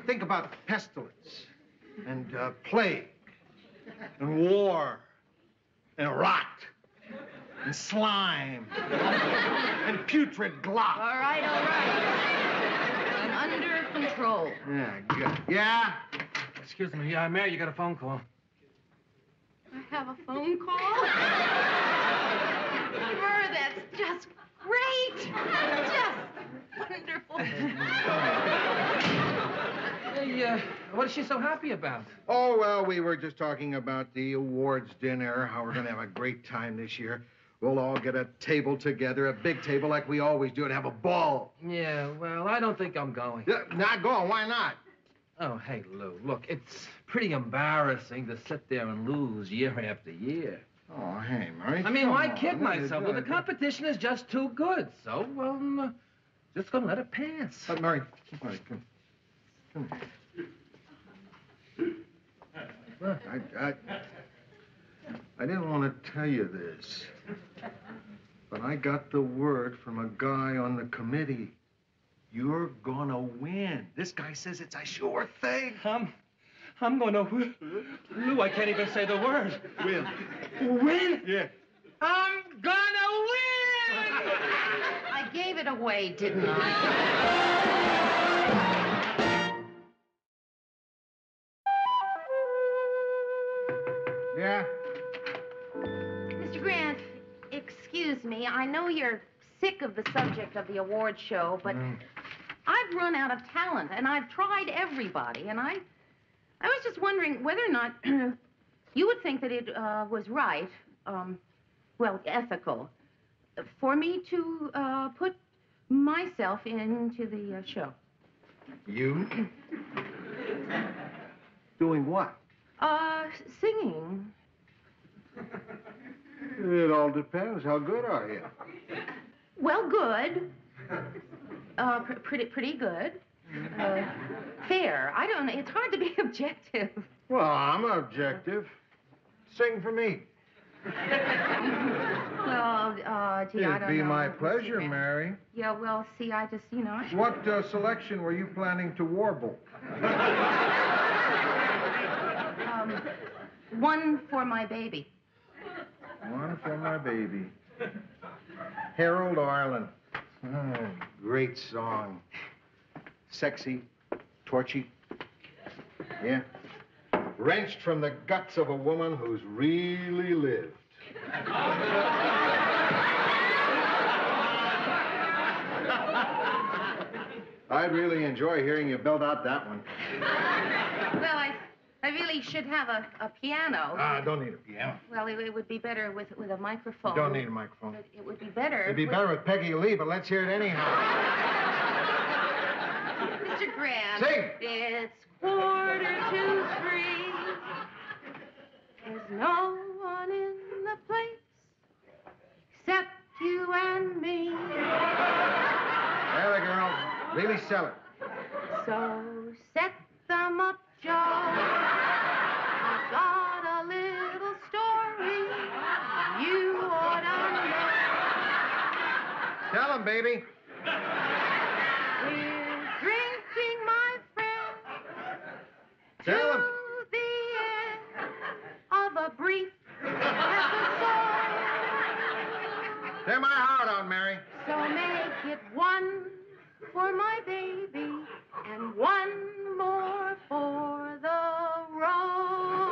Think about pestilence and plague and war and rot and slime and putrid glop. All right. I'm under control. Yeah, good. Yeah? Excuse me. Mary, you got a phone call. I have a phone call? Murr, that's just great. Just wonderful. Hey, what is she so happy about? Oh, well, we were just talking about the awards dinner, how we're going to have a great time this year. We'll all get a table together, a big table like we always do, and have a ball. Yeah, well, I don't think I'm going. Not going? Why not? Oh, hey, Lou, look, it's pretty embarrassing to sit there and lose year after year. Oh, hey, Murray. I mean, why come kid on. myself? Well, the competition is just too good, so, just gonna let it pass. But, Murray, come here. I didn't want to tell you this, but I got the word from a guy on the committee. You're gonna win. This guy says it's a sure thing. I'm gonna win. Lou, I can't even say the word. Win. Win? Yeah. I'm gonna win! I gave it away, didn't I? Yeah? Mr. Grant, excuse me. I know you're sick of the subject of the award show, but I've run out of talent, and I've tried everybody, and I was just wondering whether or not you would think that it was right, ethical, for me to put myself into the show. You? Doing what? Singing. It all depends. How good are you? Well, good. Pretty good. Fair. I don't know. It's hard to be objective. Well, I'm objective. Sing for me. Well, gee, I don't know. It'd be my pleasure, Mary. Yeah, well, see, I just, What selection were you planning to warble? One for my baby. One for my baby. Harold Arlen. Oh, great song. Sexy, torchy. Yeah. Wrenched from the guts of a woman who's really lived. I'd really enjoy hearing you belt out that one. Well, I I really should have a piano. Don't need a piano. Well, it would be better with a microphone. Don't need a microphone. But it would be better. It'd be better with Peggy Lee, but let's hear it anyhow. Mr. Graham. Sing. It's 2:45. There's no one in the place except you and me. There, the girl. Really sell it. So set them up, Joe. I've got a little story you ought to know. Tell him, baby. We're drinking, my friend, Tell him. to the end of a brief episode. Tear my heart out, Mary. So make it one for my baby and one more for the road.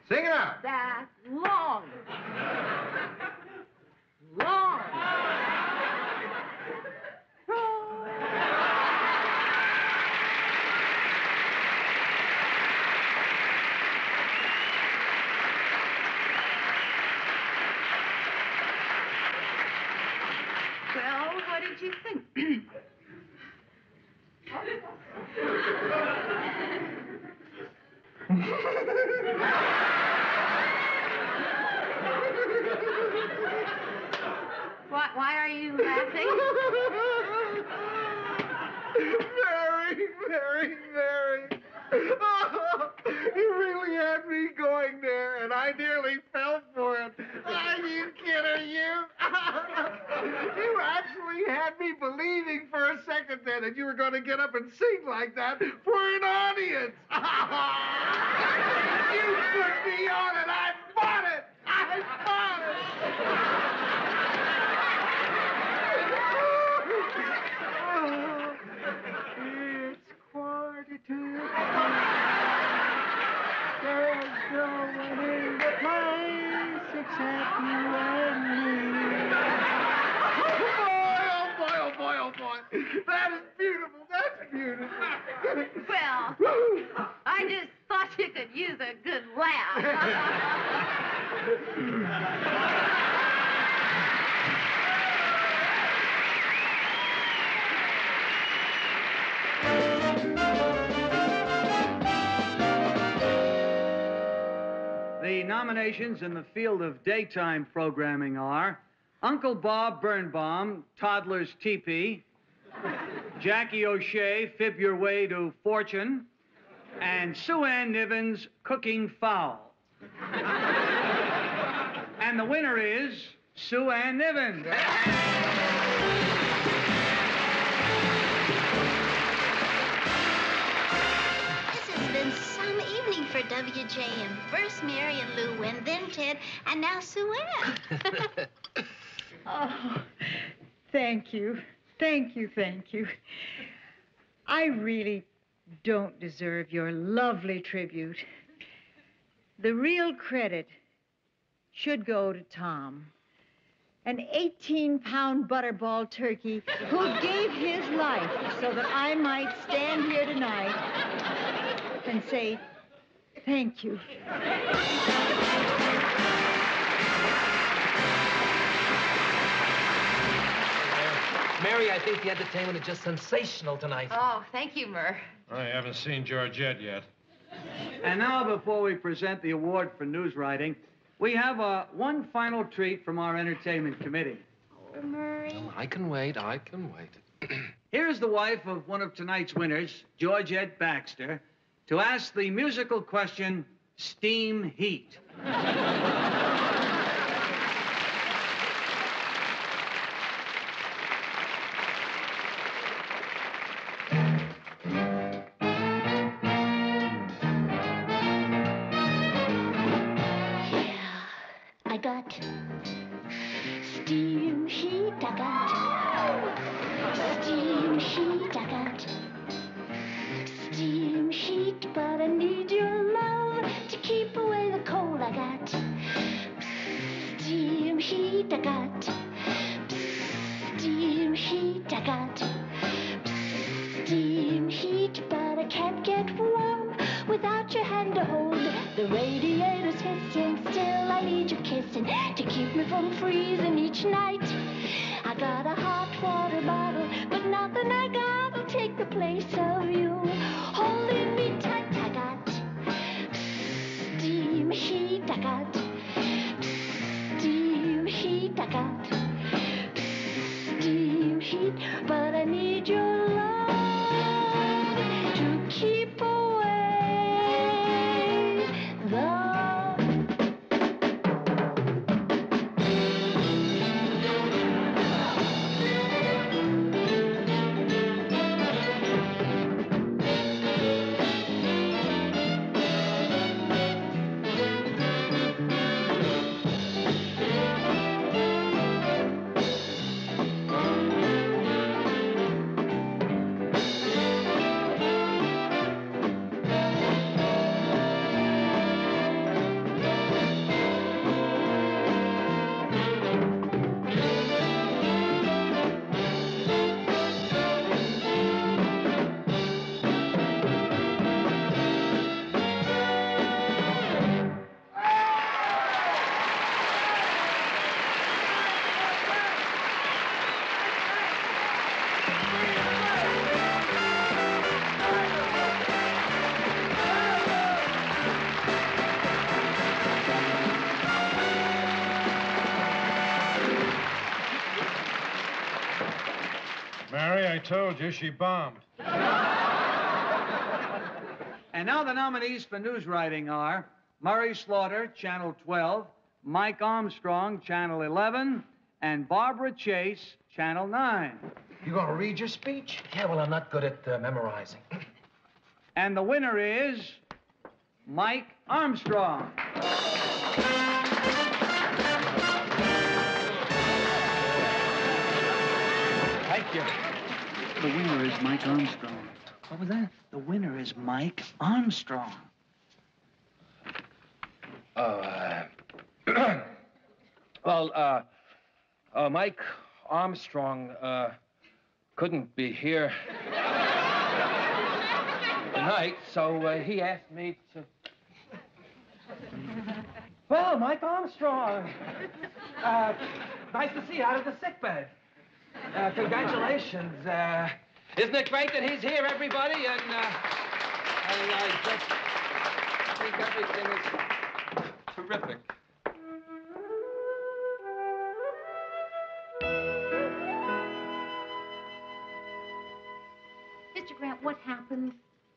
Sing it out. That long road. Well, what did you think? Why are you laughing? Mary. Oh, you really had me going there, and I nearly fell for it. Are you kidding, you? You actually had me believing for a second then that you were going to get up and sing like that for an audience. You put me on it. I bought it. I bought it. It's 2:45. There's no one in the place except you and me. Oh, boy. That is beautiful. That's beautiful. Well, I just thought you could use a good laugh. The nominations in the field of daytime programming are Uncle Bob Birnbaum, Toddler's Teepee, Jackie O'Shea, Fib Your Way to Fortune, and Sue Ann Nivens, Cooking Fowl. And the winner is Sue Ann Nivens. This has been some evening for WJM. First Mary and Lou win, then Ted, and now Sue Ann. Oh, thank you. Thank you. I really don't deserve your lovely tribute. The real credit should go to Tom, an 18-pound butterball turkey who gave his life so that I might stand here tonight and say thank you. Mary, I think the entertainment is just sensational tonight. Oh, thank you, Murr. I haven't seen Georgette yet. And now, before we present the award for news writing, we have one final treat from our entertainment committee. Oh, Murray. I can wait. Here's the wife of one of tonight's winners, Georgette Baxter, to ask the musical question, Steam Heat. I got steam heat, I got steam heat, I got steam heat, but I need your love to keep away the cold. I got steam heat, I got steam heat, I got steam heat. heat, but I can't get warm without your hand to hold. The radiator's hissing, still I need your kissing to keep me from freezing each night. I got a hot water bottle, but nothing I got'll take the place of you. Holding me tight, I got steam heat, I got steam heat, I got steam heat, but I need your love to keep away the Mary, I told you she bombed. And now the nominees for news writing are Murray Slaughter, Channel 12, Mike Armstrong, Channel 11, and Barbara Chase, Channel 9. You gonna read your speech? Yeah, well, I'm not good at memorizing. And the winner is Mike Armstrong. Thank you. The winner is Mike Armstrong. What was that? The winner is Mike Armstrong. Mike Armstrong couldn't be here tonight, so he asked me to. Well, Mike Armstrong, nice to see you out of the sickbed. Congratulations. Isn't it great that he's here, everybody? And I just think everything is terrific. Mr. Grant, what happened?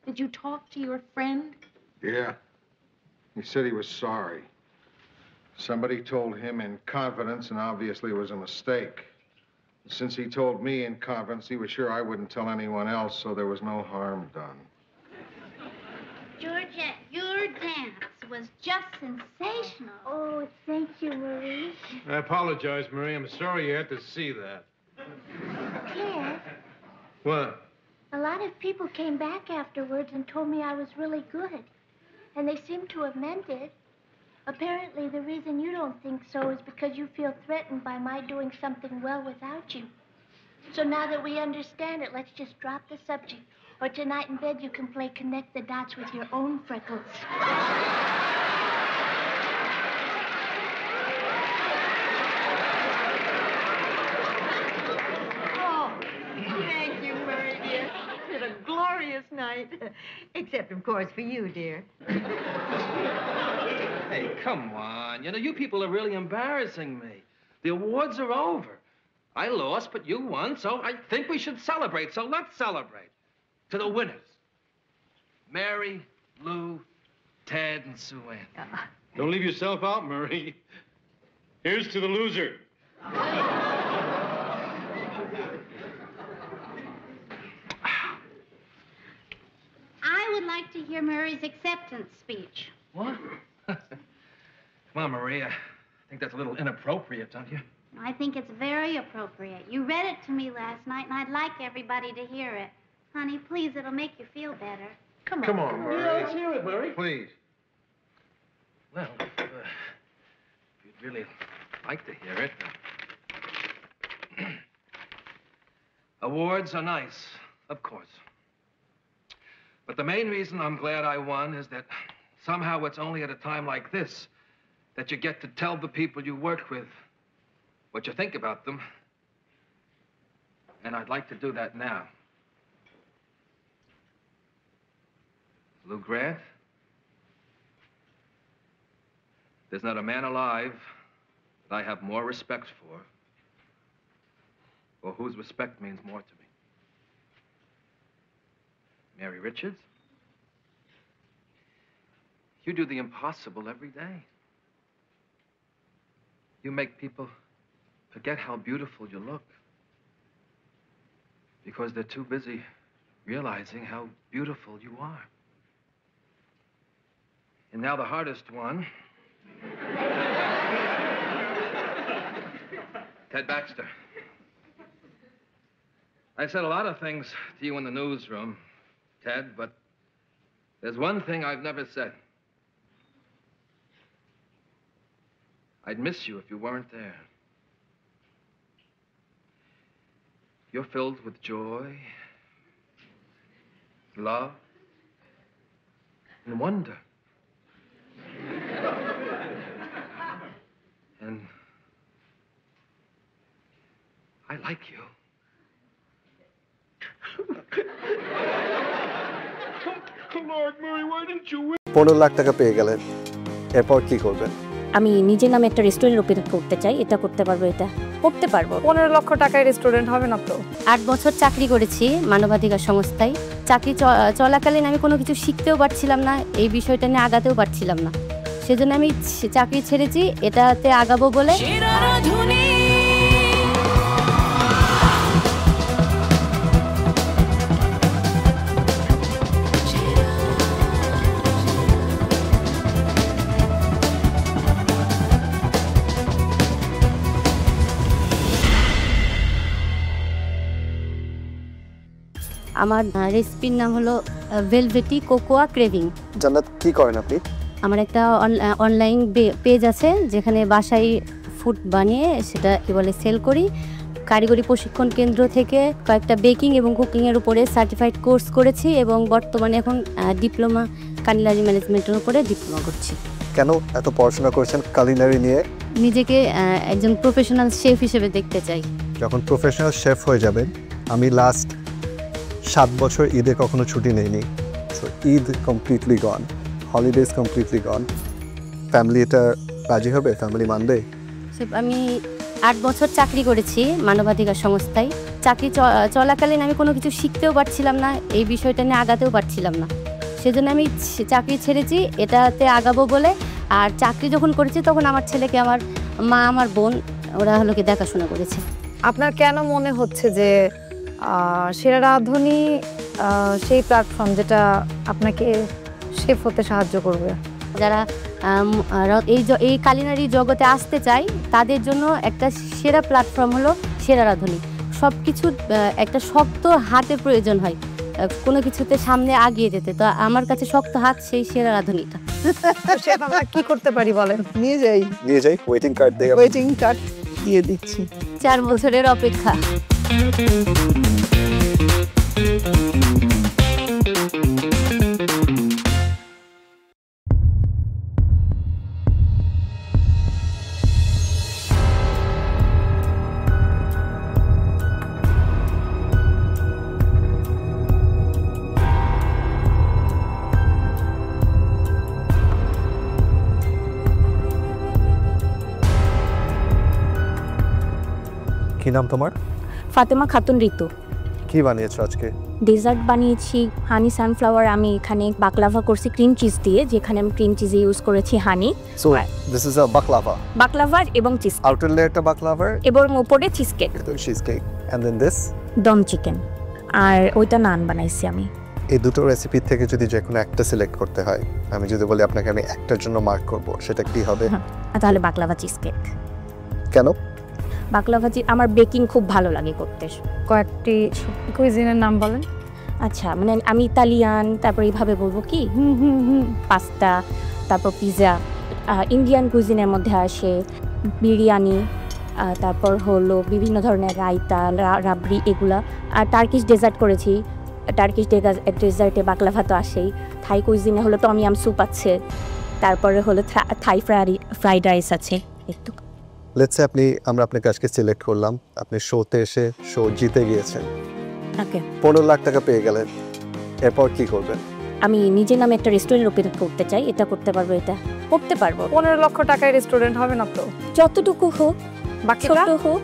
Did you talk to your friend? Yeah. He said he was sorry. Somebody told him in confidence, and obviously it was a mistake. Since he told me in confidence, he was sure I wouldn't tell anyone else, so there was no harm done. Georgette, your dance was just sensational. Oh, thank you, Marie. I apologize, Marie. I'm sorry you had to see that. Ted, What? a lot of people came back afterwards and told me I was really good. And they seem to have meant it. Apparently, the reason you don't think so is because you feel threatened by my doing something well without you. So now that we understand it, let's just drop the subject. Or tonight in bed, you can play connect the dots with your own freckles. Oh, thank you, Murray, dear. It's been a glorious night. Except, of course, for you, dear. Hey, come on. You know, you people are really embarrassing me. The awards are over. I lost, but you won, so I think we should celebrate. So let's celebrate. To the winners. Mary, Lou, Ted, and Sue Ann. Don't leave yourself out, Murray. Here's to the loser. I would like to hear Murray's acceptance speech. What? Come on, Maria. I think that's a little inappropriate, don't you? I think it's very appropriate. You read it to me last night, and I'd like everybody to hear it. Honey, please, it'll make you feel better. Come on, Murray. Yeah, let's hear it, Murray. Please. Well, if you'd really like to hear it. Awards are nice, of course. But the main reason I'm glad I won is that somehow it's only at a time like this that you get to tell the people you work with what you think about them. And I'd like to do that now. Lou Grant, there's not a man alive that I have more respect for, or whose respect means more to me. Mary Richards, you do the impossible every day. You make people forget how beautiful you look because they're too busy realizing how beautiful you are. And now the hardest one. Ted Baxter. I've said a lot of things to you in the newsroom, Ted, but there's one thing I've never said. I'd miss you if you weren't there. You're filled with joy, love, and wonder. And I like you. Lord, Mary, why didn't you win? 15 lakh টাকা পেয়ে গেলেন এরপর কি করবেন? আমি নিজের নামে একটা রেস্টুরেন্ট ওপেন করতে চাই। এটা করতে পারবো, এটা করতে পারবো। 15 লক্ষ টাকায় রেস্টুরেন্ট হবে না তো? 8 বছর চাকরি করেছি মানবাধিকার সংস্থায়। চাকরি চলাকালীন আমি কোনো কিছু শিখতেও পারছিলাম না, এই বিষয়টা নিয়ে আগাতেও পারছিলাম না। সেজন্য আমি চাকরি ছেড়েছি, এটাতে আগাবো বলে। আমার রেসিপির নাম হলো ভেলভেটি কোকোয়া ক্রেভিং। জান্নাত, কি করেন আপনি? আমার একটা অনলাইন পেজ আছে যেখানে বাসায় ফুড বানিয়ে সেটা কি বলে সেল করি। কারিগরি প্রশিক্ষণ কেন্দ্র থেকে কয়েকটা বেকিং এবং কুকিংয়ের উপরে সার্টিফাইড কোর্স করেছি এবং বর্তমানে এখন ডিপ্লোমা কালিনারি ম্যানেজমেন্টের উপরে ডিপ্লোমা করছি। কেন এত পড়াশোনা করেছেন কালিনারি নিয়ে? নিজেকে একজন প্রফেশনাল শেফ হিসেবে দেখতে চাই। যখন প্রফেশনাল শেফ হয়ে যাবেন, আমি লাস্ট 7 বছর ঈদে কখনো ছুটি নেইনি। সো ঈদ কমপ্লিটলি গন, হলিডেজ কমপ্লিটলি গন। ফ্যামিলি এটা রাজি হবে? ফ্যামিলি মানবে? আমি 8 বছর চাকরি করেছি মানবাধিকার সংস্থায়। চাকরি চলাকালীন আমি কোনো কিছু শিখতেও পারছিলাম না, এই বিষয়টা নিয়ে আগাতেও পারছিলাম না। সেজন্য আমি চাকরি ছেড়েছি, এটাতে আগাবো বলে। আর চাকরি যখন করেছি তখন আমার ছেলেকে আমার মা, আমার বোন, ওরা হলো কি দেখাশোনা করেছে। আপনার কেন মনে হচ্ছে যে সেরা রাঁধুনি সেই প্ল্যাটফর্ম যেটা আপনাকে শেফ হতে সাহায্য করবে? যারা এই কালিনারি জগতে আসতে চায় তাদের জন্য একটা সেরা প্ল্যাটফর্ম হলো সেরা রাঁধুনি। সব কিছু একটা শক্ত হাতের প্রয়োজন হয় কোনো কিছুতে সামনে আগিয়ে যেতে। তো আমার কাছে শক্ত হাত সেই সেরা রাঁধুনিটা। শেফ, আমরা কি করতে পারি বলেন? নিয়ে যাই ওয়েটিং কার্ড দিয়ে। ওয়েটিং কার্ড দিয়ে দিচ্ছি। 4 বছরের অপেক্ষা। কি নাম তোমার? ফাতেমা খাতুন ঋতু। কি বানিয়েছো আজকে? ডেজার্ট বানিয়েছি হানি সানফ্লাওয়ার। আমি এখানে বাকলাভা করছি ক্রিম চিজ দিয়ে, যেখানে আমি ক্রিম চিজ ইউজ করেছি honey. So this is a baklava. Baklava এবং চিজ। আউটার লেয়ারটা বাকলাভা এবং উপরে cheesecake. Cheesecake and then this dum chicken. আর ওইটা নান বানাইছি আমি। এই দুটো রেসিপি থেকে যদি যে কোনো একটা সিলেক্ট করতে হয়, আমি যদি বলি আপনাকে আমি একটার জন্য মার্ক করব, সেটা কি হবে? তাহলে বাকলাভা চিজ কেক। কেন? বাকলাভা আমার বেকিং খুব ভালো লাগে করতে। কয়েকটি কুইজিনের নাম বলেন। আচ্ছা, মানে আমি ইতালিয়ান, তারপর এইভাবে বলবো কি পাস্তা, তারপর পিৎজা। ইন্ডিয়ান কুইজিনের মধ্যে আসে বিরিয়ানি, তারপর হলো বিভিন্ন ধরনের রায়তা, রাবড়ি, এগুলা। আর টার্কিশ ডেজার্ট করেছি, টার্কিশ ডেজার্টে বাকলাভা তো আসেই, থাই কুইজিনে হলো টমি ইয়াম স্যুপ আছে, তারপরে হলো থাই ফ্রাইড রাইস আছে। একটু লেটস সে আমরা আপনাকে আজকে সিলেক্ট করলাম, আপনি শোতে এসে শো জিতে গিয়েছেন, ওকে 15 লাখ টাকা পেয়ে গেলেন, এরপর কি করবেন? আমি নিজের নামে একটা রেস্টুরেন্ট ওপেন করতে চাই। এটা করতে পারবো, এটা করতে পারবো। 15 লক্ষ টাকায় রেস্টুরেন্ট হবে না তো? যতটুকু হোক, বাকিটা ছোট হোক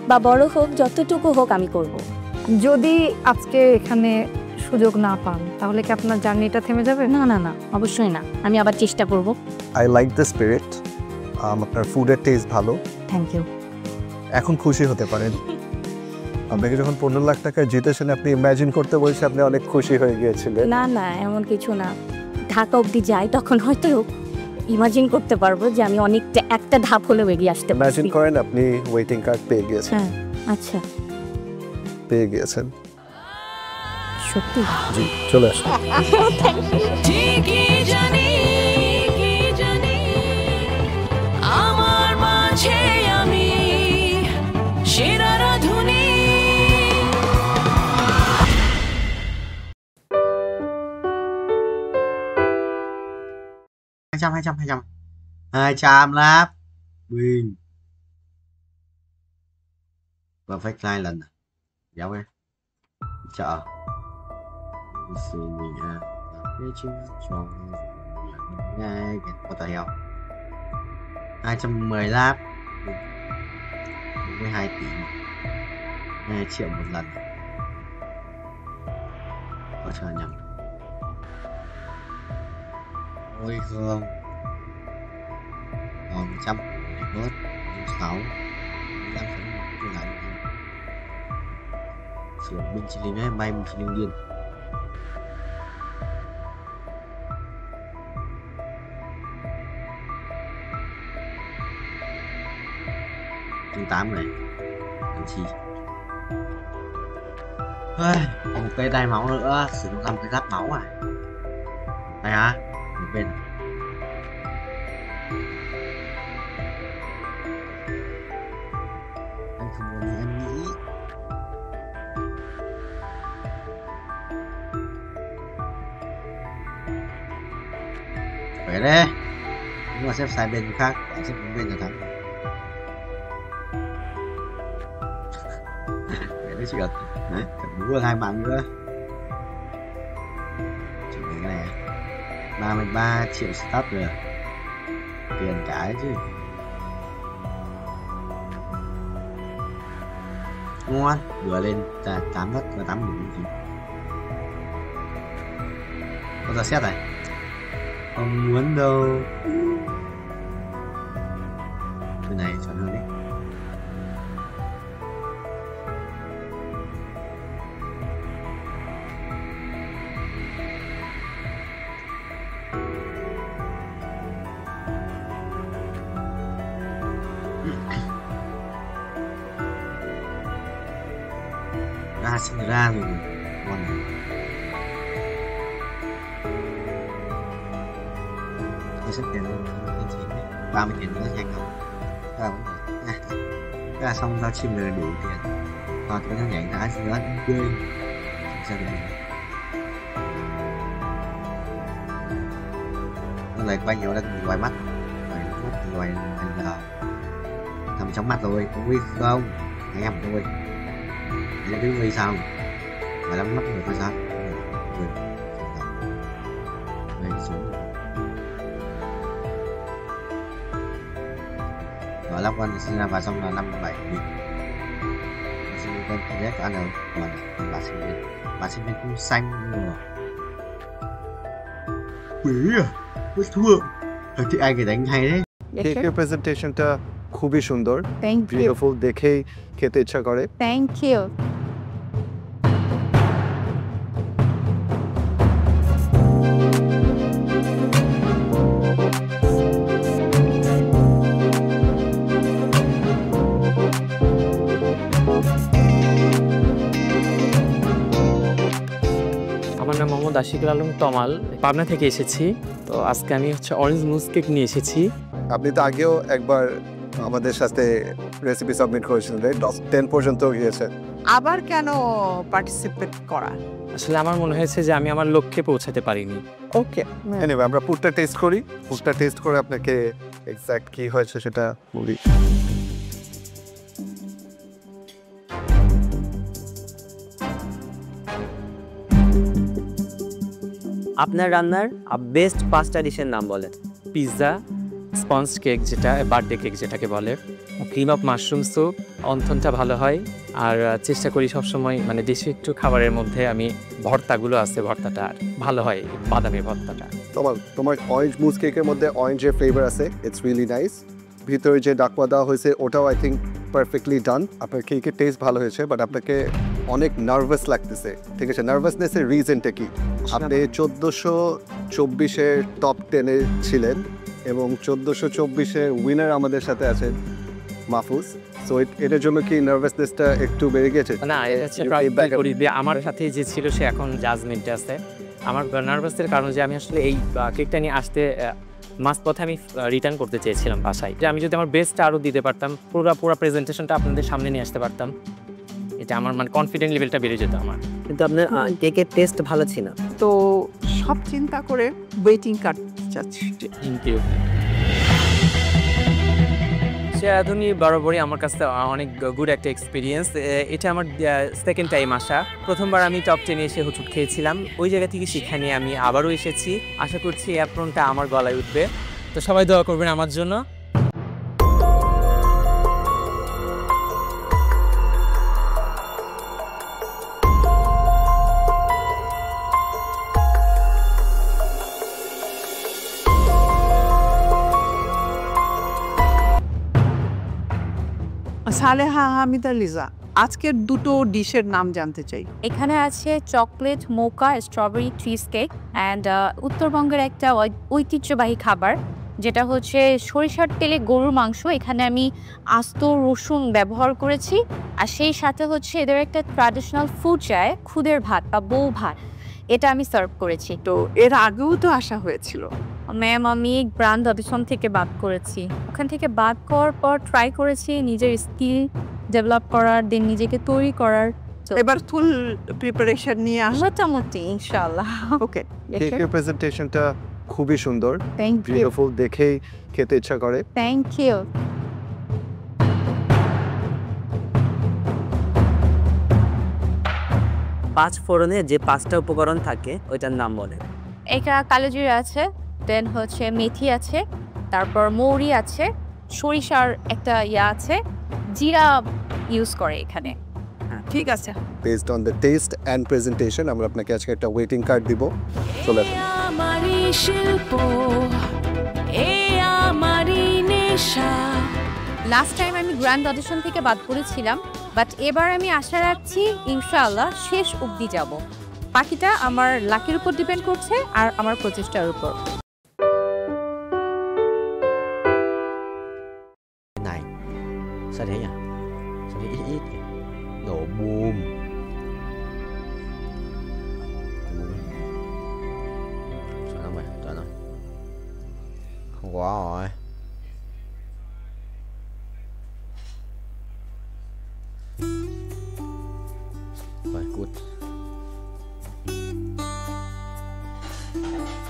বা বড় হোক, যতটুকু হোক আমি করব। যদি আজকে এখানে সুযোগ না পান তাহলে কি আপনার জার্নিটা থেমে যাবে? না না না, অবশ্যই না, আমি আবার চেষ্টা করব। আই লাইক দ্য স্পিরিট, আপনার ফুডের টেস্ট ভালো। Thank you. এখন খুশি হতে পারেন। আপনাকে যখন 15 লাখ টাকা জিতেছেন, আপনি ইমাজিন করতে বলছে আপনি অনেক খুশি হয়ে গিয়েছিলেন। না না, এমন কিছু না। ঢাকা অবধি যাই তখন হয়তো ইমাজিন করতে পারবো যে আমি অনেকটা একটা ধাপ হলেও এগিয়ে আসতে পারছি। ইমাজিন করেন আপনি ওয়েটিং কার্ড পেয়ে গিয়েছেন। হ্যাঁ, আচ্ছা পেয়ে গিয়েছেন সত্যি? জি, চলে আসুন। ঠিকই জানি কি জানি আমার মাঝে আমি সেরা রাধুনী। hai trăm láp Nguyên perfect 2 lần giống em chợ sự mình cái chứ cho ngay có tài không 210 láp 42 tỷ 2 triệu một lần có chờ nhầm ôi không còn 100 để bớt 6 15 cái lại sửa binh chỉ linh ấy bay một chỉ linh điên chương 8 này làm chi một cây đai máu nữa sử dụng làm cái giáp máu à đây hả một bên anh không muốn như em nghĩ phải đấy nhưng mà xếp sai bên khác xếp bên là thắng đấy chị ơi đấy đúng là 2 mạng nữa chuẩn bị cái này 33 triệu start rồi tiền cả chứ ngon vừa lên 8 mất và 8 đủ gì có ra xét này không muốn đâu cái này chọn hơn đấy ra sinh ra rồi ngon này tôi xếp tiền lên 30 tiền nữa nhanh không ra xong ra chim rồi đủ tiền còn cái thằng nhảy đá gì đó quên sao đây nó lại quay nhiều lên ngoài mắt ngoài thành là thầm trong mắt rồi có nguy không anh em tôi là cái nguy sao mà lắm mắt người tôi sao người xuống và lắp quan sinh ra và xong là 57 nghìn sinh viên cảm giác ăn rồi còn bà sinh viên cũng xanh rồi quỷ à bất thua thì ai cái đánh hay đấy কেকের প্রেজেন্টেশনটা খুবই সুন্দর beautiful দেখেই খেতে ইচ্ছা করে thank you আমার নাম মোহাম্মদ আশিকুল আলম তমাল, পাবনা থেকে এসেছি। তো আজকে আমি অরেঞ্জ মুজ কেক নিয়ে এসেছি। আপনি তো আগেও একবার আমাদের সাথে রেসিপি সাবমিট করেছেন, টপ 10 পর্যন্ত গিয়েছে। আবার কেন পার্টিসিপেট করা? আসলে আমার মনে হয়েছে যে আমি আমার লক্ষ্যে পৌঁছাতে পারিনি। ওকে, এনিওয়ে আমরা ফুডটা টেস্ট করি, ফুডটা টেস্ট করে আপনাকে এক্স্যাক্ট কি হয়েছে সেটা বলি। আপনার রান্নার বেস্ট 5টা ডিশের নাম বলেন। পিৎজা, স্পঞ্জ কেক যেটা বার্থডে কেক যেটাকে বলে, ক্রিম অফ মাশরুম স্যুপ, অন্থনটা ভালো হয়। আর চেষ্টা করি সবসময় মানে দেশি একটু খাবারের মধ্যে আমি ভর্তাগুলো আছে, ভর্তাটা আর ভালো হয়, বাদামি ভর্তাটা। তোমার অরেঞ্জ মুজ কেকের মধ্যে অরেঞ্জের ফ্লেভার আছে, ইটস রিয়েলি নাইস। ভিতরে যে ডাকওয়া দেওয়া হয়েছে ওটাও আই থিঙ্ক পারফেক্টলি ডান। আপনার কেকের টেস্ট ভালো হয়েছে, বাট আপনাকে অনেক নার্ভাস লাগতেছে, ঠিক আছে? নার্ভাসনেসের রিজনটা কি? আপনি 1424-এর টপ 10-এ ছিলেন এবং 1424-এর উইনার আমাদের সাথে আছেন মাহফুজ। সো এটার জন্য কি নার্ভাসনেসটা একটু বেড়ে গেছে? না, আমার সাথে যে ছিল সে এখন জাজমেন্টে আছে। আমার নার্ভাসের কারণ যে আমি আসলে এই কেকটা নিয়ে আসতে মাঝপথে আমি রিটার্ন করতে চেয়েছিলাম বাসায়, যে আমি যদি আমার বেস্টটা আরও দিতে পারতাম, পুরো প্রেজেন্টেশনটা আপনাদের সামনে নিয়ে আসতে পারতাম, এটা আমার মানে কনফিডেন্ট লেভেলটা বেড়ে যেত আমার। কিন্তু আপনার কেকের টেস্ট ভালো ছিল। তো সব চিন্তা করে ওয়েটিং কার্ড চাচ্ছি। Thank you. সেরাধুনী বরাবরই আমার কাছে অনেক গুড একটা এক্সপিরিয়েন্স। এটা আমার সেকেন্ড টাইম আসা। প্রথমবার আমি টপ 10-এ এসে হুচুট খেয়েছিলাম, ওই জায়গা থেকে শিক্ষা নিয়ে আমি আবারও এসেছি। আশা করছি অ্যাপ্রনটা আমার গলায় উঠবে, তো সবাই দোয়া করবেন আমার জন্য। সালেহা হামিদা লিজা, আজকের দুটো ডিশের নাম জানতে চাই। এখানে আছে chocolate mocha strawberry cheese cake and উত্তরবঙ্গের একটা ঐতিহ্যবাহী খাবার যেটা হচ্ছে সরিষার তেলে গরুর মাংস। এখানে আমি আস্ত রসুন ব্যবহার করেছি, আর সেই সাথে হচ্ছে এদের একটা ট্র্যাডিশনাল ফুড চায় খুদের ভাত বা বউ ভাত, এটা আমি সার্ভ করেছি। তো এর আগেও তো আসা হয়েছিল। ম্যাম আমি ব্র্যান্ড অডিশন থেকে বাদ করেছি, ওখান থেকে বাদ করার পর ট্রাই করেছি নিজের স্কিল ডেভেলপ করার, দেন নিজেকে তৈরি করার। এবার ফুল প্রিপারেশন নিয়ে আসা মোটামুটি ইনশাআল্লাহ। ওকে, কেকের প্রেজেন্টেশনটা খুবই সুন্দর, থ্যাংক ইউ, বিউটিফুল, দেখেই খেতে ইচ্ছা করে। Thank you. পাঁচ ফোড়নে যে 5টা উপকরণ থাকে ওইটার নাম বলে। এখানে কালো জিরা আছে, দেন হচ্ছে মেথি আছে, তারপর মৌরি আছে, সরিষার একটা আছে, জিরা ইউজ করে এখানে। ঠিক আছে, based on the test and presentation আমরা আপনাকে আজকে একটা ওয়েটিং কার্ড দিব। চলে আসুন। আমারি শিল্প, এ আমারি নেশা। লাস্ট টাইম আমি গ্র্যান্ড অডিশন থেকে বাদ পড়েছিলাম, বাট এবার আমি আশা রাখছি ইনশাআল্লাহ শেষ অবধি যাব। বাকিটা আমার লাকের উপর ডিপেন্ড করছে আর আমার প্রচেষ্টার উপর। Này, sao thế nhỉ? Sao thế ít ít? Nổ bùm. Chọn không mày? Chọn không? Không có rồi. Rồi, cút.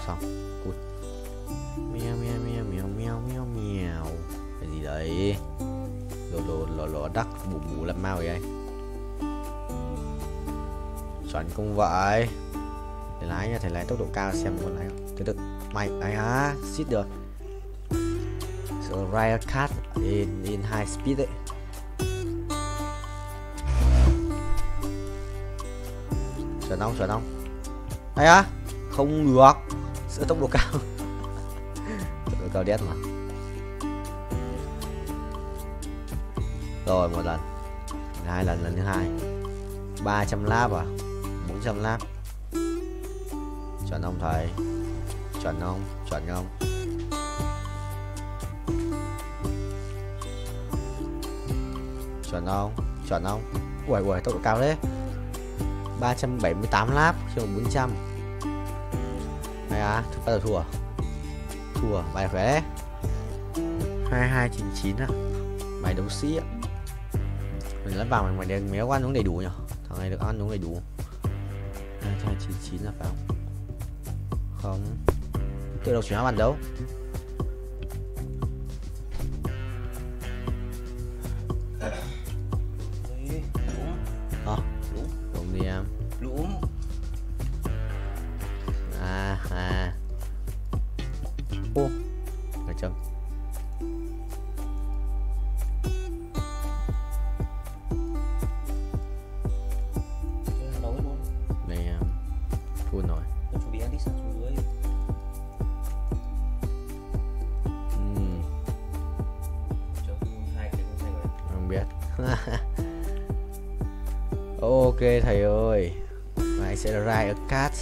Xong, cút. Mèo mèo mèo mèo mèo mèo mèo. Cái gì đấy? Lò đắc bù bù làm mau vậy anh? Chuẩn không vậy. Thầy lái nha, thầy lái tốc độ cao xem con lái không? Từ từ. Mày, ai hả? Xít được. So riot cut in high speed đấy. Chuẩn không? Hay á? Không được. Sửa tốc độ cao. Tốc độ cao đét mà. Rồi một lần, 2 lần, lần thứ 2. 300 lap à? 400 lap. Chuẩn không thầy? Chuẩn không? Chuẩn không? Chuẩn không? Chuẩn không? Ui, tốc độ cao đấy. 378 lap, chứ 400. Hay à? Bắt đầu thua. Thua, bài khỏe đấy. 2299 à? phải đấu sĩ ạ. Mình lắp vào mình phải méo ăn uống đầy đủ nhỉ. Thằng này được ăn uống đầy đủ. 299 là phải không? Không. Tự đọc chuyển hóa bàn đấu. Đúng đi em. Đúng. Ô, ở chấm. Này em thua rồi. Chuẩn bị ăn đi sang xuống dưới. Không biết. Ok thầy ơi. Này sẽ là Rai ở cát.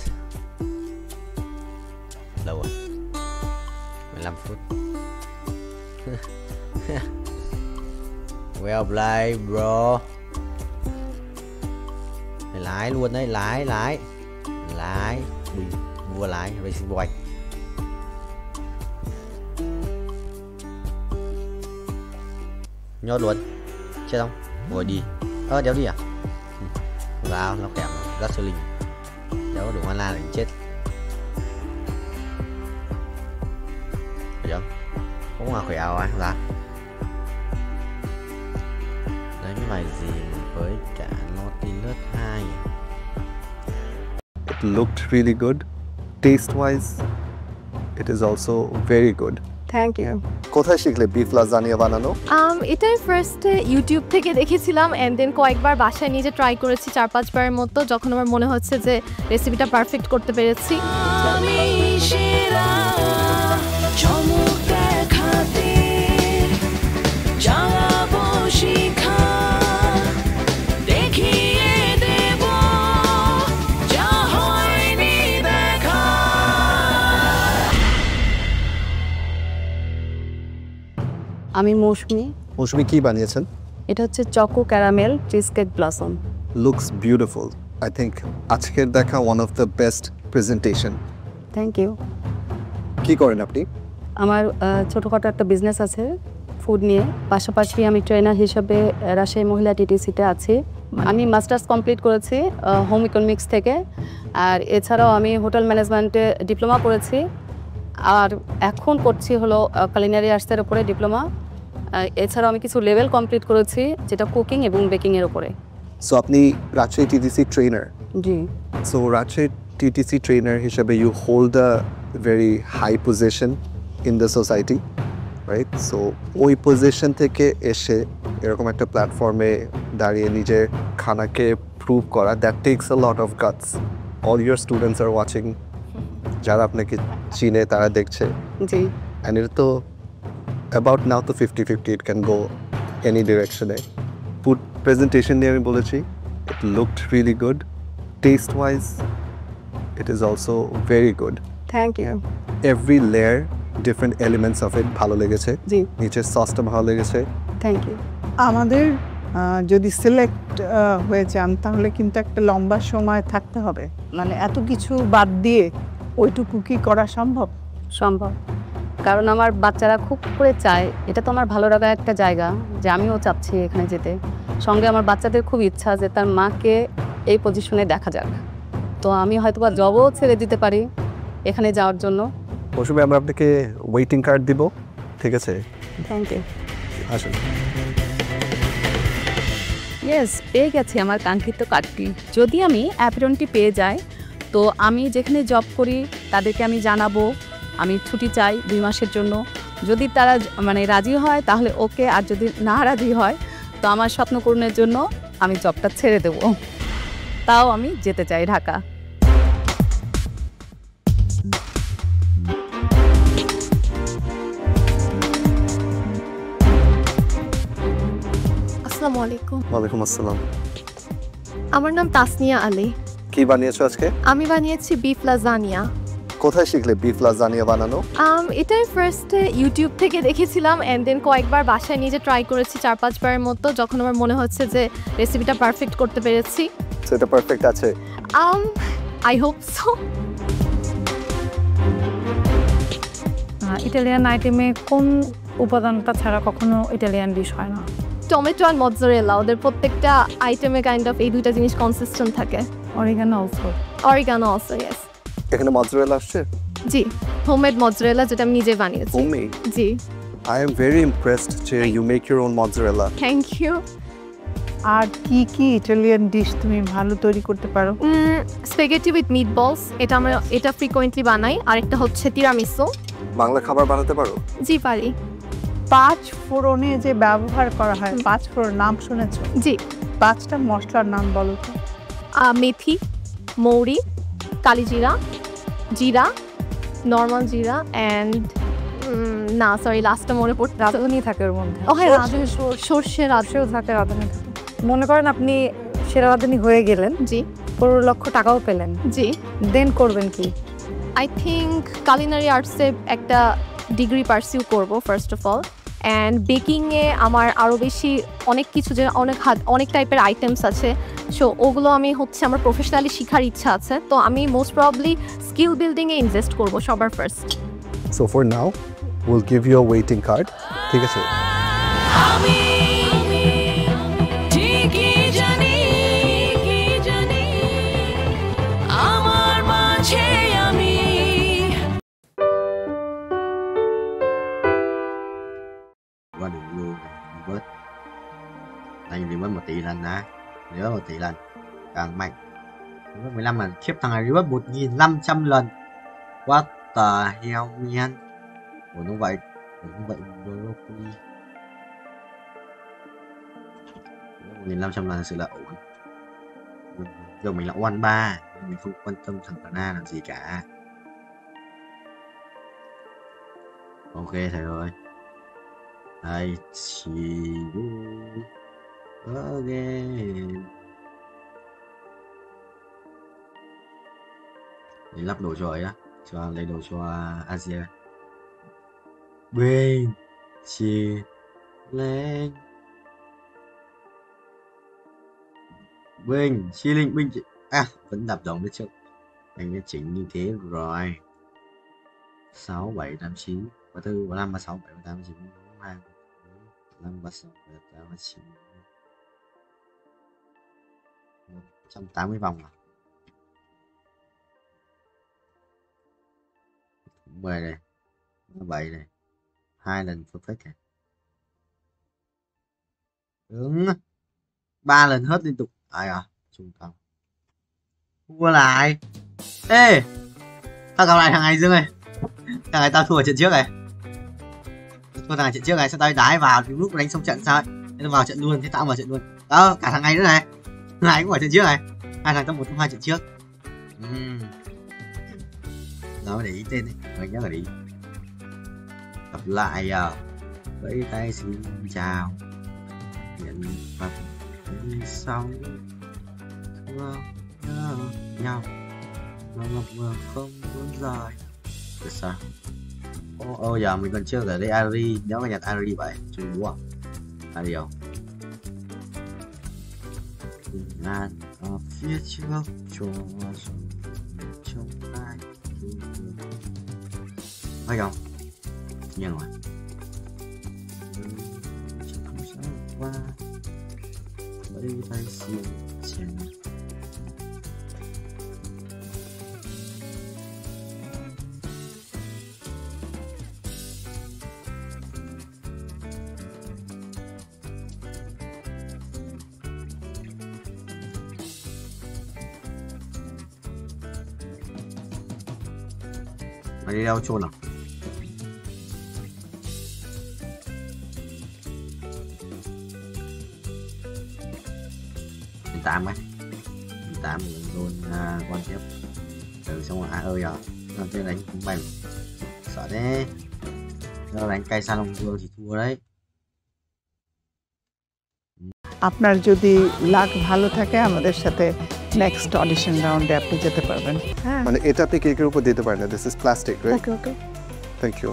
Lâu rồi. 15 phút. Well played bro. Lái luôn đấy, lái. Vua lái racing boy. Nhốt luôn. Chết không? Ngồi đi. Đéo đi à? Vào, nó kẹo rất sư linh. Đéo có đủ mana để chết. Phải không? Cũng là khỏe rồi, ra. Đánh bài gì với cả Nautilus 2. It looked really good. Taste-wise, it is also very good. Thank you. কোথায় শিখলে beef lasagna বানানো? এটাই ফার্স্টে YouTube থেকে দেখেছিলাম and then কয়েকবার বাসায় নিজে ট্রাই করেছি 4-5 বারের মতো, যখন আমার মনে হচ্ছে যে রেসিপিটা পারফেক্ট করতে পেরেছি। আমি মৌসুমি কি বানিয়েছেন? এটা হচ্ছে choco caramel cheese cake blossom. Looks beautiful. I think আজকের দেখা one of the best presentation. Thank you. কি করেন আপনি? আমার ছোটখাটো একটা বিজনেস আছে ফুড নিয়ে, পাশাপাশি আমি ট্রেনার হিসেবে রাজশাহী মহিলা টিটিসিতে আছি। আমি মাস্টার্স কমপ্লিট করেছি হোম ইকোনমিক্স থেকে, আর এছাড়াও আমি হোটেল ম্যানেজমেন্টে ডিপ্লোমা করেছি, আর এখন করছি হলো কুলিনারি আর্টসের উপরে ডিপ্লোমা। এছাড়াও আমি কিছু লেভেল কমপ্লিট করেছি যেটা কুকিং এবং বেকিংয়ের উপরে। সো আপনি রাজশাহী টিটিসি ট্রেনার? জি। সো রাজশাহী টিটিসি ট্রেনার হিসেবে you hold a very high position in the society, right? So ওই পজিশন থেকে এসে এরকম একটা প্ল্যাটফর্মে দাঁড়িয়ে নিজের খানাকে প্রুভ করা, that takes a lot of guts. All your students are watching, যারা আপনাকে চিনে তারা দেখছে। জি। অ্যান্ড এটা তো অ্যাবাউট নাও তো 50-50, ইট ক্যান গো এনি ডিরেকশনে। ফুড প্রেজেন্টেশন নিয়ে আমি বলেছি, it looked really good. Taste wise it is also very good. Thank you. Every layer, different elements of it ভালো লেগেছে। জি। নিচের সসটা ভালো লেগেছে। Thank you. আমাদের যদি সিলেক্ট হয়ে যান তাহলে কিন্তু একটা লম্বা সময় থাকতে হবে, মানে এত কিছু বাদ দিয়ে ওইটুকু কি করা সম্ভব? সম্ভব, কারণ আমার বাচ্চারা খুব করে চায়, এটা তো আমার ভালো লাগার একটা জায়গা যে আমিও চাচ্ছি এখানে যেতে। সঙ্গে আমার বাচ্চাদের খুব ইচ্ছা যে তার মাকে এই পজিশনে দেখা যাক, তো আমি হয়তো বা জবও ছেড়ে দিতে পারি এখানে যাওয়ার জন্য। মৌসুমি, আমরা আপনাকে ওয়েটিং কার্ড দিব, ঠিক আছে? Thank you. আসুন। ইয়েস, পেয়ে গেছি আমার কাঙ্ক্ষিত কার্ডটি। যদি আমি অ্যাপরনটি পেয়ে যাই তো আমি যেখানে জব করি তাদেরকে আমি জানাবো আমি ছুটি চাই 2 মাসের জন্য। যদি তারা মানে রাজি হয় তাহলে ওকে, আর যদি না রাজি হয় তো আমার স্বপ্ন পূরণের জন্য আমি জবটা ছেড়ে দেব, তাও আমি যেতে চাই ঢাকা। আসসালামু আলাইকুম। ওয়ালাইকুম আসসালাম। আমার নাম তাসনিয়া আলী। কি বানিয়েছো আজকে? আমি বানিয়েছি বিফ লাজানিয়া। কোথায় শিখলে বিফ লাজানিয়া বানানো? এটাই ফার্স্টে ইউটিউব থেকে দেখেছিলাম এন্ড দেন কয়েকবার বাসায় নিজে ট্রাই করেছি 4-5 বারের মতো, যখন আমার মনে হচ্ছে যে রেসিপিটা পারফেক্ট করতে পেরেছি। সেটা পারফেক্ট আছে? I hope so. ইটালিয়ান আইটেমে কোন উপাদানটা ছাড়া কখনো ইটালিয়ান ডিশ হয় না? টমেটো আর মজরেলা, ওদের প্রত্যেকটা আইটেমে কাইন্ড অফ এই দুইটা জিনিস কনসিস্টেন্ট থাকে। Oregano also. Oregano also, yes. এখানে মজরেলা আসছে? জি, হোমমেড মজরেলা, যেটা আমি নিজে বানিয়েছি। Homemade? G. I am very impressed যে you make your own mozzarella. Thank you. আর কি কি ইটালিয়ান ডিশ তুমি ভালো তৈরি করতে পারো? স্প্যাগেটি উইথ মিটবলস, এটা ফ্রিকোয়েন্টলি বানাই। আর একটা হচ্ছে তিরামিসু। বাংলা খাবার বানাতে পারো? জি পারি। 5 ফোড়নে যে ব্যবহার করা হয়, 5 ফোড়ন নাম শুনেছো? জি। 5টা মশলার নাম বলো তো। মেথি, মৌরি, কালিজিরা, জিরা, নর্মাল জিরা অ্যান্ড না সরি লাস্টটা মনে পড়ছে, রাঁধুনি থাকে ওর মধ্যে। ও হ্যাঁ, সর্ষে রাঁধুনিও থাকে, রাঁধুনি থাকে। মনে করেন আপনি সেরা রাঁধুনি হয়ে গেলেন, জি, 15 লক্ষ টাকাও পেলেন, জি, দেন করবেন কি? আই থিঙ্ক কালিনারি আর্টসে একটা ডিগ্রি পারসিউ করব ফার্স্ট অফ অল। অ্যান্ড বেকিংয়ে আমার আরও বেশি অনেক কিছু, যে অনেক টাইপের আইটেমস আছে, সো ওগুলো আমি আমার প্রফেশনালি শেখার ইচ্ছা আছে। তো আমি মোস্ট প্রবাবলি স্কিল বিল্ডিংয়ে ইনভেস্ট করব সবার first. So for now, we'll give you a waiting card. ঠিক আছে? Qua đường luôn bớt anh thì mất 1 tỷ lần á, nếu 1 tỷ lần càng mạnh. 15 lần, khiếp thằng này mất 1.500 lần. What the hell man? Ủa nó vậy broccoli 1.500 lần thật sự là ổn. Giờ mình là oan 3, mình không quan tâm thằng Tana làm gì cả. Ok thầy ơi. I see you again. Để lắp đồ cho ấy á, lấy đồ cho Asia. Bên chia lên bên chia linh binh vẫn đập đồng đấy chứ. Anh đã chỉnh như thế rồi. 6 7 8 9 34 35 36 37 38 39 2 5 36 37 39 180 vòng à? 10 này, 7 này, 2 lần perfect này. Đúng. 3 lần hết liên tục. Ai à? Trung tâm. Thua lại. Ê! Tao gặp lại thằng này Dương ơi. Thằng này tao thua ở trận trước này. Thua thằng này trận trước này, sao tao đái vào thì lúc đánh xong trận sao ấy. Thế tao vào trận luôn, thế tao vào trận luôn. Đó, cả thằng này nữa này. Thằng này cũng ở trận trước này. Hai thằng tao 1 trong 2 trận trước. Nó để ý tên đi, mình nhớ là đi. Gặp lại à. Vẫy tay xin chào. Nhận phật đi sau. Thương nhau. Mà ngập ngừng không muốn rời. Được sao? Ô giờ mình còn chưa ở đây Ari. Nếu mà nhặt Ari vậy, chung đúng không? Ari không? Ngàn ở phía trước cho trong ai. Phải không? Nhân rồi. Chẳng không sao qua. Bởi tay xin chèn. Mày đi đâu chôn à? Mình tạm ấy. Mình tạm luôn quan tiếp. Từ xong rồi ơi à. Làm chơi đánh cũng bành. Sợ thế. Nếu đánh cay Salon Vương thì thua đấy. আপনার যদি লাক ভালো থাকে আমাদের সাথে next audition রাউন্ডে আপনি যেতে পারবেন। হ্যাঁ মানে এটা আপনি কেকের উপর দিতে পারেন না, this is plastic right? Okay okay thank you.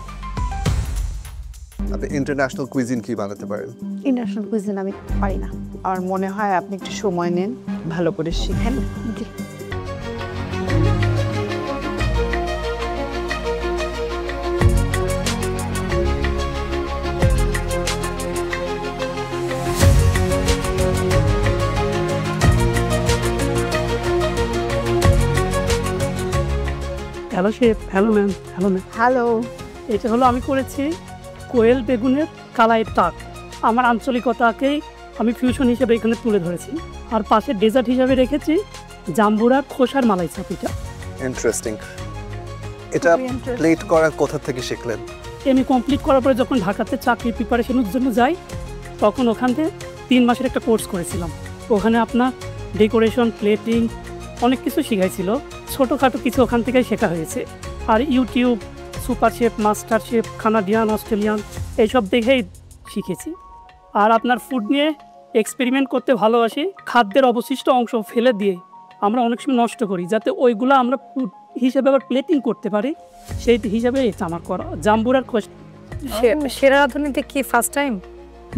আপনি ইন্টারন্যাশনাল কুইজিন কি বানাতে পারেন? ইন্টারন্যাশনাল কুইজিন আমি পারি না। আর মনে হয় আপনি একটু সময় নেন, ভালো করে শিখেন। জি। Hello chef, hello ma'am, hello ma'am. Hello. এটা হলো আমি করেছি কোয়েল বেগুনের কালাই টাক। আমার আঞ্চলিকতাকেই আমি ফিউশন হিসেবে এখানে তুলে ধরেছি। আর পাশে ডেজার্ট হিসেবে রেখেছি জাম্বুরা খোসার মালাই চাপিটা। ইন্টারেস্টিং। এটা প্লেট করা কোথা থেকে শিখলেন? এমএ কমপ্লিট করার পরে যখন ঢাকাতে চাকরির প্রিপারেশনের জন্য যাই, তখন ওখান থেকে 3 মাসের একটা কোর্স করেছিলাম। ওখানে আপনার ডেকোরেশন, প্লেটিং অনেক কিছু শেখাইছিল। ছোটোখাটো কিছু ওখান থেকেই শেখা হয়েছে। আর YouTube, super chef, MasterChef, Canadian, Australian এইসব দেখেই শিখেছি। আর আপনার ফুড নিয়ে এক্সপেরিমেন্ট করতে ভালোবাসি। খাদ্যের অবশিষ্ট অংশ ফেলে দিয়ে আমরা অনেক সময় নষ্ট করি, যাতে ওইগুলো আমরা ফুড হিসেবে আবার প্লেটিং করতে পারি, সেই হিসাবে এটা আমার করা। জাম্বুরার খোঁজ। সেরা রাঁধুনিতে কি ফার্স্ট টাইম?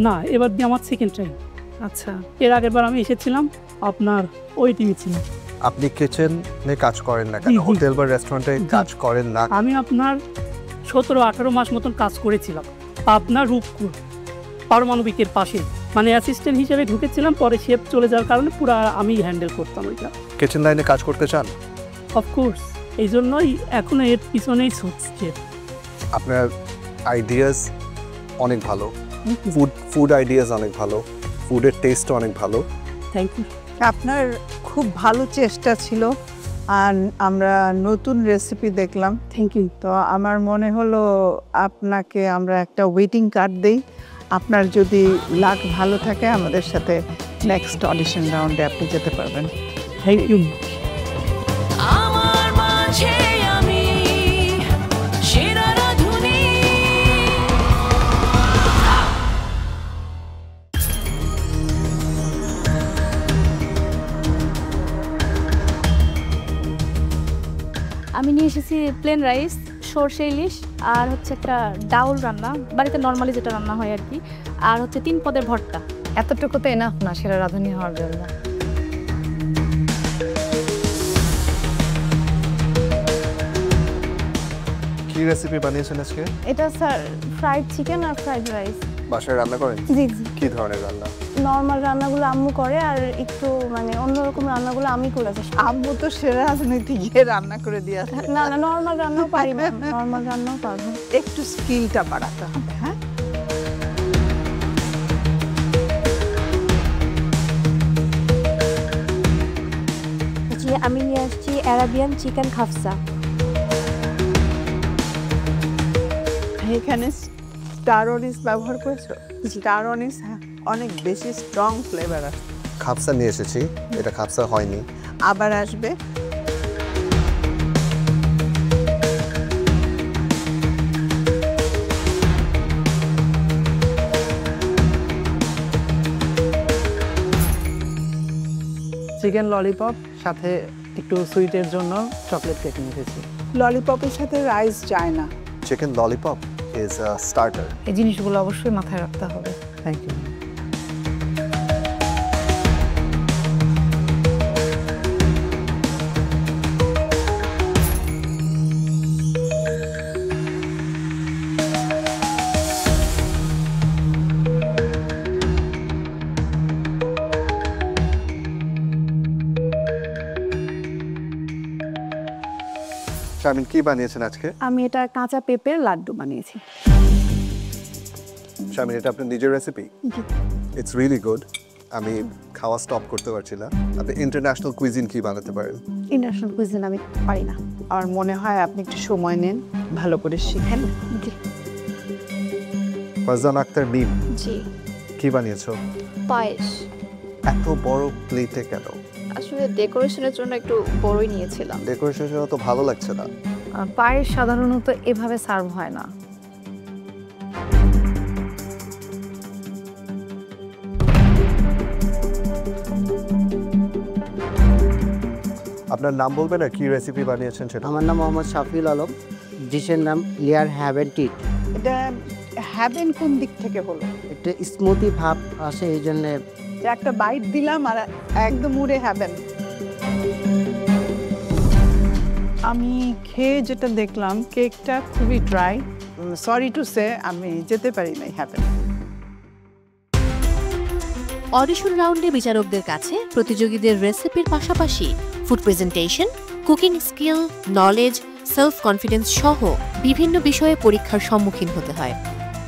না, এবার দিয়ে আমার সেকেন্ড টাইম। আচ্ছা। এর আগের বার আমি এসেছিলাম, আপনার ওই টিমে ছিলাম। আপনি কিচেনে কাজ করেন না কেন? হোটেল বা রেস্টুরেন্টে কাজ করেন না? আমি আপনার 17-18 মাস মতন কাজ করেছিলাম আপনার রূপপুর পারমাণবিকের পাশে, মানে অ্যাসিস্ট্যান্ট হিসেবে ঢুকেছিলাম। পরে শেফ চলে যাওয়ার কারণে পুরো আমি হ্যান্ডেল করতাম ওইটা। কিচেন লাইনে কাজ করতে চান? অফকোর্স, এই জন্যই এখন এর পিছনেই ছুটছে। আপনার আইডিয়াস অনেক ভালো, ফুড আইডিয়াস অনেক ভালো, ফুডের টেস্ট অনেক ভালো। Thank you. আপনার খুব ভালো চেষ্টা ছিল, আর আমরা নতুন রেসিপি দেখলাম। Thank you. তো আমার মনে হলো আপনাকে আমরা একটা ওয়েটিং কার্ড দিই। আপনার যদি লাক ভালো থাকে আমাদের সাথে নেক্সট অডিশন রাউন্ডে আপনি যেতে পারবেন। Thank you. আমার মাঝে আমি সেরা রাঁধুনি। আমি নিয়ে এসেছি প্লেন রাইস, সরষে ইলিশ, আর হচ্ছে একটা ডাউল রান্না, বাড়িতে নর্মালি যেটা রান্না হয় আর কি, আর হচ্ছে 3 পদের ভর্তা। এতটুকু তো এনাফ না সেরা রাঁধুনি হওয়ার জন্য। কি রেসিপি বানিয়েছেন আজকে? এটা স্যার ফ্রাইড চিকেন আর ফ্রাইড রাইস। বাসায় রান্না করেন? জি জি। কি ধরনের রান্না? নর্মাল রান্নাগুলো আম্মু করে, আর একটু মানে অন্যরকম রান্নাগুলো আমি করেছি। আম্মু তো সেরা রাজনীতি গিয়ে রান্না করে দিয়ে আসে। না না, নর্মাল রান্নাও পারি ম্যাম, নর্মাল রান্নাও পারবো। একটু স্কিলটা বাড়াতে হবে। হ্যাঁ, জি, আমি নিয়ে আসছি অ্যারাবিয়ান চিকেন খাফসা। এখানে স্টার অনিস ব্যবহার করেছো? স্টার অনিস অনেক বেশি স্ট্রং ফ্লেভার আছে। খাপসা নিয়ে এসেছি, এটা খাপসা হয়নি, আবার আসবে। চিকেন ললিপপ, সাথে একটু সুইটের জন্য চকলেট কেক নিয়ে এসেছি। ললিপপের সাথে রাইস যায় না। Chicken lollipop is a starter. এই জিনিসগুলো অবশ্যই মাথায় রাখতে হবে। Thank you. শারমিন, কি বানিয়েছেন আজকে? আমি এটা কাঁচা পেঁপের লাড্ডু বানিয়েছি। শারমিন, এটা আপনার নিজের recipe? G. It's really good. আমি খাওয়া স্টপ করতে পারছি না। আপনি ইন্টারন্যাশনাল কুইজিন কি বানাতে পারেন? ইন্টারন্যাশনাল কুইজিন আমি পারি না। আমার মনে হয় আপনি একটু সময় নেন, ভালো করে শিখেন। জি। ফারজান আক্তার মিম, জি। কি বানিয়েছো? পায়েস। এত বড় প্লেটে কেন? আসলে ডেকোরেশনের জন্য একটু বড়ই নিয়েছিলাম। ডেকোরেশনের জন্য তো ভালো লাগছে না। পায়েস সাধারণত এভাবে সার্ভ হয় না। আপনার নাম বলবেন আর কি রেসিপি বানিয়েছেন সেটা? আমার নাম মোহাম্মদ শাফিউল আলম, ডিশের নাম লিয়ার হ্যাভেন টিট। এটা হ্যাভেন কোন দিক থেকে হলো? একটা স্মুথি ভাব আসে, এই জন্যে একটা বাইট দিলাম আর একদম উড়ে হ্যাভেন। আমি খেয়ে যেটা দেখলাম, কেকটা খুবই ড্রাই। সরি টু সে, আমি যেতে পারি নাই হ্যাভেন। অডিশন রাউন্ডে বিচারকদের কাছে প্রতিযোগীদের রেসিপির পাশাপাশি food presentation, cooking skill, knowledge, self confidence সহ বিভিন্ন বিষয়ে পরীক্ষার সম্মুখীন হতে হয়।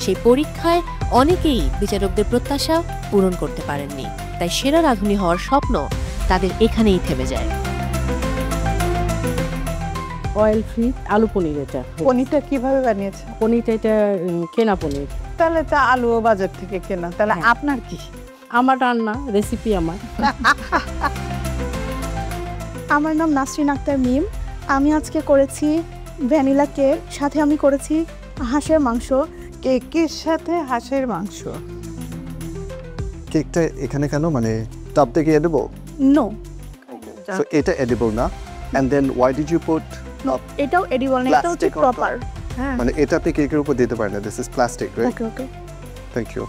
সেই পরীক্ষায় অনেকেই বিচারকদের প্রত্যাশা পূরণ করতে পারেননি, তাই সেরা রাঁধুনি হওয়ার স্বপ্ন তাদের এখানেই থেমে যায়। অয়েল ফ্রি আলু পনির। এটা পনিরটা কিভাবে বানিয়েছে? পনিরটা এটা কেনা পনির। তাহলে তো আলুও বাজার থেকে কেনা। তাহলে আপনার কি? আমার রান্না, রেসিপি আমার। আমার নাম নাসরিন আক্তার মিম। আমি আজকে করেছি ভ্যানিলা কেক, সাথে আমি করেছি হাঁসের মাংস। কেকের সাথে হাঁসের মাংস। কেকটা এখানে কেন, মানে টপ থেকে এডিবল? নো, সো এটা এডিবল না। And then why did you put? No, এটাও এডিবল না, এটা হচ্ছে প্রপার। হ্যাঁ, মানে এটা আপনি কেকের উপর দিতে পারেন না। This is plastic, right? Okay okay, thank you.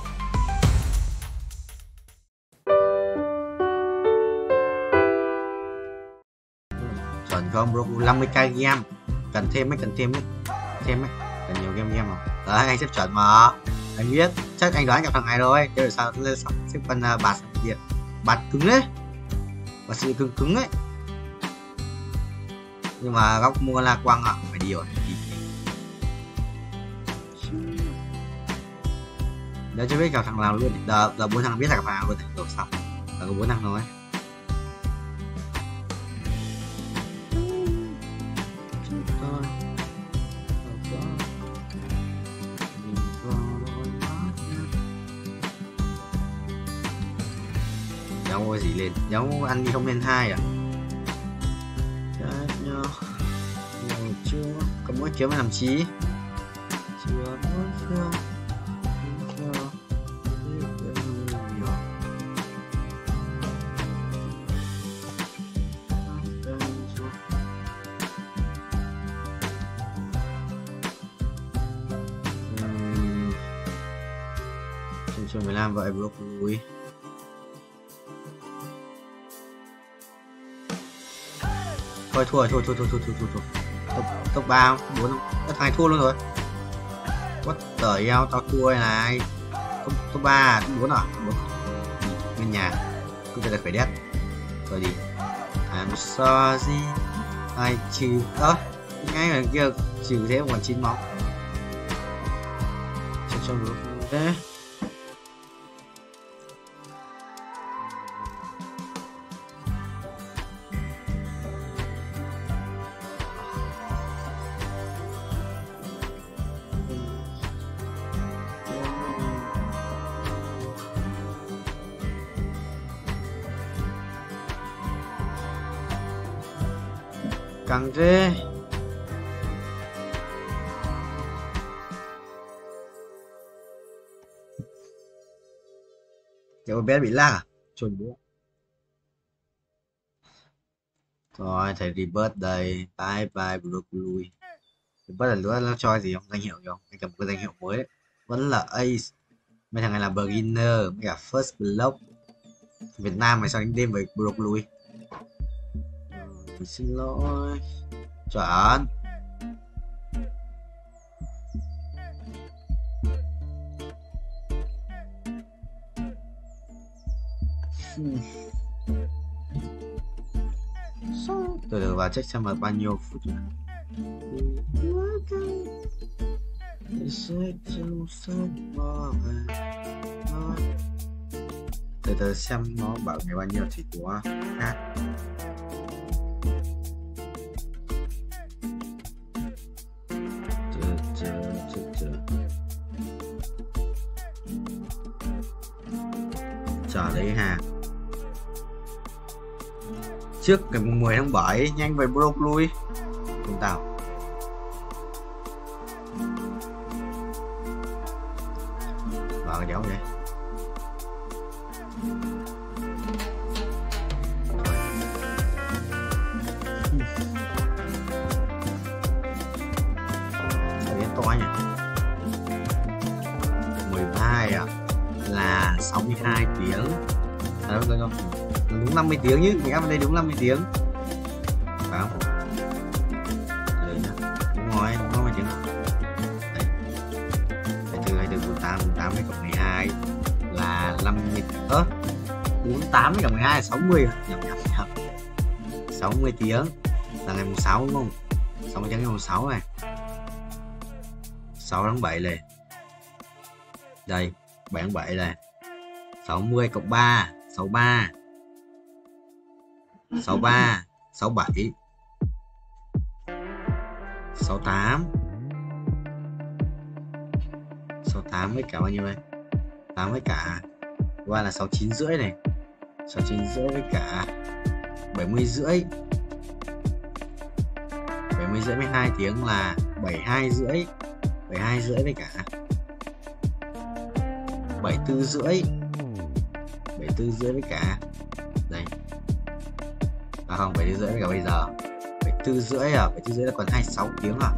Chọn gom broccoli 50 gram. Cần thêm mấy, cần thêm mấy. Thêm mấy. Cần nhiều gram không? Đấy, anh xếp chuẩn mà. Anh biết, chắc anh đoán gặp thằng này rồi. Thế rồi sao lên xếp con bạt điện. Bạt cứng đấy. Bạt sự cứng đấy. Nhưng mà góc mua là quăng ạ, phải đi rồi. Đấy chưa biết gặp thằng nào luôn. Giờ 4 thằng biết là gặp thằng nào luôn. Rồi xong. Giờ có 4 thằng thôi. Dấu gì lên? Dấu ăn đi không lên 2 à? Nhiều chưa? Có mỗi kiếm làm chí? Chưa, chưa. Chương 15 vậy broccoli. Thôi thua. Top 3 không? 4 không? Thằng này thua luôn rồi. What the hell, tao thua này. Top 3, top 4 à? 4. Bên nhà. Cứ phải phải đét. Rồi đi. I'm sorry. Ai trừ. Ngay ở kia trừ thế còn 9 máu. Cho thế. Căng thế. Cháu bé bị lag à? Chuẩn bố. Rồi thầy Rebirth đây. Bye bye broccoli. Rebirth là nữa nó cho gì không? Danh hiệu gì không? Anh cầm cái danh hiệu mới đấy. Vẫn là Ace. Mấy thằng này là beginner. Mấy cả first block. Việt Nam mày sao đánh đêm với broccoli? Xin lỗi. Chuẩn. Từ từ vào check xem là bao nhiêu phút rồi. Từ từ xem nó bảo ngày bao nhiêu thì của khác. Chờ đấy ha. Trước ngày 10 tháng 7 nhanh về broccoli cùng tao. Vào cái dấu vậy. To nhỉ. 12 à, là 62 tiếng. À, đâu, đúng 50 tiếng chứ, mình áp vào đây đúng 50 tiếng. Phải không? Đấy nhá. Đúng rồi, 50 tiếng. Đấy. 48 với cộng 12 là 50. 48 với cộng 12 là 60. Nhầm. 60 tiếng là ngày 6 đúng không? Xong rồi ngày 6 này. 6 tháng 7 này. Đây, 7 tháng 7 này. 60 cộng 3, 63. 63, 67. 68. 68 với cả bao nhiêu đây? 8 với cả qua là 69 rưỡi này. 69 rưỡi với cả 70 rưỡi. 70 rưỡi với 2 tiếng là 72 rưỡi. 72 rưỡi với cả 74 rưỡi. 74 rưỡi với cả đây. À không, 74 rưỡi với cả bây giờ 74 rưỡi à? 74 rưỡi là còn 26 tiếng à?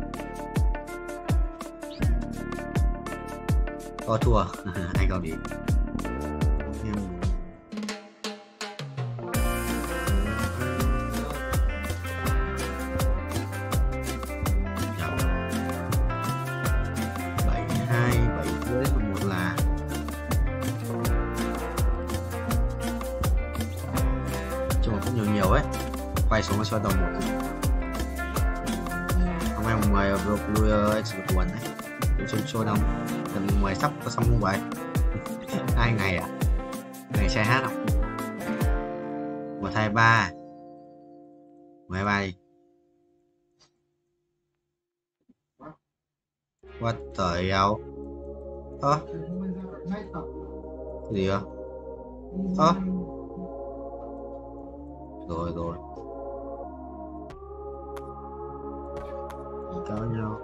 Thua. Anh không đi. Quay xuống cho đầu một. Hôm nay mùng 10 broccoli sự tuần đấy. Tôi show đâu. Tầm mùng 10 sắp có xong không vậy? 2 ngày à? Ngày xe hát không? 123. 123 đi. What the hell? Ơ? Cái gì ạ? Ơ? Rồi. Có nhau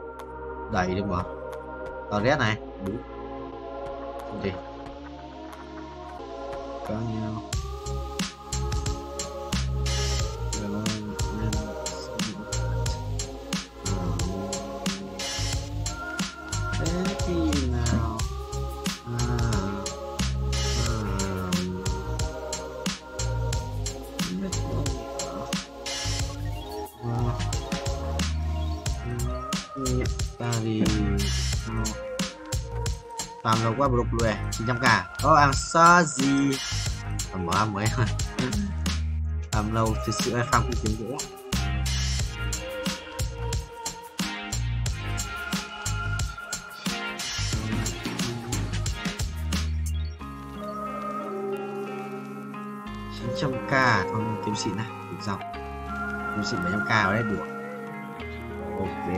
đầy đi mà red này đúng gì có nhau thế nào ta đi làm lâu quá broccoli 900k. I'm sorry. Mở mới làm lâu thực sự là không kiếm gỗ. K thôi kiếm xịn này được xong kiếm xịn 700k vào đấy được. Ok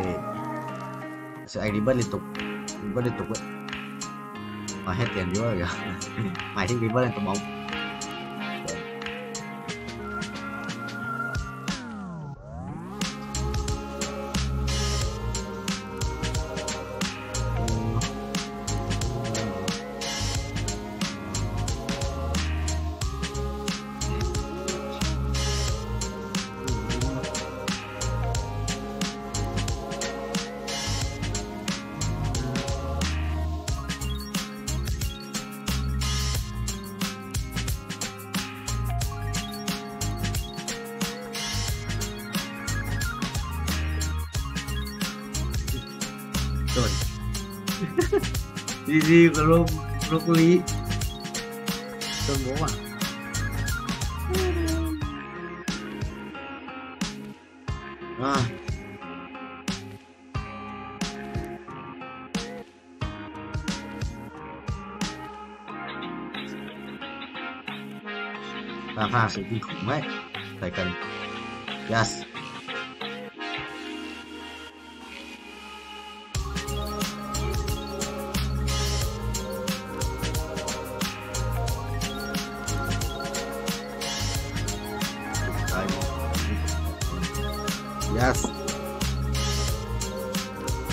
sự anh đi bớt liên tục ấy. Hết tiền nữa rồi mày thích đi bớt lên tấm bóng. Rồi gì của broccoli cơm bố à. Pha sự kinh khủng ấy phải cần yes. Yes.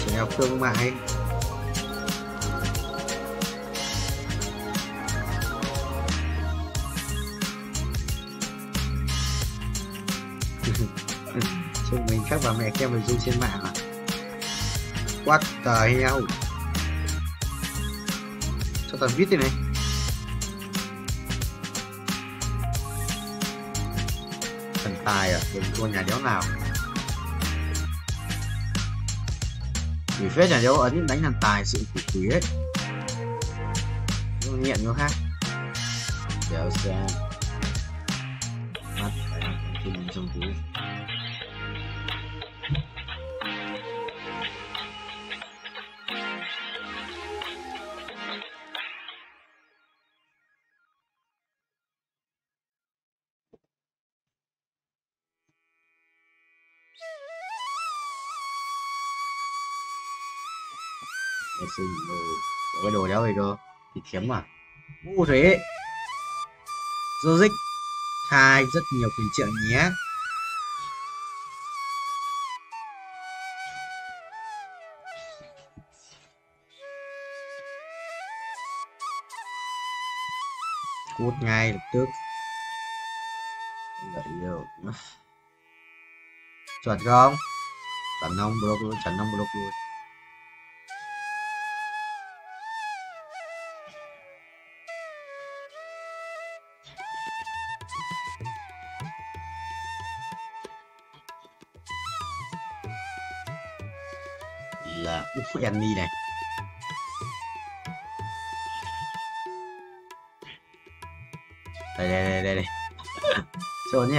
Chèo thương mại. Chúng mình các bà mẹ kêu mình dung trên mạng à? What the hell? Cho tao viết đi này. Thần tài à? Đừng thua nhà đéo nào. Vì phết nhà đéo ấn đánh thần tài sự quỷ quỷ ấy. Nó nghiện nó khác. Đéo xem. Mắt phải khi mình trong túi. Vệ sinh có cái đồ đéo gì cơ. Thịt thiếm à? Ngu thế. Logic khai rất nhiều quyền trợ nhé. Cút ngay lập tức. Vậy đâu. Chuẩn không? Chuẩn không? Block luôn, chuẩn không? Block luôn. Là úp Annie này. Đây. Trốn nhỉ?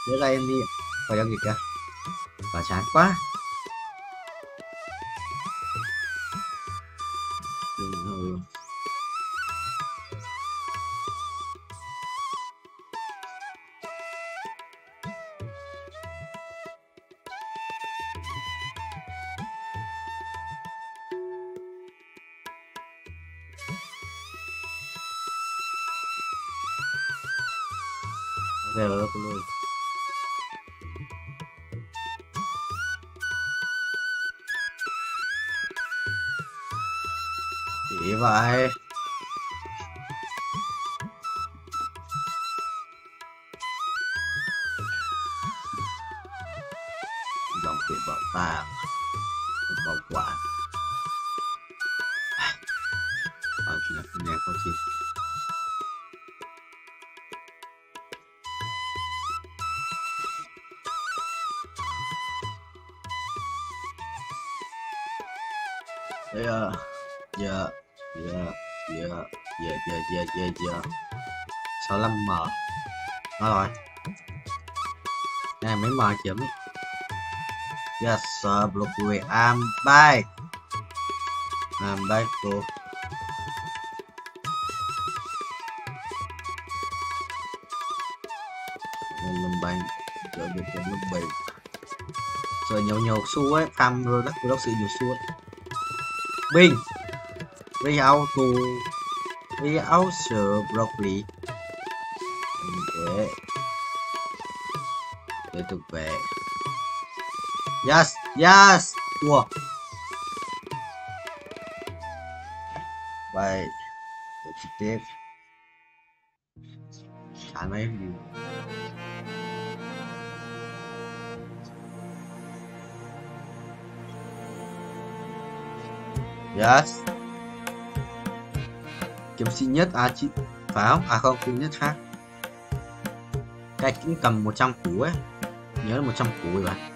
Đưa ra Annie. Phải giao dịch kìa. Và chán quá. Về rồi cô nuôi. Chỉ vậy. Dòng tiền bảo tàng, bảo quản. Chỉ là cái này có gì. Yeah. 65M. Đó rồi. Này mấy M chiếm ấy. Yes, block away. I'm back. Bro. Lâm bánh. Rồi được cái lúc bày. Rồi nhiều xu ấy. Tham rồi đất của sự nhiều xu ấy. Binh. Bây auto. We also broccoli. Okay. Tiếp tục về. Yes. Ủa. Vậy. Tiếp. Chán mấy em đi. Yes. Kiếm sĩ nhất chị phải không? À không, kiếm nhất khác. Cái cũng cầm 100 củ ấy. Nhớ là 100 củ rồi bạn.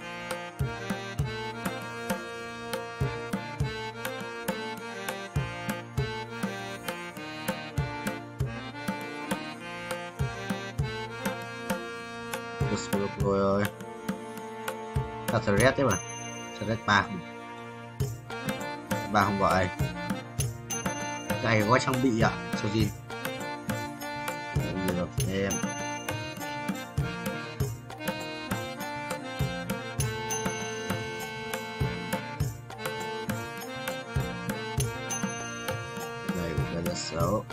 Rồi. Tao thread đấy mà. Thread 3 không gọi. Đây có trang bị ạ, số gì? Được em. Đây là 6.